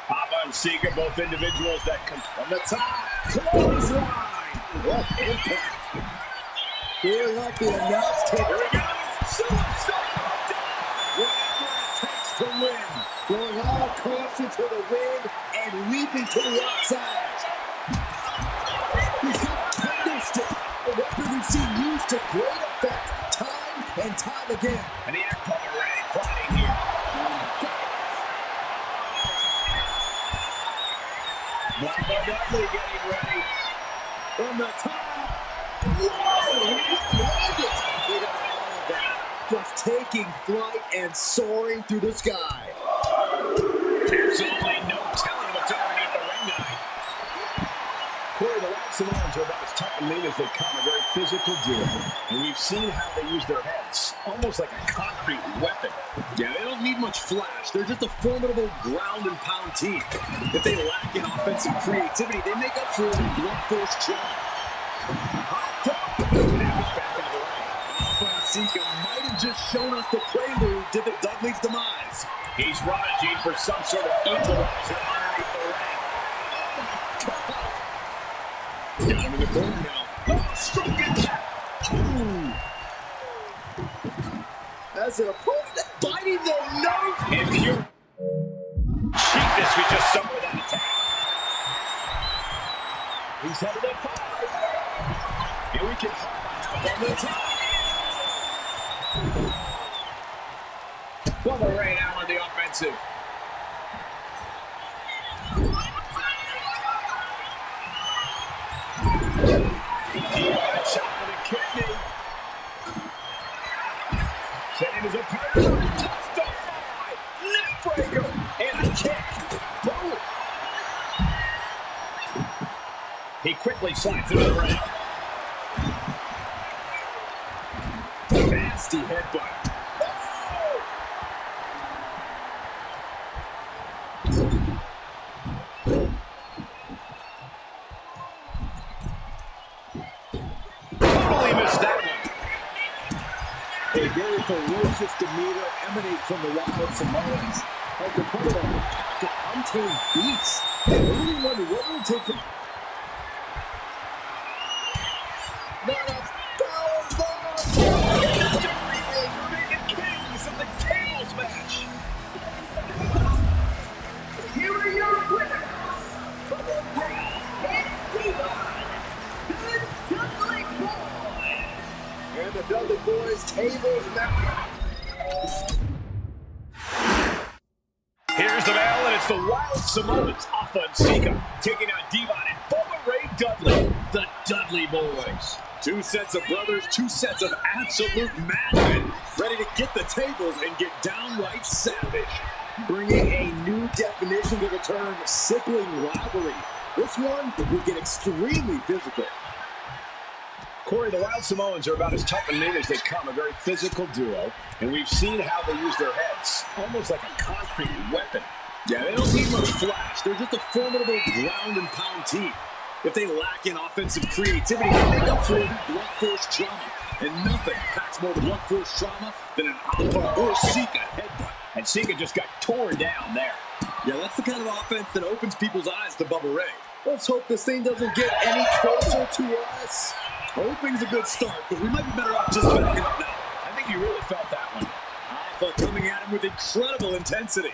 Papa and Sika, both individuals that come from the top. Clothesline. What impact. Here like the announce table. Here we go. Suicide. Whatever it takes to win. Throwing all caution to the wind and leaping to the outside. He's got a kendo stick. A weapon we've seen used to great effect time and time again. And the Empire Ray plotting here. Bubba Dudley getting ready. From the top. Whoa! He landed. They got all of that. Just taking flight and soaring through the sky. Absolutely no telling what's underneath the ring tonight. Corey, the Wild Samoans are about as tough and lean as they come, a very physical duo. And we've seen how they use their heads, almost like a concrete weapon. Yeah, they don't need much flash. They're just a formidable ground and pound team. If they lack in offensive creativity, they make up for it in blunt force charge. Sika might have just shown us the prelude to the Dudley's demise. He's rummaging for some sort of equalizer underneath the ring. Down in the corner now. Oh, strong attack. As an opponent biting their nose. And pure cheapness we just saw with that attack. He's headed up high. And we can from the top. Bubba Ray now on the offensive. Shot for the kidney. Setting his opponent. Testify. Neck breaker. And a kick. Boom. He quickly slides into the ring. Nasty headbutt. Totally missed that one. A very ferocious demeanor emanate from the Wild Samoans. Like the part of a pack of untamed beasts. I really wonder what it would take for... Not a power bomb! The kings of the tables match. Here are your winners from the Reign and Divas. The Dudley Boys. And the Dudley Boys tables match. Here's the bell, and it's the Wild Samoans, Alpha and Sika, taking on Devon and Bubba Ray Dudley, the Dudley Boys. Two sets of brothers, two sets of absolute madmen, ready to get the tables and get downright savage. Bringing a new definition to the term sibling rivalry. This one will get extremely physical. Corey, the Wild Samoans are about as tough and mean as they come, a very physical duo, and we've seen how they use their heads, almost like a concrete weapon. Yeah, they don't need much flash. They're just a formidable ground and pound team. If they lack in offensive creativity, they make up for it in blunt force trauma. And nothing packs more blunt force trauma than an Alpha or Sika headbutt. And Sika just got torn down there. Yeah, that's the kind of offense that opens people's eyes to Bubba Ray. Let's hope this thing doesn't get any closer to us. Hoping's a good start, but we might be better off just backing up now. I think you really felt that one. Alpha coming at him with incredible intensity.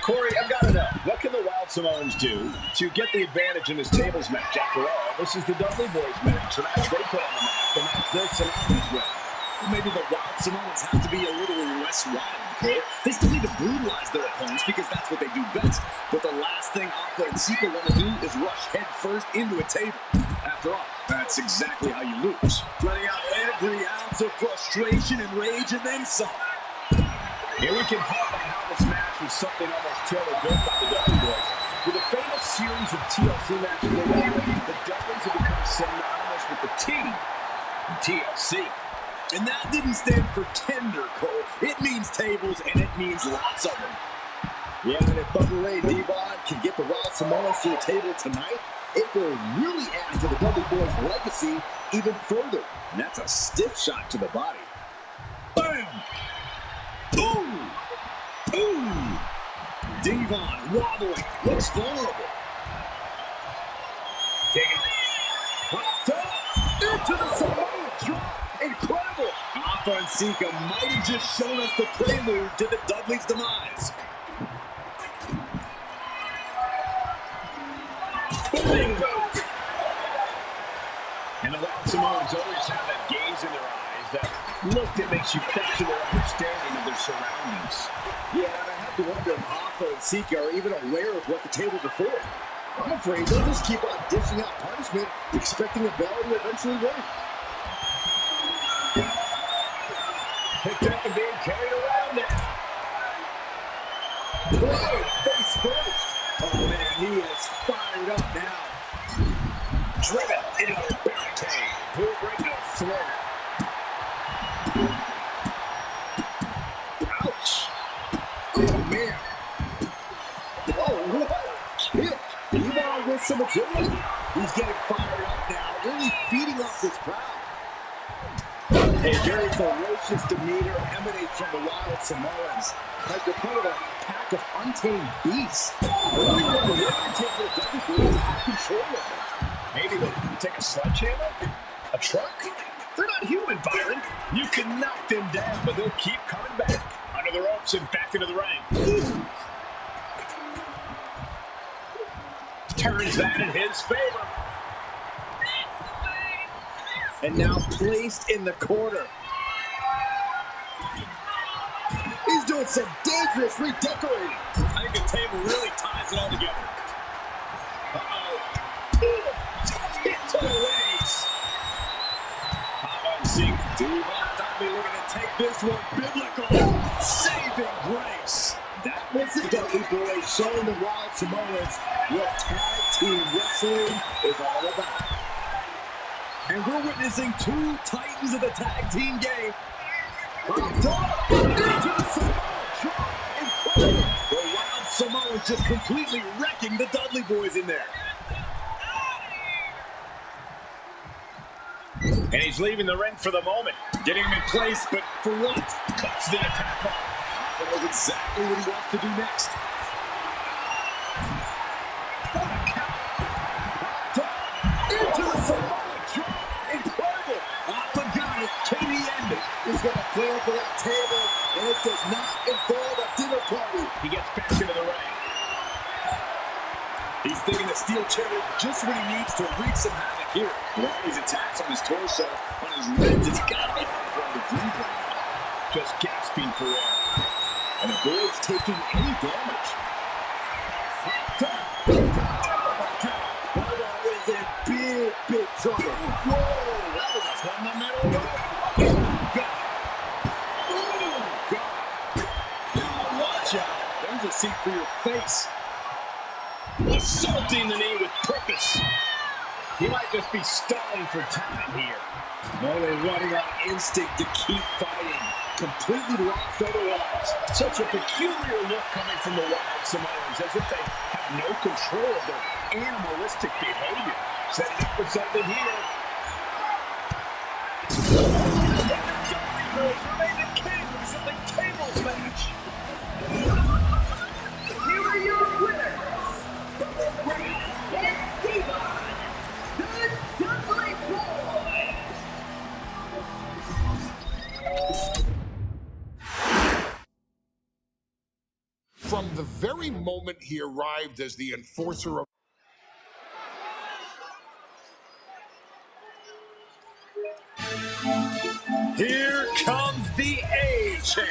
Corey, I've got to know, what can the Wild Samoans do to get the advantage in this tables match? After all, this is the Dudley Boys match, the match they put on the map, the match they're synonymous with. Maybe the Wild Samoans have to be a little less wild, Cole. They still need to brutalize their opponents because that's what they do best. But the last thing Alpha and Sika want to do is rush head first into a table. After all, that's exactly how you lose. Letting out every ounce of frustration and rage and then some. Here we can talk about how this match was something almost tailor-built by the Dudley Boys. With a famous series of TLC matches already, the Dudleys have become synonymous with the team, TLC. And that didn't stand for tender, Cole. It means tables, and it means lots of them. Yeah, and if Bubba Ray and Devon can get the Wild Samoans to the table tonight, it will really add to the Dudley Boys' legacy even further. And that's a stiff shot to the body. Bam! Boom! Boom! Devon wobbling, looks vulnerable. Taking it. Popped up into the Samoan drop. Incredible! Alpha and Sika might have just shown us the prelude to the Dudley's demise. And the Wild Samoans always have that gaze in their eyes, that look that makes you question their understanding of their surroundings. Yeah, and I have to wonder if Alpha and Sika are even aware of what the tables are for. I'm afraid they'll just keep on dishing out punishment, expecting a bell to eventually ring. Picked up and being carried around there. Right, face first. Oh man, he is fired up now. Driven into the barricade. Pull right to the throat. Ouch. Oh man. Oh, what a kick. Devon with some agility. He's getting fired up now, really feeding off this crowd. A very ferocious demeanor emanates from the Wild Samoans, like they're part of a pack of untamed beasts. They're really on the record take for the Dudley Boys to have control of them. Maybe they'll take a sledgehammer? A truck? They're not human, Byron. You can knock them down, but they'll keep coming back. Under the ropes and back into the ring. Turns that in his favor. And now placed in the corner. He's doing some dangerous redecorating. I think the table really ties it all together. Hit to the legs. Devon Dudley looking to take this one biblical. Saving grace. That was the Dudley Boys showing the Wild Samoans what tag team wrestling is all about. And we're witnessing two titans of the tag team game. Into the Samoan drop. Incredible. The Wild Samoans just completely wrecking the Dudley Boys in there. And he's leaving the ring for the moment. Getting him in place, but for what? Cuts the attack off. He knows exactly what he wants to do next. Into the Samoan drop. Incredible. Alpha got it. Can he end it? He's going to clear for that table, and it does not involve a dinner party. He gets back into the ring. He's thinking the steel chair is just what he needs to wreak some havoc here. All these attacks on his torso, on his ribs, it's got to be hard for him to breathe right now. Just gasping for air. And avoids taking any damage. to him. Whoa, that was from the middle. Oh, God. Now watch out. There's a seat for your face. Assaulting the knee with purpose. He might just be stalling for time here. No, they're running on instinct to keep fighting. Completely lost otherwise. Such a peculiar look coming from the Wild Samoans, as if they have no control of their animalistic behavior. Setting up for something here. Remain the kings of the tables match. Here are your winners. And Devon, the Dudley Boys. From the very moment he arrived as the enforcer of Here comes the A-Champ.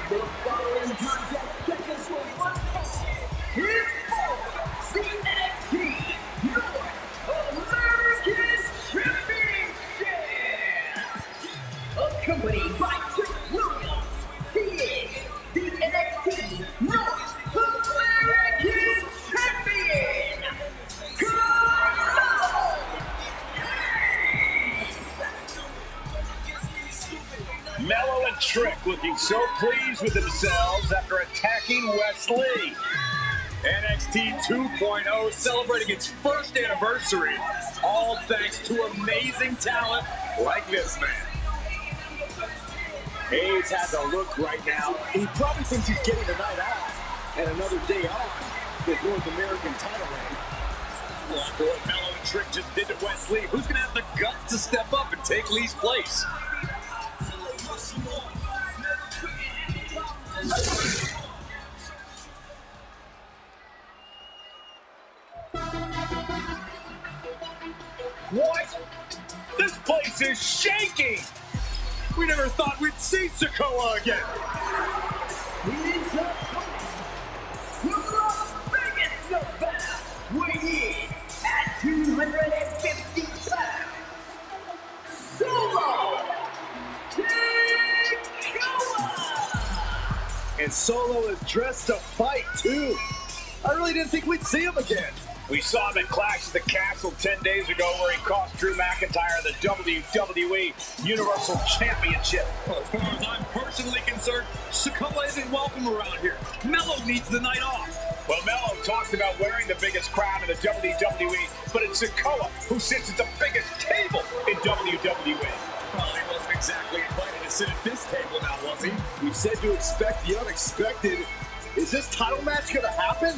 The following contest scheduled for one fall. Here for the NXT North American Championship. Accompanied by Trick Williams, he is the NXT North American Champion, Carmelo Hayes. Mello and Trick looking so pleased with themselves after attacking Wes Lee. NXT 2.0 celebrating its first anniversary, all thanks to amazing talent like this man. Hayes has a look right now. He probably thinks he's getting the night off and another day off with North American title reign. Look what Mello and Trick just did to Wes Lee. Who's going to have the guts to step up and take Lee's place? What? This place is shaking! We never thought we'd see Sikoa again. He's up from Las Vegas, Nevada, weighing in at 250 pounds. Solo Sikoa! And Solo is dressed to fight, too. I really didn't think we'd see him again. We saw him at Clash at the Castle 10 days ago where he cost Drew McIntyre the WWE Universal Championship. Well, as far as I'm personally concerned, Sikoa isn't welcome around here. Mello needs the night off. Well, Mello talks about wearing the biggest crown in the WWE, but it's Sikoa who sits at the biggest table in WWE. Well, he wasn't exactly invited to sit at this table now, was he? We said to expect the unexpected. Is this title match going to happen?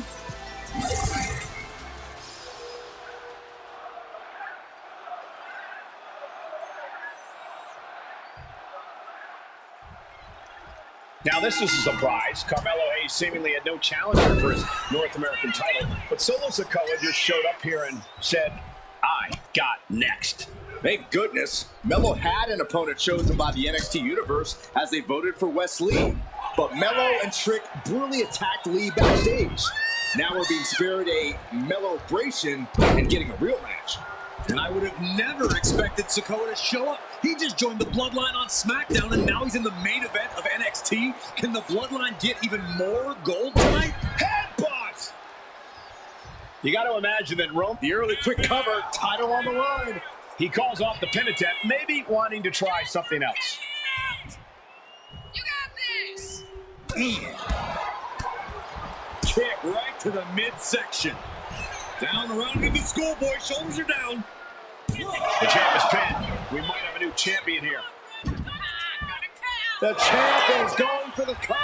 Now, this is a surprise. Carmelo Hayes seemingly had no challenger for his North American title, but Solo Sikoa just showed up here and said, I got next. Thank goodness. Mello had an opponent chosen by the NXT Universe as they voted for Wes Lee. But Mello and Trick brutally attacked Lee backstage. Now we're being spared a Mello-bration and getting a real match. And I would have never expected Sikoa to show up. He just joined the Bloodline on SmackDown, and now he's in the main event of NXT. Can the Bloodline get even more gold tonight? Headbutt! You got to imagine that Rome, The early quick cover, title on the line. he calls off the pin attempt, maybe wanting to try something else. You got this! Kick right to the midsection. Down around to the schoolboy, shoulders are down. The champ is pinned. We might have a new champion here. The champ is going for the cover.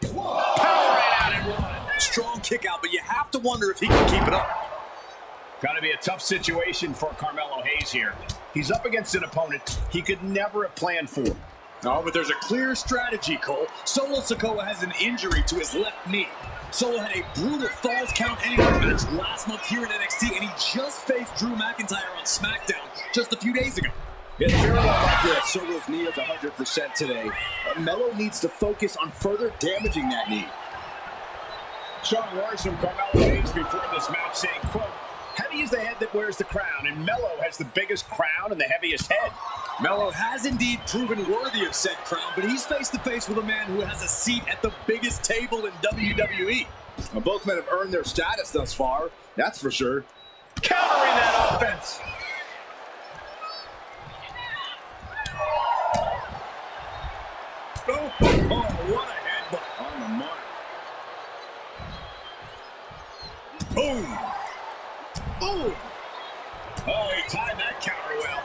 Power right out and one. Strong kick out, but you have to wonder if he can keep it up. Got to be a tough situation for Carmelo Hayes here. He's up against an opponent he could never have planned for. Oh, but there's a clear strategy, Cole. Solo Sikoa has an injury to his left knee. Solo had a brutal Falls Count Anywhere match last month here in NXT, and he just faced Drew McIntyre on SmackDown just a few days ago. It's very unlikely that Solo's knee is 100% today. Mello needs to focus on further damaging that knee. Strong words from Carmelo Hayes before this match saying, quote, heavy is the head that wears the crown, and Melo has the biggest crown and the heaviest head. Melo has indeed proven worthy of said crown, but he's face to face with a man who has a seat at the biggest table in WWE. Now, both men have earned their status thus far, that's for sure. Countering that offense. Oh, what a headbutt on the mark. Boom. Boom! Oh, he timed that counter well.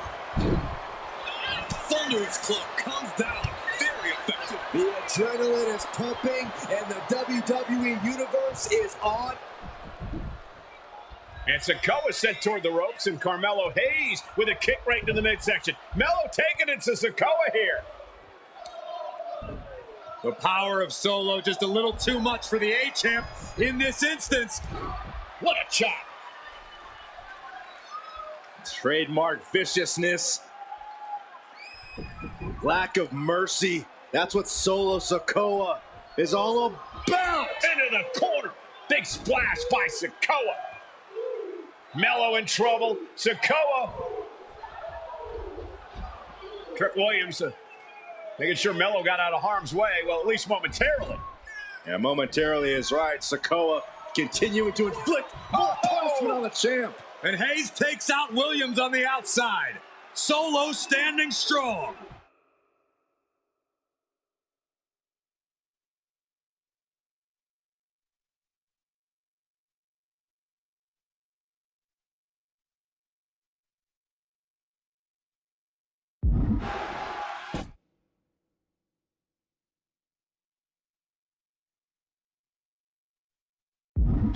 Thunderous club comes down. Very effective. The adrenaline is pumping, and the WWE Universe is on. And Sikoa sent toward the ropes, and Carmelo Hayes with a kick right into the midsection. Melo taking it to Sikoa here. The power of Solo just a little too much for the A-Champ in this instance. What a chop. Trademark viciousness. Lack of mercy. That's what Solo Sikoa is all about. Into the corner. Big splash by Sikoa. Melo in trouble. Sikoa. Trick Williams making sure Melo got out of harm's way. Well, at least momentarily. Yeah, momentarily is right. Sikoa continuing to inflict more punishment on the champ. And Hayes takes out Williams on the outside. Solo standing strong.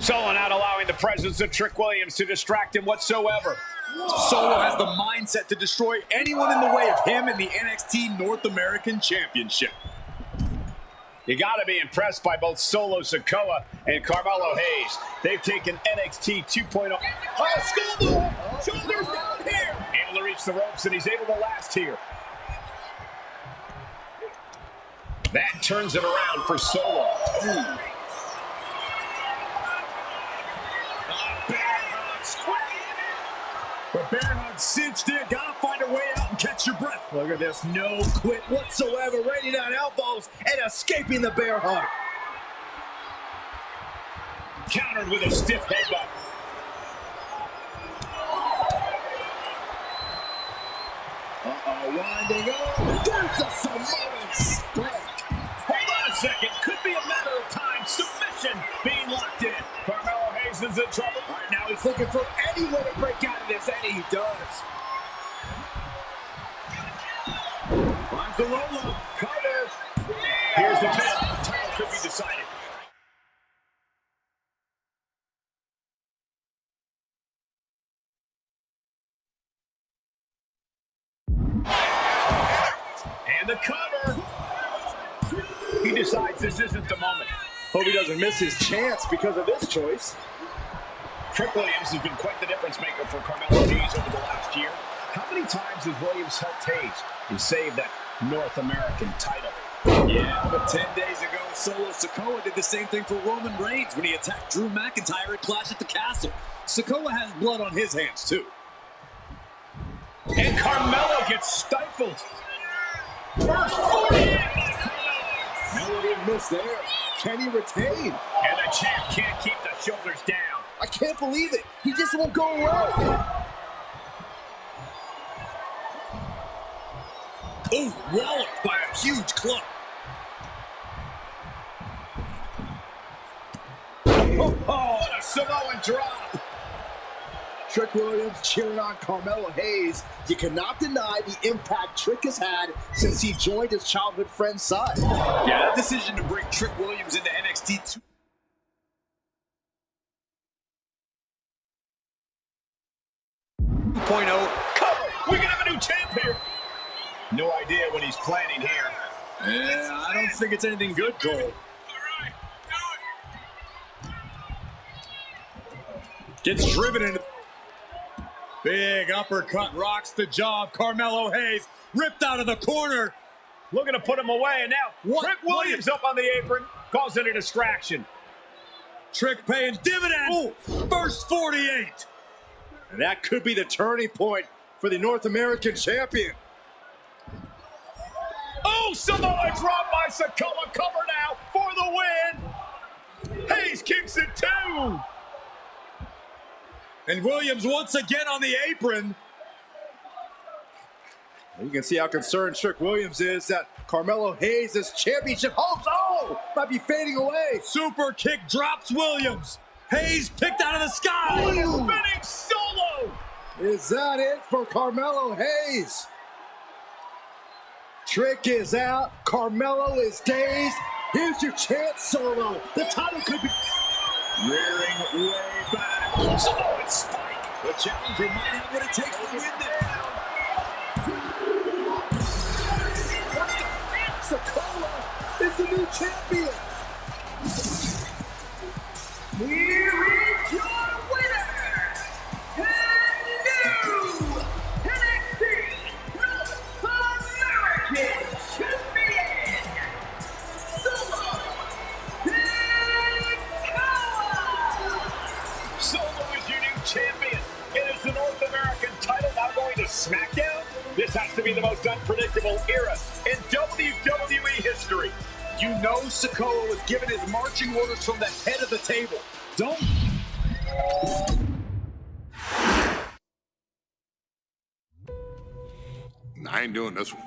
Solo not allowing the presence of Trick Williams to distract him whatsoever. Solo has the mindset to destroy anyone in the way of him in the NXT North American Championship. You got to be impressed by both Solo Sikoa and Carmelo Hayes. They've taken NXT 2.0. Oh, Solo! Shoulders down here! Able to reach the ropes, and he's able to last here. That turns it around for Solo. Ooh. But Bear Hug cinched in. Gotta find a way out and catch your breath. Look at this. No quit whatsoever. Raining down elbows and escaping the Bear Hug. Countered with a stiff headbutt. Winding up. There's a Samoan split. Hold on a second. Could be a matter of time. Submission being locked in. Carmelo Hayes is in trouble. All right, now he's looking for any way to break out of this, and he does. Finds the roll-up. Cover. Here's the pin. Title could be decided. And the cover. He decides this isn't the moment. Hope he doesn't miss his chance because of this choice. Trick Williams has been quite the difference maker for Carmelo Hayes over the last year. How many times has Williams helped Hayes to save that North American title? Yeah, but 10 days ago, Solo Sikoa did the same thing for Roman Reigns when he attacked Drew McIntyre at Clash at the Castle. Sikoa has blood on his hands, too. And Carmelo gets stifled. First 48. Melo didn't miss there. Can he retain? And the champ can't keep the shoulders down. I can't believe it. He just won't go away. Ooh, walloped by a huge club. Oh, what a Samoan drop. Trick Williams cheering on Carmelo Hayes. You cannot deny the impact Trick has had since he joined his childhood friend's side. Yeah, that decision to bring Trick Williams into NXT 2.0. Cover! We can have a new champ here. No idea what he's planning here. Yeah, I don't think it's anything good, Cole. Gets driven into... Big uppercut rocks the jaw of Carmelo Hayes. Ripped out of the corner. Looking to put him away, and now Trick Williams up on the apron, calls it a distraction. Trick paying dividends. First 48. And that could be the turning point for the North American champion. Oh, Samoa drop by Sikoa. Cover now for the win. Hayes kicks it too. And Williams once again on the apron. You can see how concerned Trick Williams is that Carmelo Hayes' championship hopes, might be fading away. Super kick drops Williams. Hayes picked out of the sky. Spinning solo. Is that it for Carmelo Hayes? Trick is out. Carmelo is dazed. Here's your chance, Solo. The title could be rearing way back. Samoan spike. The challenger might have what it takes to win this. Sikoa is the new champion. Here is your winner, and new NXT North American Champion, Solo Sikoa. Solo is your new champion. It is the North American title now going to SmackDown. This has to be the most unpredictable era in WWE history. You know Sikoa was given his marching orders from the head of the table. Don't... I ain't doing this one.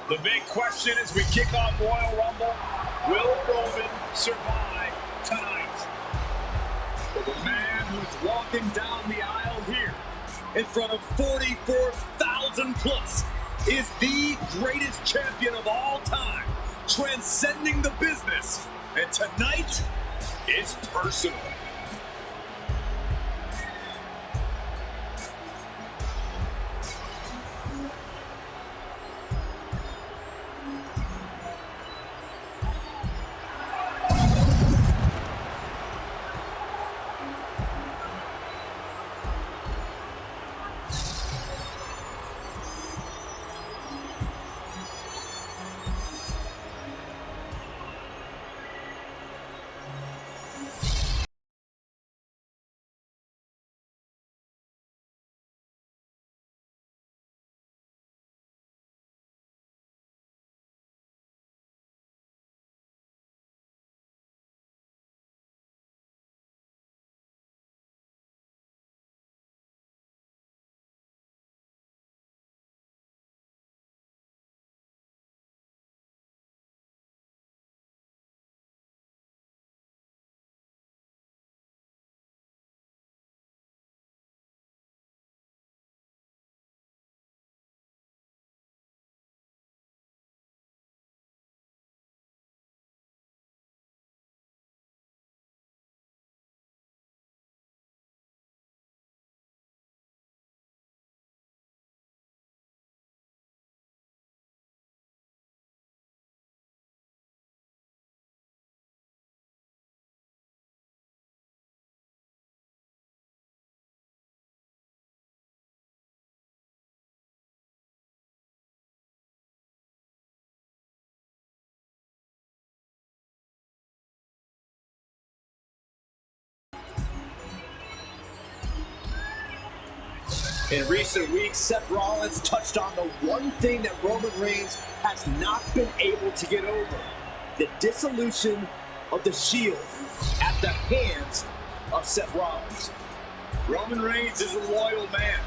The big question as we kick off Royal Rumble, will Roman survive tonight? For the man who's walking down the aisle here in front of 44,000 plus is the greatest champion of all time, transcending the business. And tonight, it's personal. In recent weeks, Seth Rollins touched on the one thing that Roman Reigns has not been able to get over: the dissolution of the Shield at the hands of Seth Rollins. Roman Reigns is a loyal man,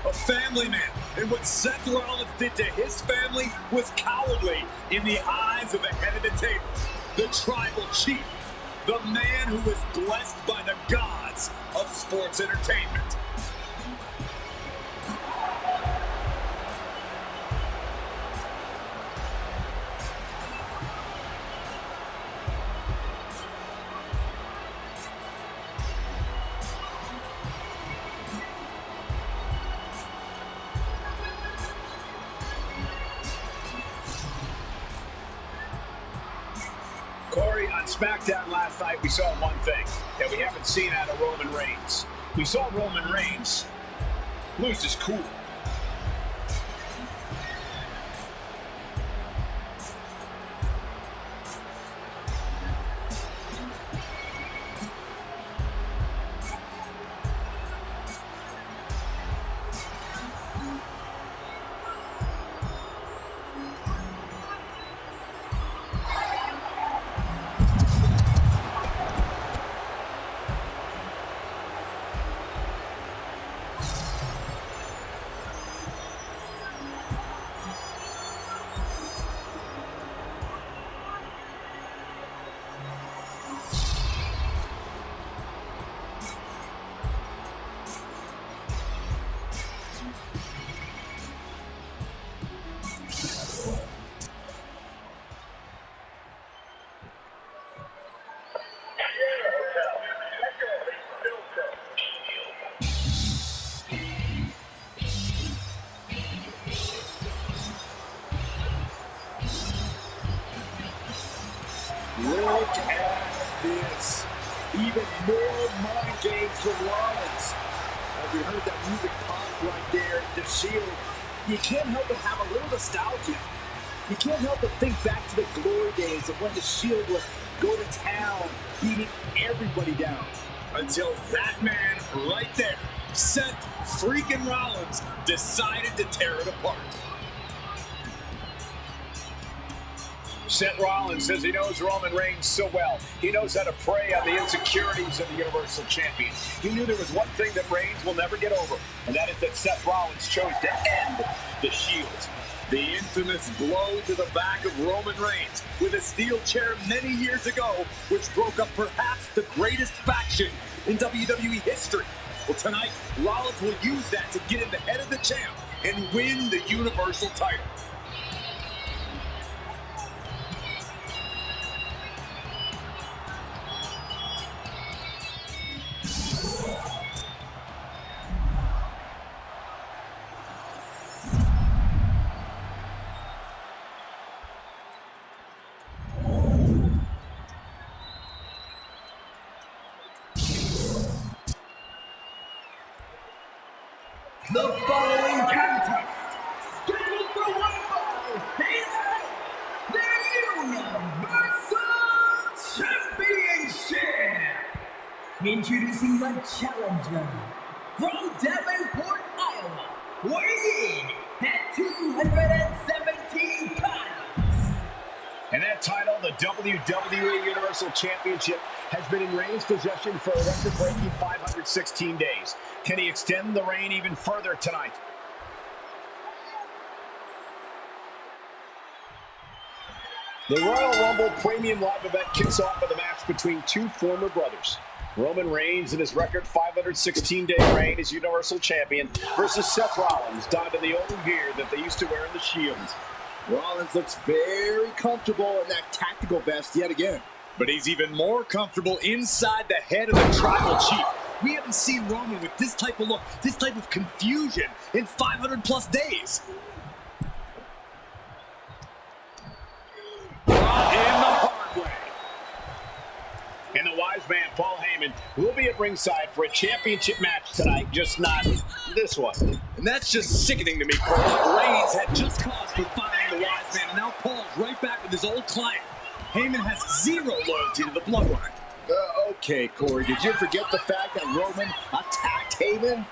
a family man, and what Seth Rollins did to his family was cowardly in the eyes of the head of the table, the tribal chief, the man who was blessed by the gods of sports entertainment. SmackDown last night, we saw one thing that we haven't seen out of Roman Reigns. We saw Roman Reigns lose his cool. Look at this. Even more mind games from Rollins. As we heard that music pop right there, the Shield, you can't help but have a little nostalgia. You can't help but think back to the glory days of when the Shield would go to town, beating everybody down. Until that man right there, Seth freaking Rollins, decided to tear it apart. Seth Rollins says he knows Roman Reigns so well. He knows how to prey on the insecurities of the Universal Champion. He knew there was one thing that Reigns will never get over, and that is that Seth Rollins chose to end the Shield. The infamous blow to the back of Roman Reigns with a steel chair many years ago, which broke up perhaps the greatest faction in WWE history. Well, tonight, Rollins will use that to get in the head of the champ and win the Universal title. The following contest, scheduled for one fall, is the Universal Championship. Introducing the challenger from Davenport, Iowa, weighing in at 217 pounds. And that title, the WWE Universal Championship, has been in Reigns' possession for a record-breaking 516 days. Can he extend the reign even further tonight? The Royal Rumble Premium Live event kicks off with a match between two former brothers. Roman Reigns in his record 516-day reign as Universal Champion versus Seth Rollins, donned in the old gear that they used to wear in the Shield. Rollins looks very comfortable in that tactical vest yet again. But he's even more comfortable inside the head of the Tribal Chief. We haven't seen Roman with this type of look, this type of confusion in 500+ days. Brought in the hard way. And the wise man, Paul Heyman, will be at ringside for a championship match tonight, just not this one. And that's just sickening to me, Cole. Reigns had just cause for firing the wise man, and now Paul's right back with his old client. Heyman has zero loyalty to the bloodline. Okay, Corey, did you forget the fact that Roman attacked Heyman?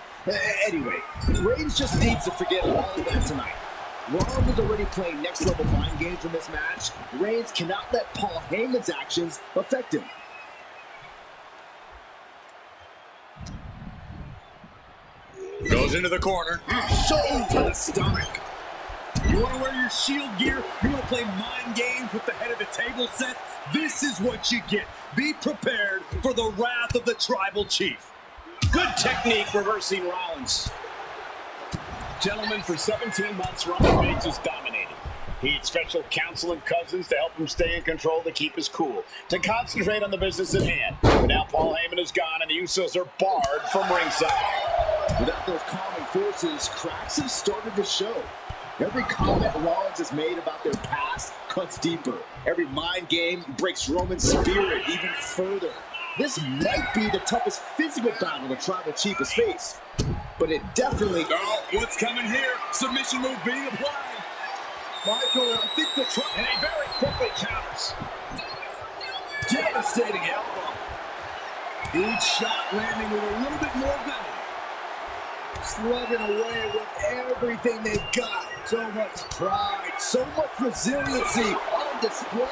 Anyway, Reigns just needs to forget all of that tonight. Rollins was already playing next-level mind games in this match. Reigns cannot let Paul Heyman's actions affect him. Goes into the corner. Shoulder to the stomach. You want to wear your Shield gear? You want to play mind games with the head of the table set? This is what you get. Be prepared for the wrath of the Tribal Chief. Good technique reversing Rollins. Gentlemen, for 17 months, Roman Reigns has dominated. He had special counsel and cousins to help him stay in control, to keep his cool, to concentrate on the business at hand. But now Paul Heyman is gone and the Usos are barred from ringside. Without those calming forces, cracks have started to show. Every comment Rollins has made about their past cuts deeper. Every mind game breaks Roman's spirit even further. This might be the toughest physical battle the Tribal Chief has faced. But it definitely... Oh, what's coming here? Submission move being applied. Michael, I think the and he very quickly counters. Devastating elbow. Each shot landing with a little bit more venom. Slugging away with everything they've got. So much pride, so much resiliency on display.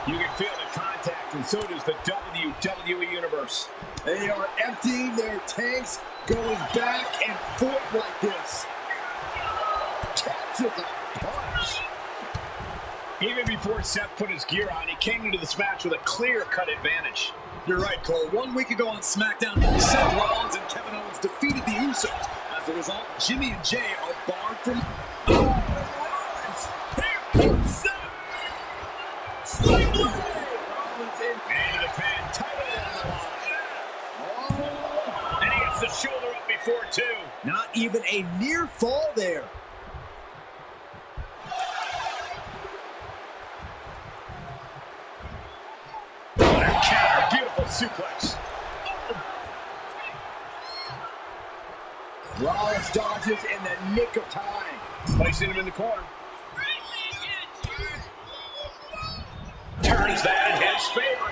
You can feel the contact, and so does the WWE Universe. They are emptying their tanks, going back and forth like this. Catches a punch. Even before Seth put his gear on, he came into this match with a clear-cut advantage. You're right, Cole. 1 week ago on SmackDown, Seth Rollins and Kevin Owens defeated the Usos. As a result, Jimmy and Jay are barred from... Rollins! Here comes Seth! Sling blade! Rollins in. And the pin tightly on the line. And he gets the shoulder up before two. Not even a near fall there. Counter, beautiful suplex. Rollins dodges in the nick of time. Placing him in the corner. Turns that in his favor.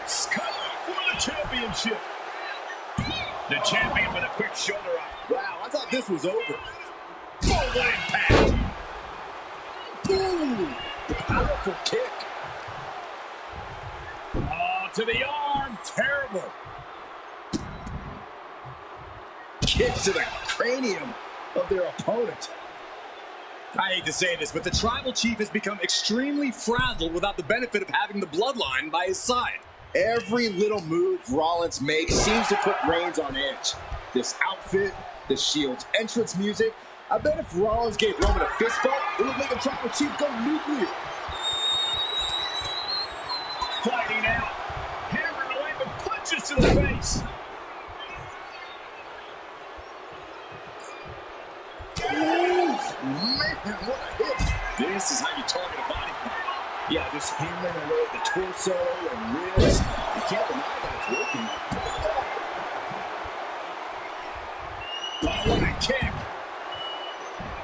Scott for the championship. The champion with a quick shoulder up. Wow, I thought this was over. Full impact. Ooh, powerful kick. Oh, to the arm. Terrible. Kick to the cranium of their opponent. I hate to say this, but the Tribal Chief has become extremely frazzled without the benefit of having the bloodline by his side. Every little move Rollins makes seems to put Reigns on edge. This outfit, the Shield's entrance music. I bet if Rollins gave Roman a fist bump, it would make the Tribal Chief go nuclear. Fighting out. Hammering away with punches to the face. Man, what a hit. This is how you target a body part. Yeah, just hammering away at the torso and ribs. You can't deny that it's working. Oh, what a kick.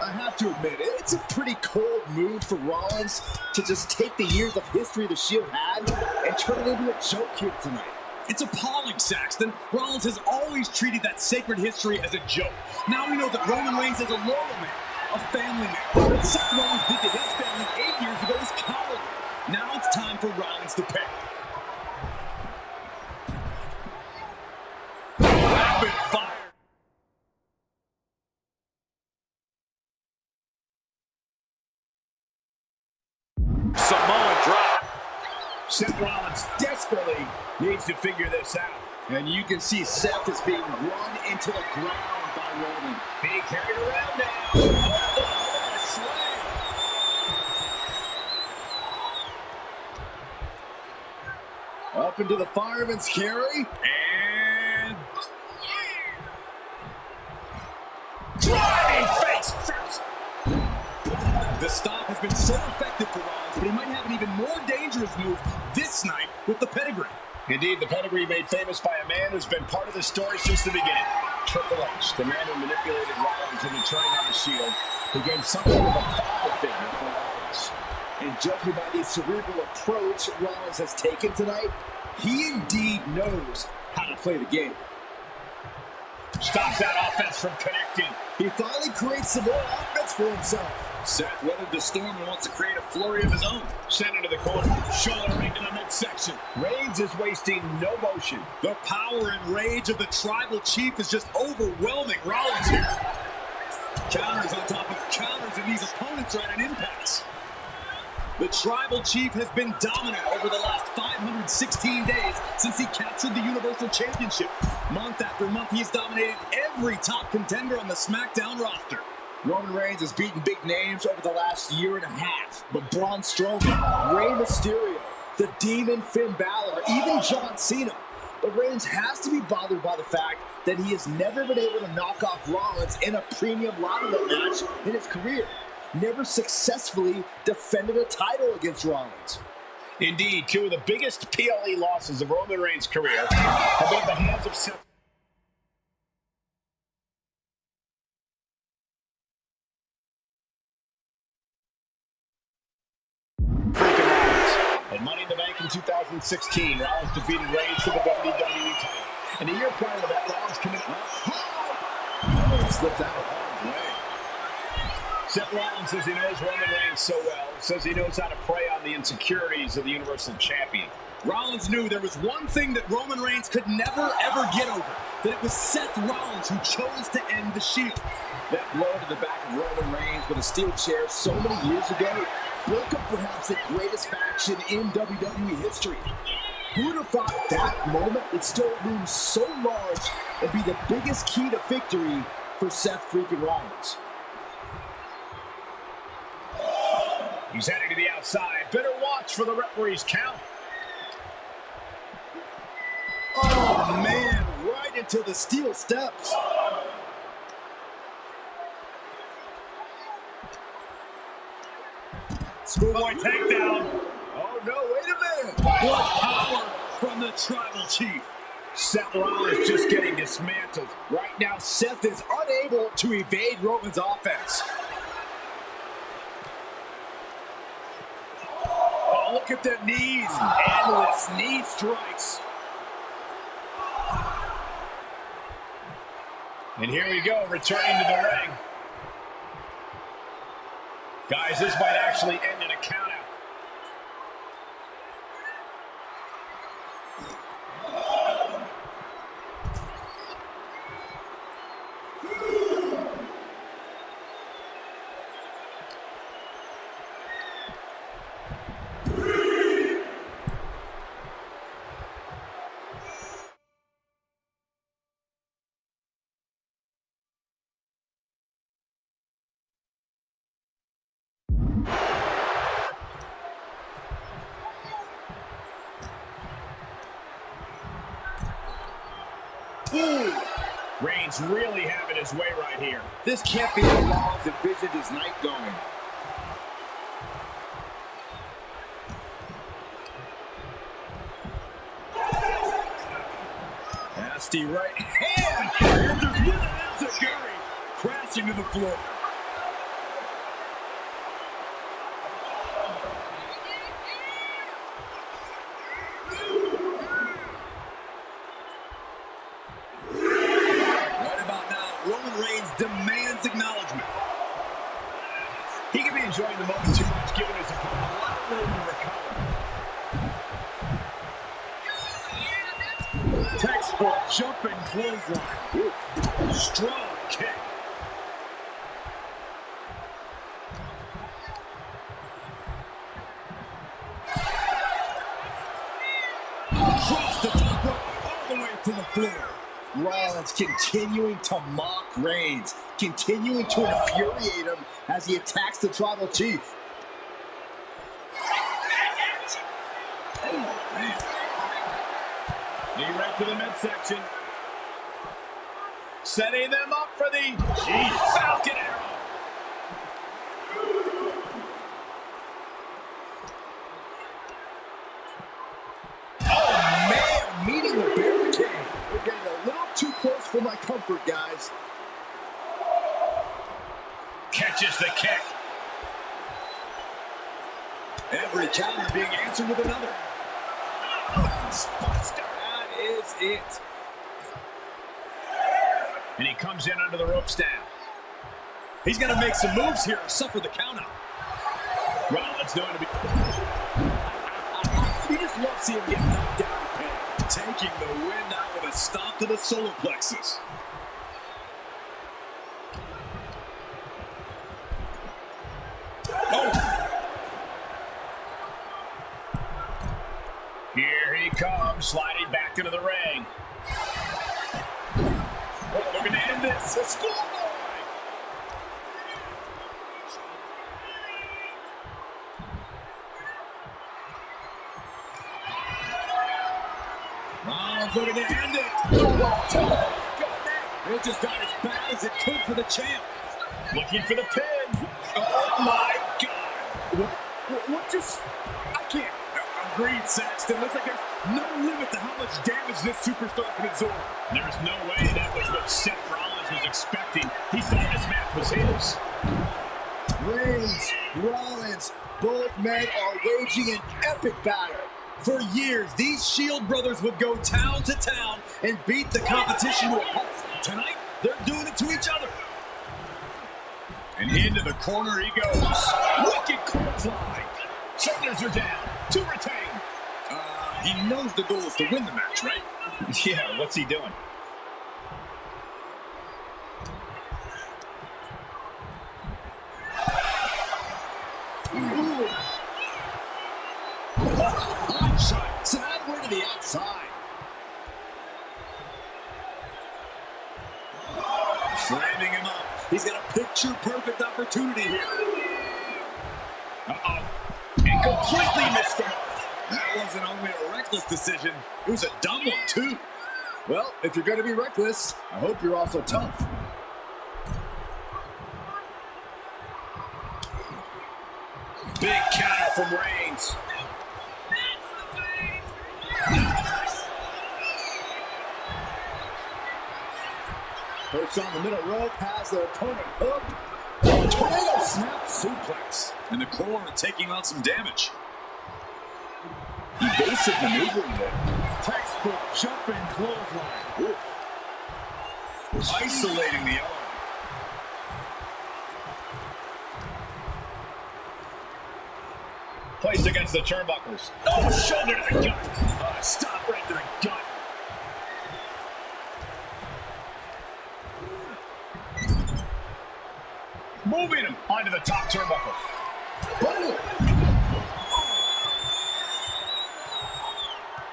I have to admit, it's a pretty cold move for Rollins to just take the years of history the Shield had and turn it into a joke here tonight. It's appalling, Saxton. Rollins has always treated that sacred history as a joke. Now we know that Roman Reigns is a loyal man, a family man. What Seth Rollins did to his family 8 years ago is cowardly. Now it's time for Rollins to pay. Rapid fire. Samoan drop. Seth Rollins desperately needs to figure this out. And you can see Seth is being run into the ground by Roman. Being carried around now. Up into the fireman's carry. And driving face first. The stop has been so effective for Rollins, but he might have an even more dangerous move this night with the pedigree. Indeed, the pedigree made famous by a man who's been part of the story since the beginning. Triple H, the man who manipulated Rollins into turning on the Shield, became something of a father figure for Rollins. And judging by the cerebral approach Rollins has taken tonight, he indeed knows how to play the game. Stops that offense from connecting. He finally creates some more offense for himself. Seth weathered the storm and wants to create a flurry of his own. Sent into the corner. Shoulder right in the midsection. Reigns is wasting no motion. The power and rage of the Tribal Chief is just overwhelming Rollins here. Counters on top of counters, and these opponents are at an impasse. The Tribal Chief has been dominant over the last 516 days since he captured the Universal Championship. Month after month, he's dominated every top contender on the SmackDown roster. Roman Reigns has beaten big names over the last year and a half, but Braun Strowman, Rey Mysterio, the Demon Finn Balor, even John Cena, but Reigns has to be bothered by the fact that he has never been able to knock off Rollins in a premium ladder match in his career. Never successfully defended a title against Rollins. Indeed, two of the biggest PLE losses of Roman Reigns' career have been at the hands of Seth. At Money in the Bank in 2016, Rollins defeated Reigns for the WWE title. And a year prior to that, Rollins committed... Slipped out of harm's way. Seth Rollins says he knows Roman Reigns so well, says he knows how to prey on the insecurities of the Universal Champion. Rollins knew there was one thing that Roman Reigns could never, ever get over. That it was Seth Rollins who chose to end the Shield. That blow to the back of Roman Reigns with a steel chair so many years ago broke up perhaps the greatest faction in WWE history. Who'd have thought that moment would still loom so large and be the biggest key to victory for Seth freaking Rollins? He's heading to the outside. Better watch for the referee's count. Oh, man, right into the steel steps. Schoolboy takedown. Oh, no, wait a minute. What power from the Tribal Chief. Seth Rollins just getting dismantled. Right now, Seth is unable to evade Roman's offense. Oh, look at the knees. Endless knee strikes. And here we go, returning to the ring. Guys, this might actually end in a countout. Ooh. Reigns really having his way right here. This can't be how Rollins envisioned his night going. Nasty right hand. Answers with an enziguri. Crashing to the floor. Demands acknowledgement. He could be enjoying the moment too much, giving his opponent a lot of room to recover. Textbook jumping clothesline. Ooh. Strong kick. Across the top rope, all the way to the floor. Rollins continuing to mock Reigns, continuing to infuriate him as he attacks the Tribal Chief. Oh, man. Knee right to the midsection. Setting them up for the Falcon Arrow. Oh, man, meeting the barricade. We're getting a little too close for my comfort, guys. Catches the kick. Every counter being answered with another. Buster, that is it. And he comes in under the ropes down. He's going to make some moves here and suffer the countout. Rollins doing to be... You just love seeing him get knocked down and pinned. Taking the wind out with a stop to the solar plexus. Oh! Here he comes, sliding back into the ring. Oh, they're going to end this. A schoolboy! Rollins looking to end it. Oh, it just got as bad as it could for the champ. Looking for the pin. Oh, my God. What just... I can't... Agreed, Saxton. Looks like there's no limit to how much damage this superstar can absorb. There's no way that was what Seth Rollins was expecting. He thought this match was his. Reigns, Rollins, both men are waging an epic battle. For years, these Shield brothers would go town to town and beat the competition to a pulp. Tonight, they're doing it to each other. And into the corner he goes. Wicked clothesline. Shoulders are down. To retain. He knows the goal is to win the match, right? Yeah, what's he doing? So halfway to the outside. Slamming him up. He's got a picture-perfect opportunity here. Uh-oh. And completely missed him. That wasn't only a reckless decision, it was a dumb one, too. Well, if you're going to be reckless, I hope you're also tough. Big counter from Reigns. Perched on the middle rope, has their opponent hooked. Tornado snap suplex. And the core taking on some damage. Evasive maneuvering there. Textbook jumping clothesline. Oof. Isolating the arm. Placed against the turnbuckles. Oh, shoulder to the gut. Stop right to the gut. Moving him onto the top turnbuckle. Boom!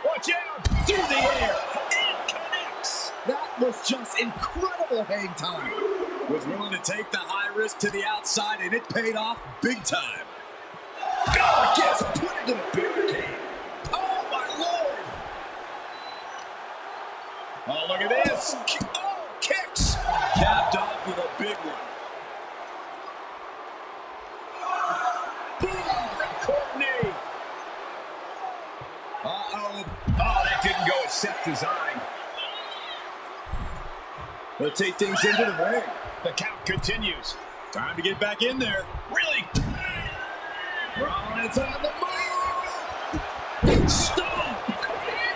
Watch out! Through the air. It connects. That was just incredible hang time. Was willing to take the high risk to the outside, and it paid off big time. God, gets put into the barricade. Oh, my Lord! Oh, look at this. Oh, kicks! Capped off with a big one. Courtney. Uh-oh. Oh, that didn't go as Seth designed. They'll take things into the ring. The count continues. Time to get back in there. Really? Rollins on the move. Big stomp.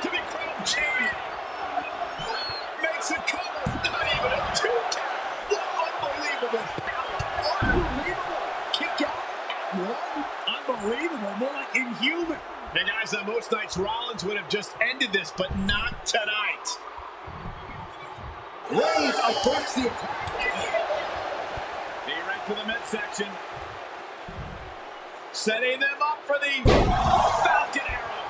To be crowned champion. Makes a cover. Not even a 2 count. Unbelievable power. Unbelievable. Kick out at one. Unbelievable. More like inhuman. And guys, on most nights, Rollins would have just ended this, but not tonight. Reigns averts the attack. Be right to the midsection. Setting them up for the Falcon Arrow.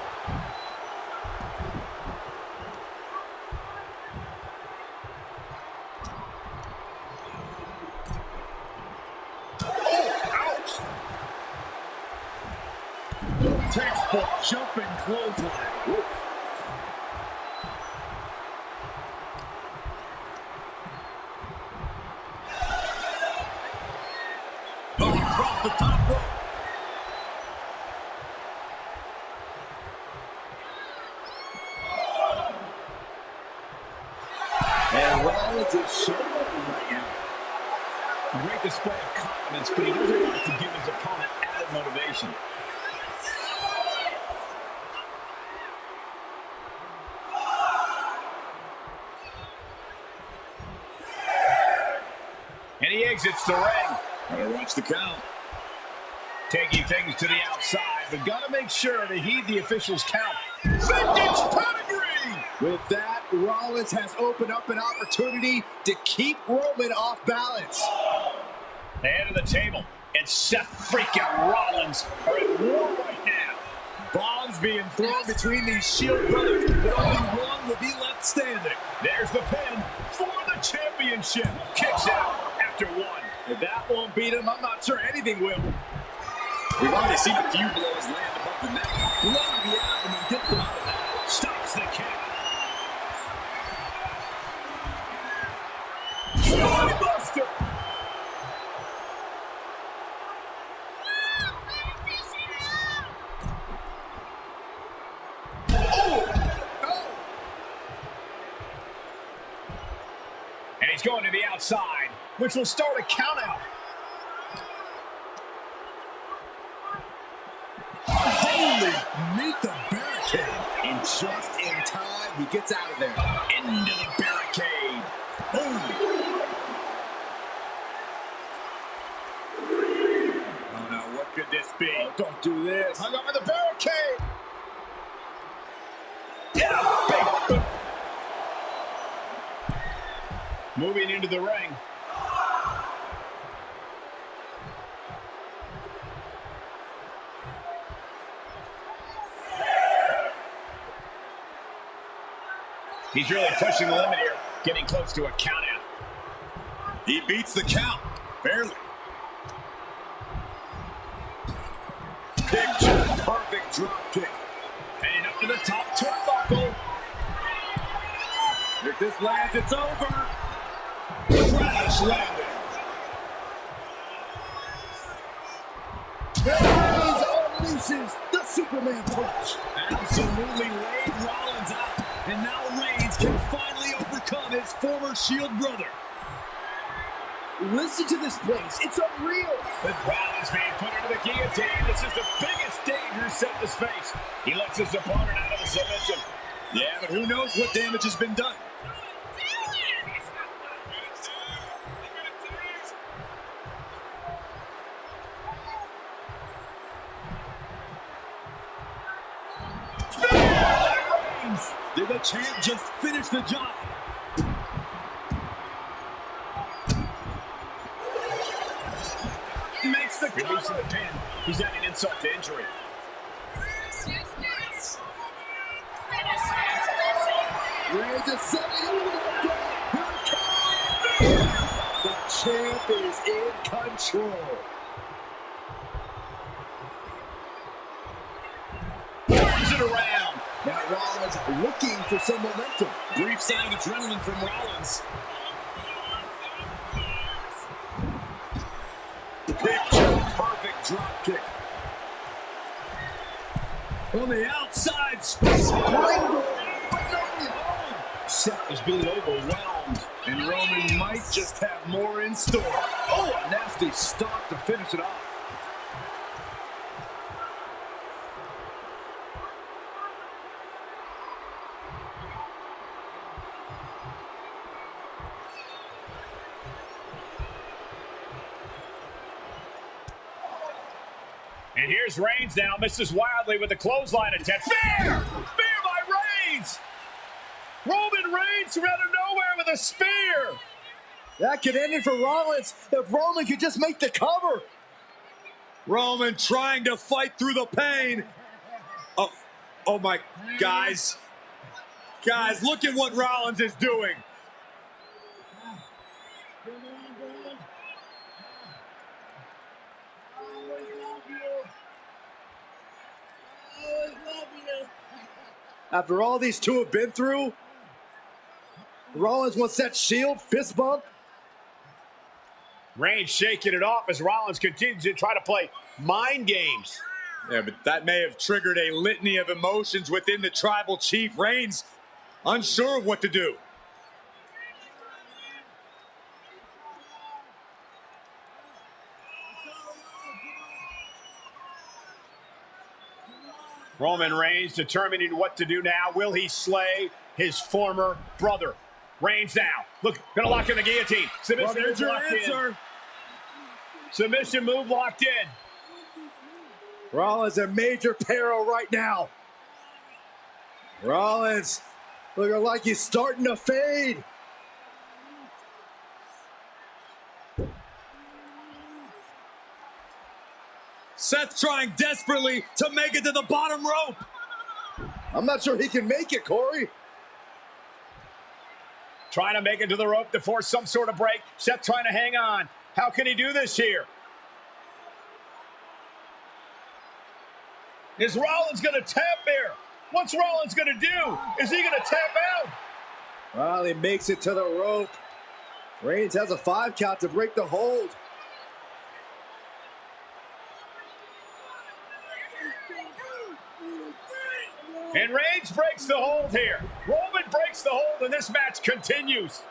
Oh, ouch. Textbook jumping clothesline. Oof. Across the top rope. And Rollins is showing right now. Great display of confidence, but he doesn't want to give his opponent added motivation. And he exits the ring. Better watch the count. Taking things to the outside, but gotta make sure to heed the official's count. Vintage pedigree! With that, Rollins has opened up an opportunity to keep Roman off balance. The head of the table, and Seth freaking Rollins are at war right now. Bombs being thrown between these Shield brothers, but only one will be left standing. There's the pin for the championship. Kicks out after one. If that won't beat him, I'm not sure anything will. We've already seen a few blows land above the neck. Blow to the abdomen gets them out of that. Stops the kick. outside, which will start a countout. Holy, meet the barricade. And just in time, he gets out of there. Into the barricade. Boom. Oh, no, what could this be? Oh, don't do this. Hung up in the barricade. Yeah, big boom. Moving into the ring. He's really pushing the limit here, getting close to a count out. He beats the count, barely. Picture perfect drop kick. Heading up to the top turnbuckle. If this lands, it's over. Crash landing. Reigns unleashes the Superman punch. Absolutely laid Rollins out. And now Reigns can finally overcome his former Shield brother. Listen to this place. It's unreal. With Rollins being put into the guillotine, this is the biggest danger set to face. He lets his opponent out of the submission. Yeah, but who knows what damage has been done. Did the champ just finish the job? Makes the release of the pin. He's adding insult to injury. Reigns is setting over the gap. Here it comes. The champ is in control. Turns it around. Now Rollins looking for some momentum. Brief sign of adrenaline from Rollins. Picture perfect drop kick. On the outside, Springboard. Seth is being overwhelmed, and Roman might just have more in store. Oh, a nasty stop to finish it off. And here's Reigns now, misses wildly with the clothesline attempt. Spear! Spear by Reigns! Roman Reigns from out of nowhere with a spear! That could end it for Rollins if Roman could just make the cover. Roman trying to fight through the pain. Oh my, guys. Guys, look at what Rollins is doing. After all these two have been through, Rollins wants that Shield fist bump. Reigns shaking it off as Rollins continues to try to play mind games. Yeah, but that may have triggered a litany of emotions within the tribal chief. Reigns unsure of what to do. Roman Reigns determining what to do now. Will he slay his former brother? Reigns now. Look, gonna lock in the guillotine. Submission move locked in. Submission move locked in. Rollins in major peril right now. Rollins looking like he's starting to fade. Seth trying desperately to make it to the bottom rope. I'm not sure he can make it, Corey. Trying to make it to the rope to force some sort of break. Seth trying to hang on. How can he do this here? Is Rollins going to tap here? What's Rollins going to do? Is he going to tap out? Well, he makes it to the rope. Reigns has a 5 count to break the hold. And Reigns breaks the hold here. Roman breaks the hold, and this match continues.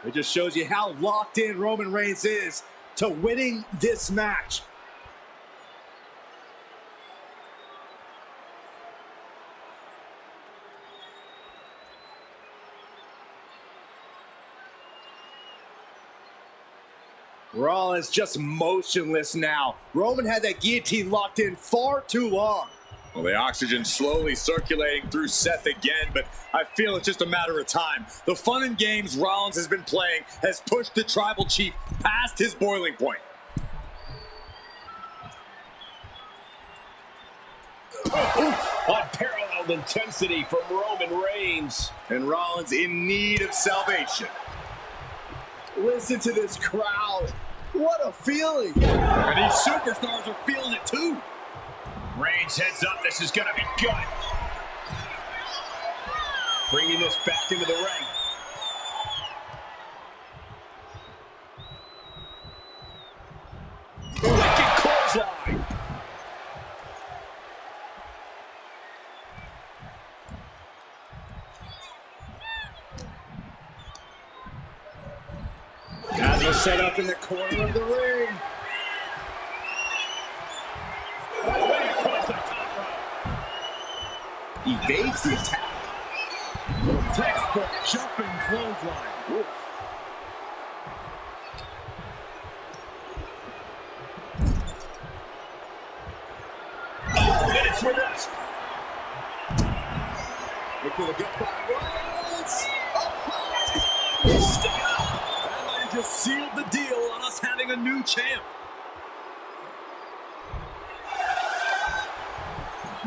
It just shows you how locked in Roman Reigns is to winning this match. Rollins just motionless now. Roman had that guillotine locked in far too long. Well, the oxygen slowly circulating through Seth again, but I feel it's just a matter of time. The fun and games Rollins has been playing has pushed the Tribal Chief past his boiling point. Unparalleled intensity from Roman Reigns. And Rollins in need of salvation. Listen to this crowd. What a feeling. And these superstars are feeling it too. Reigns heads up. This is going to be good. Bringing this back into the ring. Wicked clothesline. As we're set up in the corner of the ring. Evades the attack. Textbook jumping clothesline. Oof. Oh, minutes reversed. Look at the gut by Rollins. That might have just sealed the deal on us having a new champ.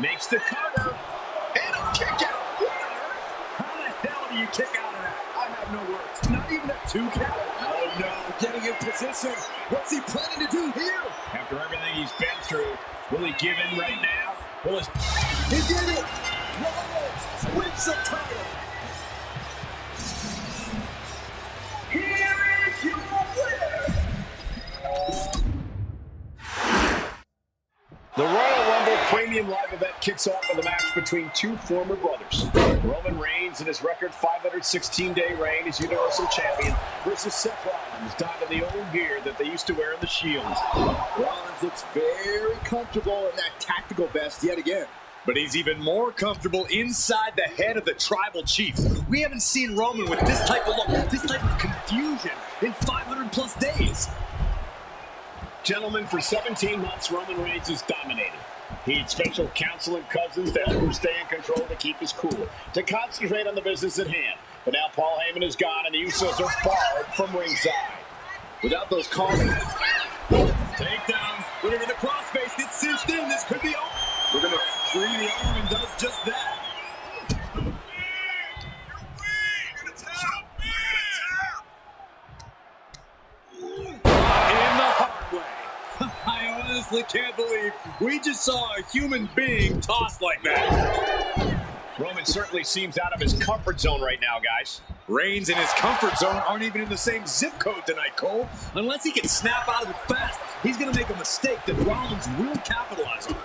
Makes the cover. And a kick out. How the hell do you kick out of that? I have no words. Not even a 2 count. Oh no, Getting in position. What's he planning to do here? After everything he's been through, will he give in right now? Will his... He did it. Rollins wins the title. Here is your winner. The Royal Rumble Premium Live event kicks off with a match between two former brothers. Roman Reigns in his record 516-day reign as Universal Champion versus Seth Rollins, donned in the old gear that they used to wear in the Shield. Rollins looks very comfortable in that tactical vest yet again. but he's even more comfortable inside the head of the Tribal Chief. We haven't seen Roman with this type of look, this type of confusion in 500 plus days. Gentlemen, for 17 months, Roman Reigns has dominated. He had special counsel and cousins to help him stay in control, to keep his cool, to concentrate on the business at hand. But now Paul Heyman is gone, and the Usos are barred from ringside. Without those calling takedowns, whenever the crossface gets cinched in, this could be over. We're going to free the arm and does just that. I honestly can't believe we just saw a human being tossed like that. Roman certainly seems out of his comfort zone right now, guys. Reigns and his comfort zone aren't even in the same zip code tonight, Cole. Unless he can snap out of it fast, he's going to make a mistake that Rollins will capitalize on.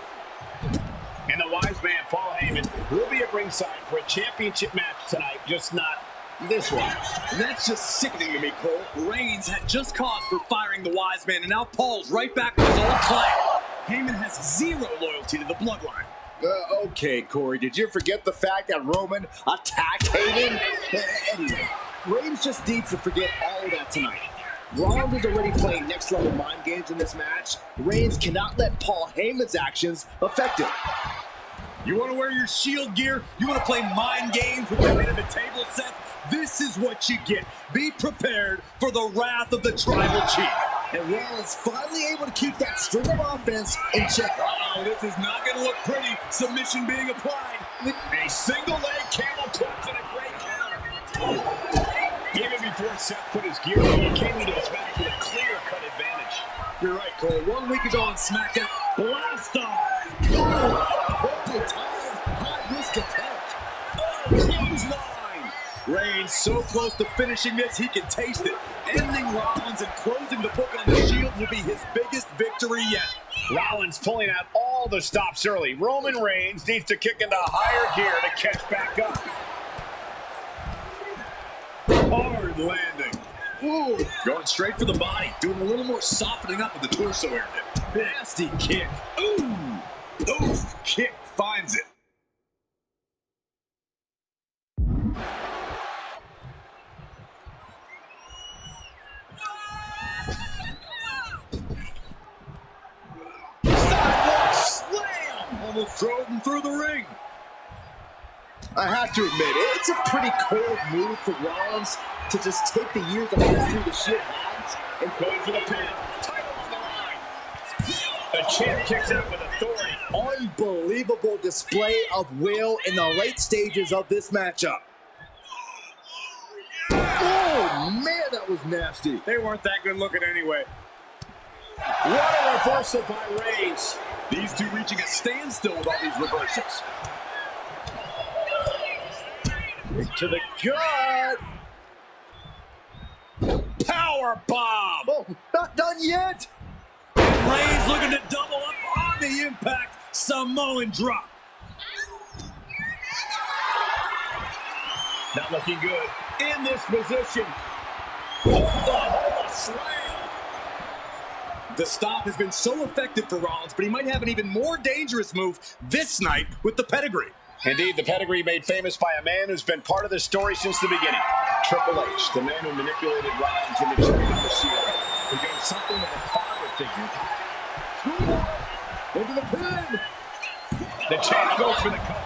And the wise man, Paul Heyman, will be at ringside for a championship match tonight, just not this one. And that's just sickening to me, Cole. Reigns had just cause for firing the wise man, and now Paul's right back with his old clan. Heyman has zero loyalty to the bloodline. Okay, Corey, did you forget the fact that Roman attacked Heyman? Anyway, Reigns just needs to forget all of that tonight. Rollins is already playing next-level mind games in this match. Reigns cannot let Paul Heyman's actions affect him. You want to wear your Shield gear? You want to play mind games with the head of the table set? This is what you get. Be prepared for the wrath of the Tribal Chief. And Rollins finally able to keep that string of offense in check. Uh-oh, this is not going to look pretty. Submission being applied. A single leg camel clutch and a great counter. Even before Seth put his gear on, he came into this match with a clear-cut advantage. You're right, Cole. 1 week ago on SmackDown, blast off. High-risk attempt. Clothesline. Reigns so close to finishing this, he can taste it. Ending Rollins and closing the book on the Shield will be his biggest victory yet. Rollins pulling out all the stops early. Roman Reigns needs to kick into higher gear to catch back up. Hard landing. Ooh, going straight for the body, doing a little more softening up of the torso area. Nasty kick. Ooh, oof, kick finds it. Sidewalk slam! Almost drove him through the ring. I have to admit, it's a pretty cold move for Rollins to just take the years of history the Shield has And going for the pin. Title on the line. The champ kicks out with authority. unbelievable display of will in the late stages of this matchup. Oh, man, that was nasty. They weren't that good looking anyway. What a reversal by Reigns. These two reaching a standstill with all these reversals. To the gut. Power bomb. Oh, not done yet. Reigns looking to double up on the impact. Samoan drop. Not looking good in this position. Oh, a slam. The stop has been so effective for Rollins, but he might have an even more dangerous move this night with the pedigree. Indeed, the pedigree made famous by a man who's been part of the story since the beginning. Triple H, the man who manipulated Rollins into turning on the Shield. Became something of a father figure. Into the pin. The champ goes for the cover.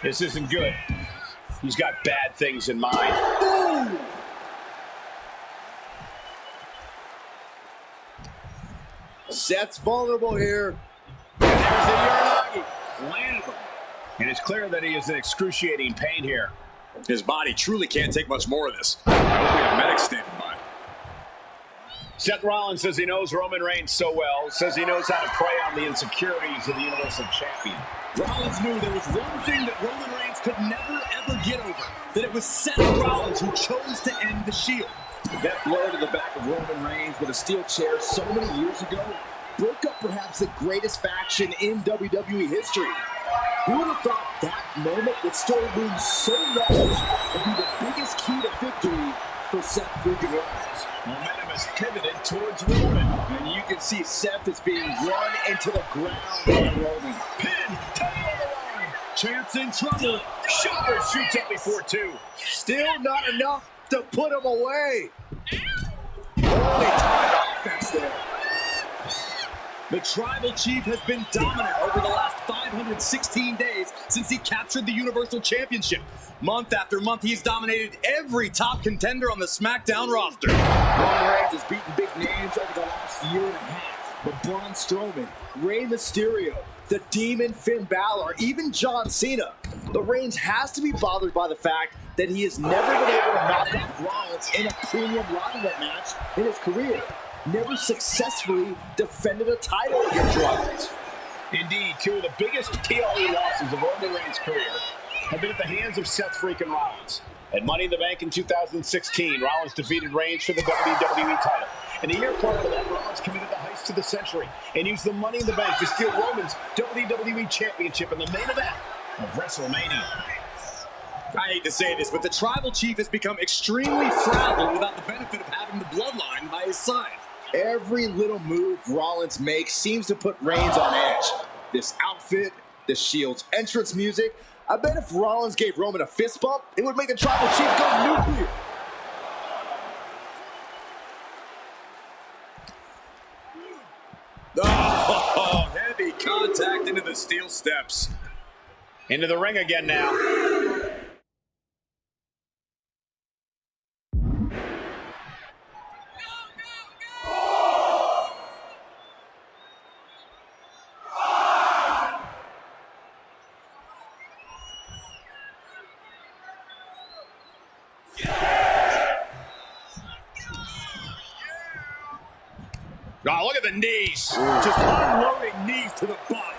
This isn't good. He's got bad things in mind. Boom. Seth's vulnerable here. There's the Uranagi. Landed him. And it's clear that he is in excruciating pain here. His body truly can't take much more of this. Hope we have medics standing by. Seth Rollins says he knows Roman Reigns so well, says he knows how to prey on the insecurities of the Universal Champion. Rollins knew there was one thing that Roman Reigns could never, ever get over. That it was Seth Rollins who chose to end the Shield. That blow to the back of Roman Reigns with a steel chair so many years ago broke up perhaps the greatest faction in WWE history. Who would have thought that moment would still loom so large and be the biggest key to victory for Seth freaking Rollins? Momentum has pivoted towards Roman. And you can see Seth is being run into the ground by Roman. Pin, title on the line. Champ's in trouble. Shoulder shoots up before two. Still not enough to put him away. Holy time offense there. The Tribal Chief has been dominant over the last 516 days since he captured the Universal Championship. Month after month, he's dominated every top contender on the SmackDown roster. Roman Reigns has beaten big names over the last year and a half. But Braun Strowman, Rey Mysterio, the Demon Finn Balor, even John Cena. The Reigns has to be bothered by the fact that he has never been able to knock off Rollins in a premium lightweight match in his career. Never successfully defended a title against Rollins. Indeed, two of the biggest PLE losses of Roman Reigns' career have been at the hands of Seth freaking Rollins. At Money in the Bank in 2016, Rollins defeated Reigns for the WWE title. And a year prior to that, Rollins committed the heist of the century and used the Money in the Bank to steal Roman's WWE Championship in the main event of WrestleMania. I hate to say this, but the Tribal Chief has become extremely frazzled without the benefit of having the bloodline by his side. Every little move Rollins makes seems to put Reigns on edge. This outfit, the Shield's entrance music. I bet if Rollins gave Roman a fist bump, it would make the Tribal Chief go nuclear. Oh, heavy contact into the steel steps. Into the ring again now. Oh, look at the knees. Just unloading knees to the body.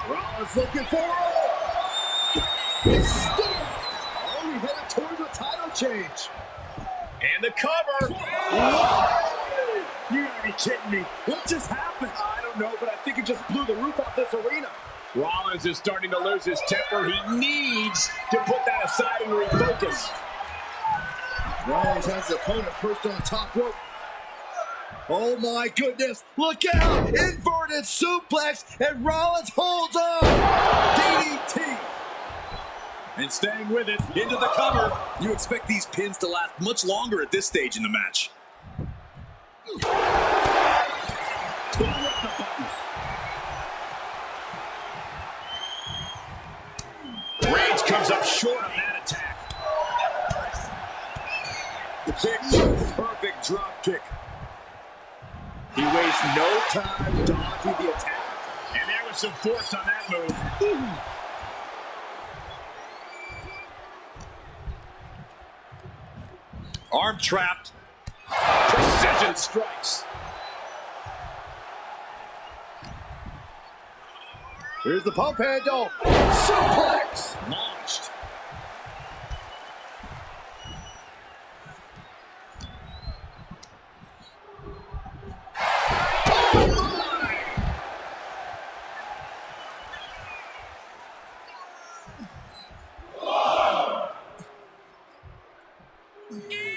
Rollins looking for it. It's still only headed towards a title change. And the cover. You gotta be kidding me. What just happened? I don't don't know, but I think it just blew the roof off this arena. Rollins is starting to lose his temper. He needs to put that aside and refocus. Rollins has his opponent perched on the top rope. Oh my goodness, look out! Inverted suplex, and Rollins holds on! DDT! And staying with it, into the cover. You expect these pins to last much longer at this stage in the match. Reigns comes up short on that attack. The kick, perfect drop kick. He wastes no time dodging the attack. And there was some force on that move. Arm trapped. Precision strikes. Here's the pump handle. Suplex! Launched.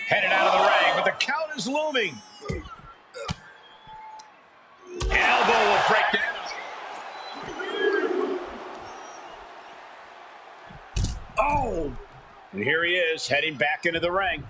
Headed out of the ring, but the count is looming. Elbow will break down. Oh! And here he is, heading back into the ring.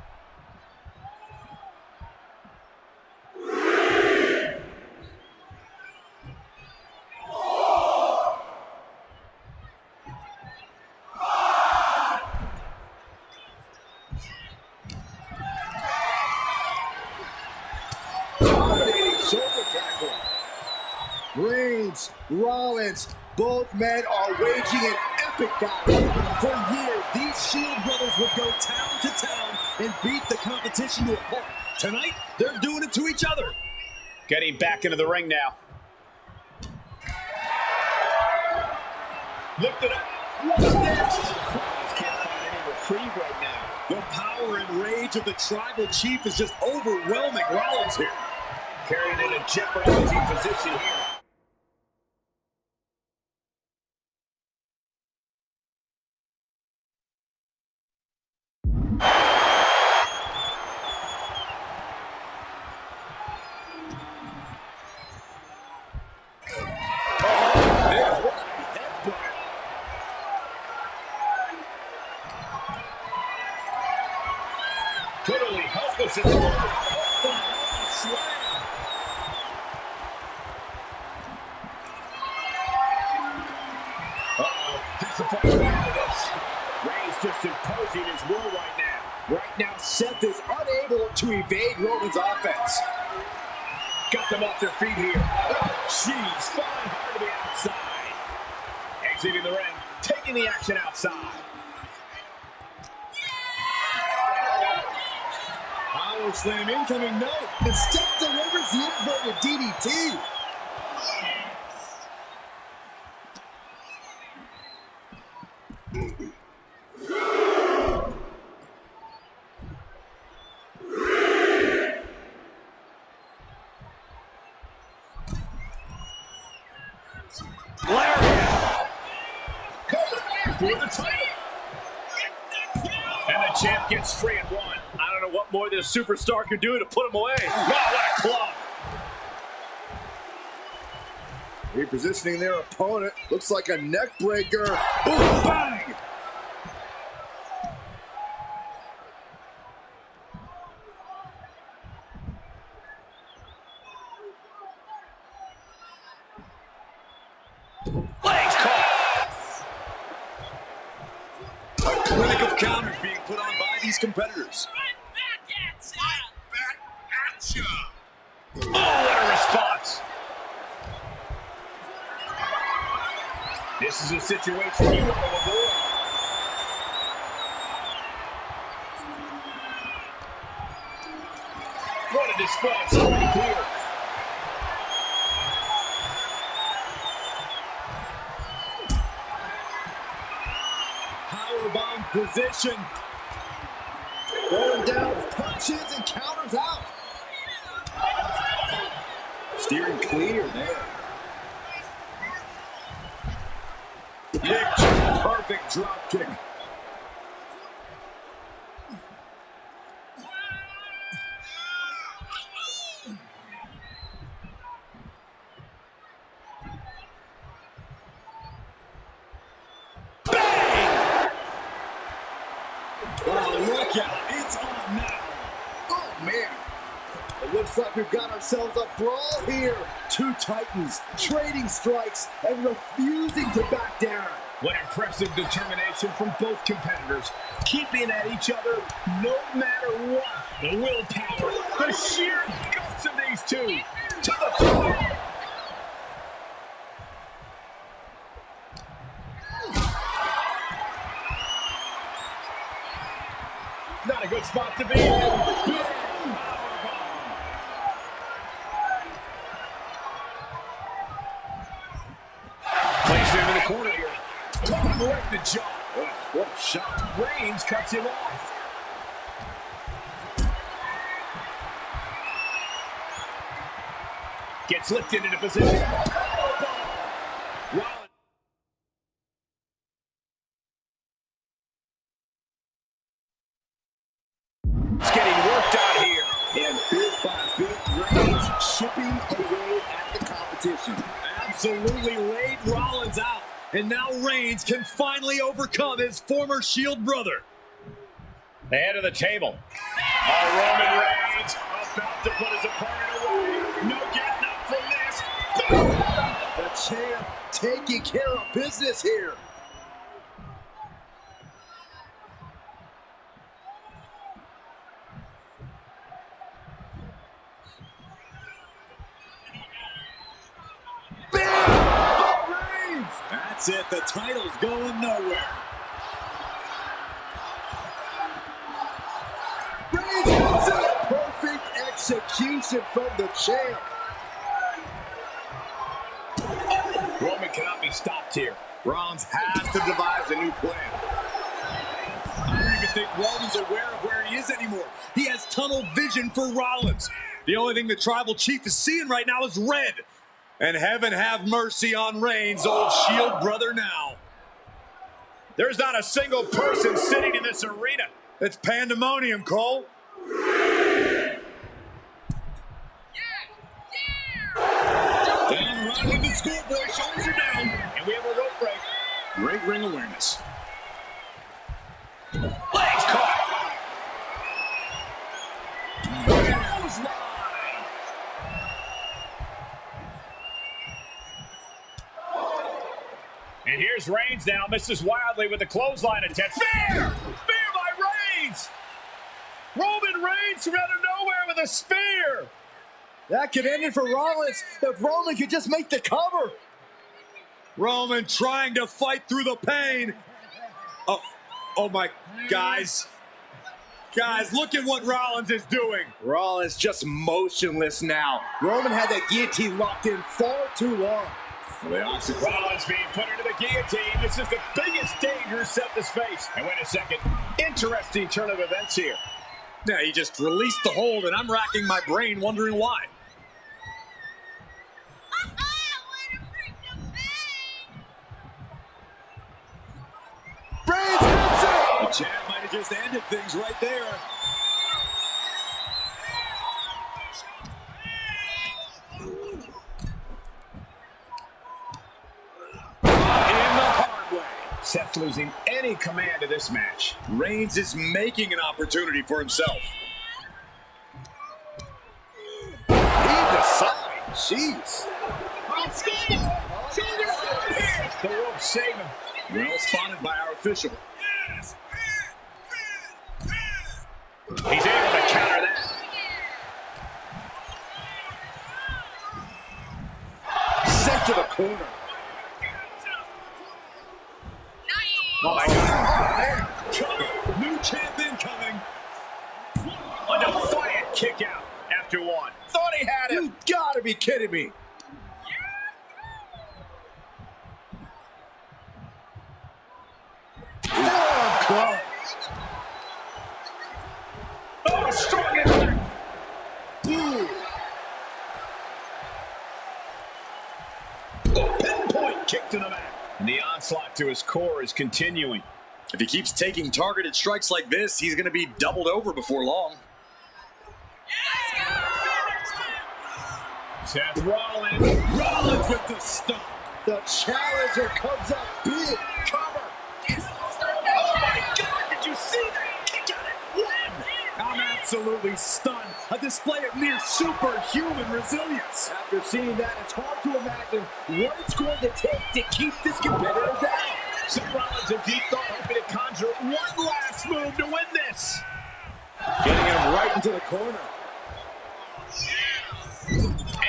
Reigns, Rollins, both men are waging an epic battle. For years, these Shield brothers would go town to town and beat the competition to a pulp. Tonight, they're doing it to each other. Getting back into the ring now. Lift it up. What's next? Can't find any reprieve right now. The power and rage of the Tribal Chief is just overwhelming Rollins here. Carried in a jeopardizing position here. Totally helpless in the world. Disappointed out of this. Reigns just imposing his will right now. Right now, Seth is unable to evade Roman's offense. Got them off their feet here. Oh, jeez, falling hard to the outside. Exiting the ring, taking the action outside. Power slam incoming, no. And Seth delivers the inverted DDT. For the title. And the champ gets free and one. I don't know what more this superstar could do to put him away. Wow, what a club. Repositioning their opponent. Looks like a neck breaker. Boom, bang! Legs caught. A clinic of counters being put on by these competitors. Oh, what a response. This is a situation you want to avoid. What a display. Somebody clear. Powerbomb position. Going down, punches and counters out. Steering clear there. perfect drop kick. Oh, look out. It's on now. Oh, man. It looks like we've got ourselves a brawl here. Two titans trading strikes and refusing to back down. What impressive determination from both competitors, keeping at each other no matter what. The willpower, the sheer guts of these two. To the floor. Not a good spot to be in. Plays him in the corner here. Right in the jaw. What a shot. Reigns cuts him off. Gets lifted into position. Rollins. It's getting worked out here. And bit by bit, Reigns chipping away at the competition. Absolutely laid Rollins out. And now Reigns can finally overcome his former Shield brother. The head of the table. Roman Reigns about to put his opponent away. No getting up from this. The champ taking care of business here. That's it. The title's going nowhere. Reigns gets it. Perfect execution from the champ. Roman cannot be stopped here. Rollins has to devise a new plan. I don't even think Roman's aware of where he is anymore. He has tunnel vision for Rollins. The only thing the Tribal Chief is seeing right now is red. And heaven have mercy on Reigns, old Shield brother now. There's not a single person sitting in this arena. It's pandemonium, Cole. Down right with the schoolboy, shoulders are down. And we have a rope break. Great ring awareness. Legs caught. And here's Reigns now, misses wildly with the clothesline attempt. Spear! Spear by Reigns! Roman Reigns from out of nowhere with a spear! That could end it for Rollins if Roman could just make the cover. Roman trying to fight through the pain. Oh my, guys. Guys, look at what Rollins is doing. Rollins just motionless now. Roman had that guillotine locked in far too long. Rollins being put into the guillotine. This is the biggest danger set this face. And wait a second. Interesting turn of events here. Yeah, he just released the hold, and I'm racking my brain wondering why. Reigns gets it! The champ might have just ended things right there. Seth losing any command of this match. Reigns is making an opportunity for himself. He decides. Jeez. The rope saved him. Well spotted by our official. He's able to counter that. Sent to the corner. Oh my God. Cover. New champion coming. A defiant kick out after one. Thought he had it. You gotta be kidding me. Oh, strong impact. A pinpoint kick to the back. And the onslaught to his core is continuing. If he keeps taking targeted strikes like this, he's going to be doubled over before long. Seth Rollins. Rollins with the stomp. The challenger comes up big. Cover. Oh my God, did you see that? Kick out at one. I'm absolutely stunned. A display of near superhuman resilience. After seeing that, it's hard to imagine what it's going to take to keep this competitor down. Seth Rollins in deep thought, hoping to conjure one last move to win this. Getting him right into the corner.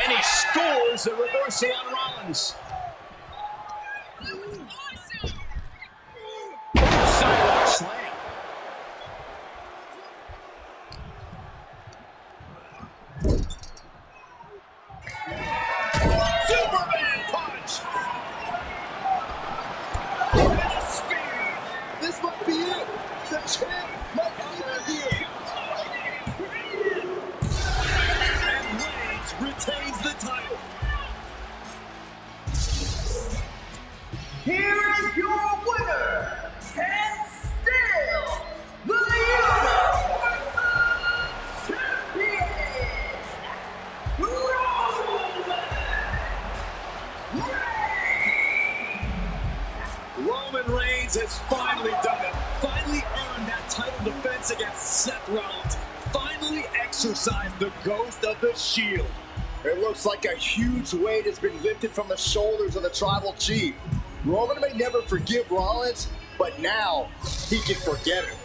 And he scores a reversal on Rollins. Sidewalk slam. Superman punch. And a spear. This might be it. The champ might be here. And Reigns retains the title. Here is your winner, and still the Universal Champion, Roman Reigns has finally done it. Finally earned that title defense against Seth Rollins. Finally exercised the ghost of the Shield. It looks like a huge weight has been lifted from the shoulders of the tribal chief. Roman may never forgive Rollins, but now he can forget him.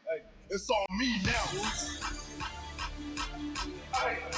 Hey, it's on me now. Hey.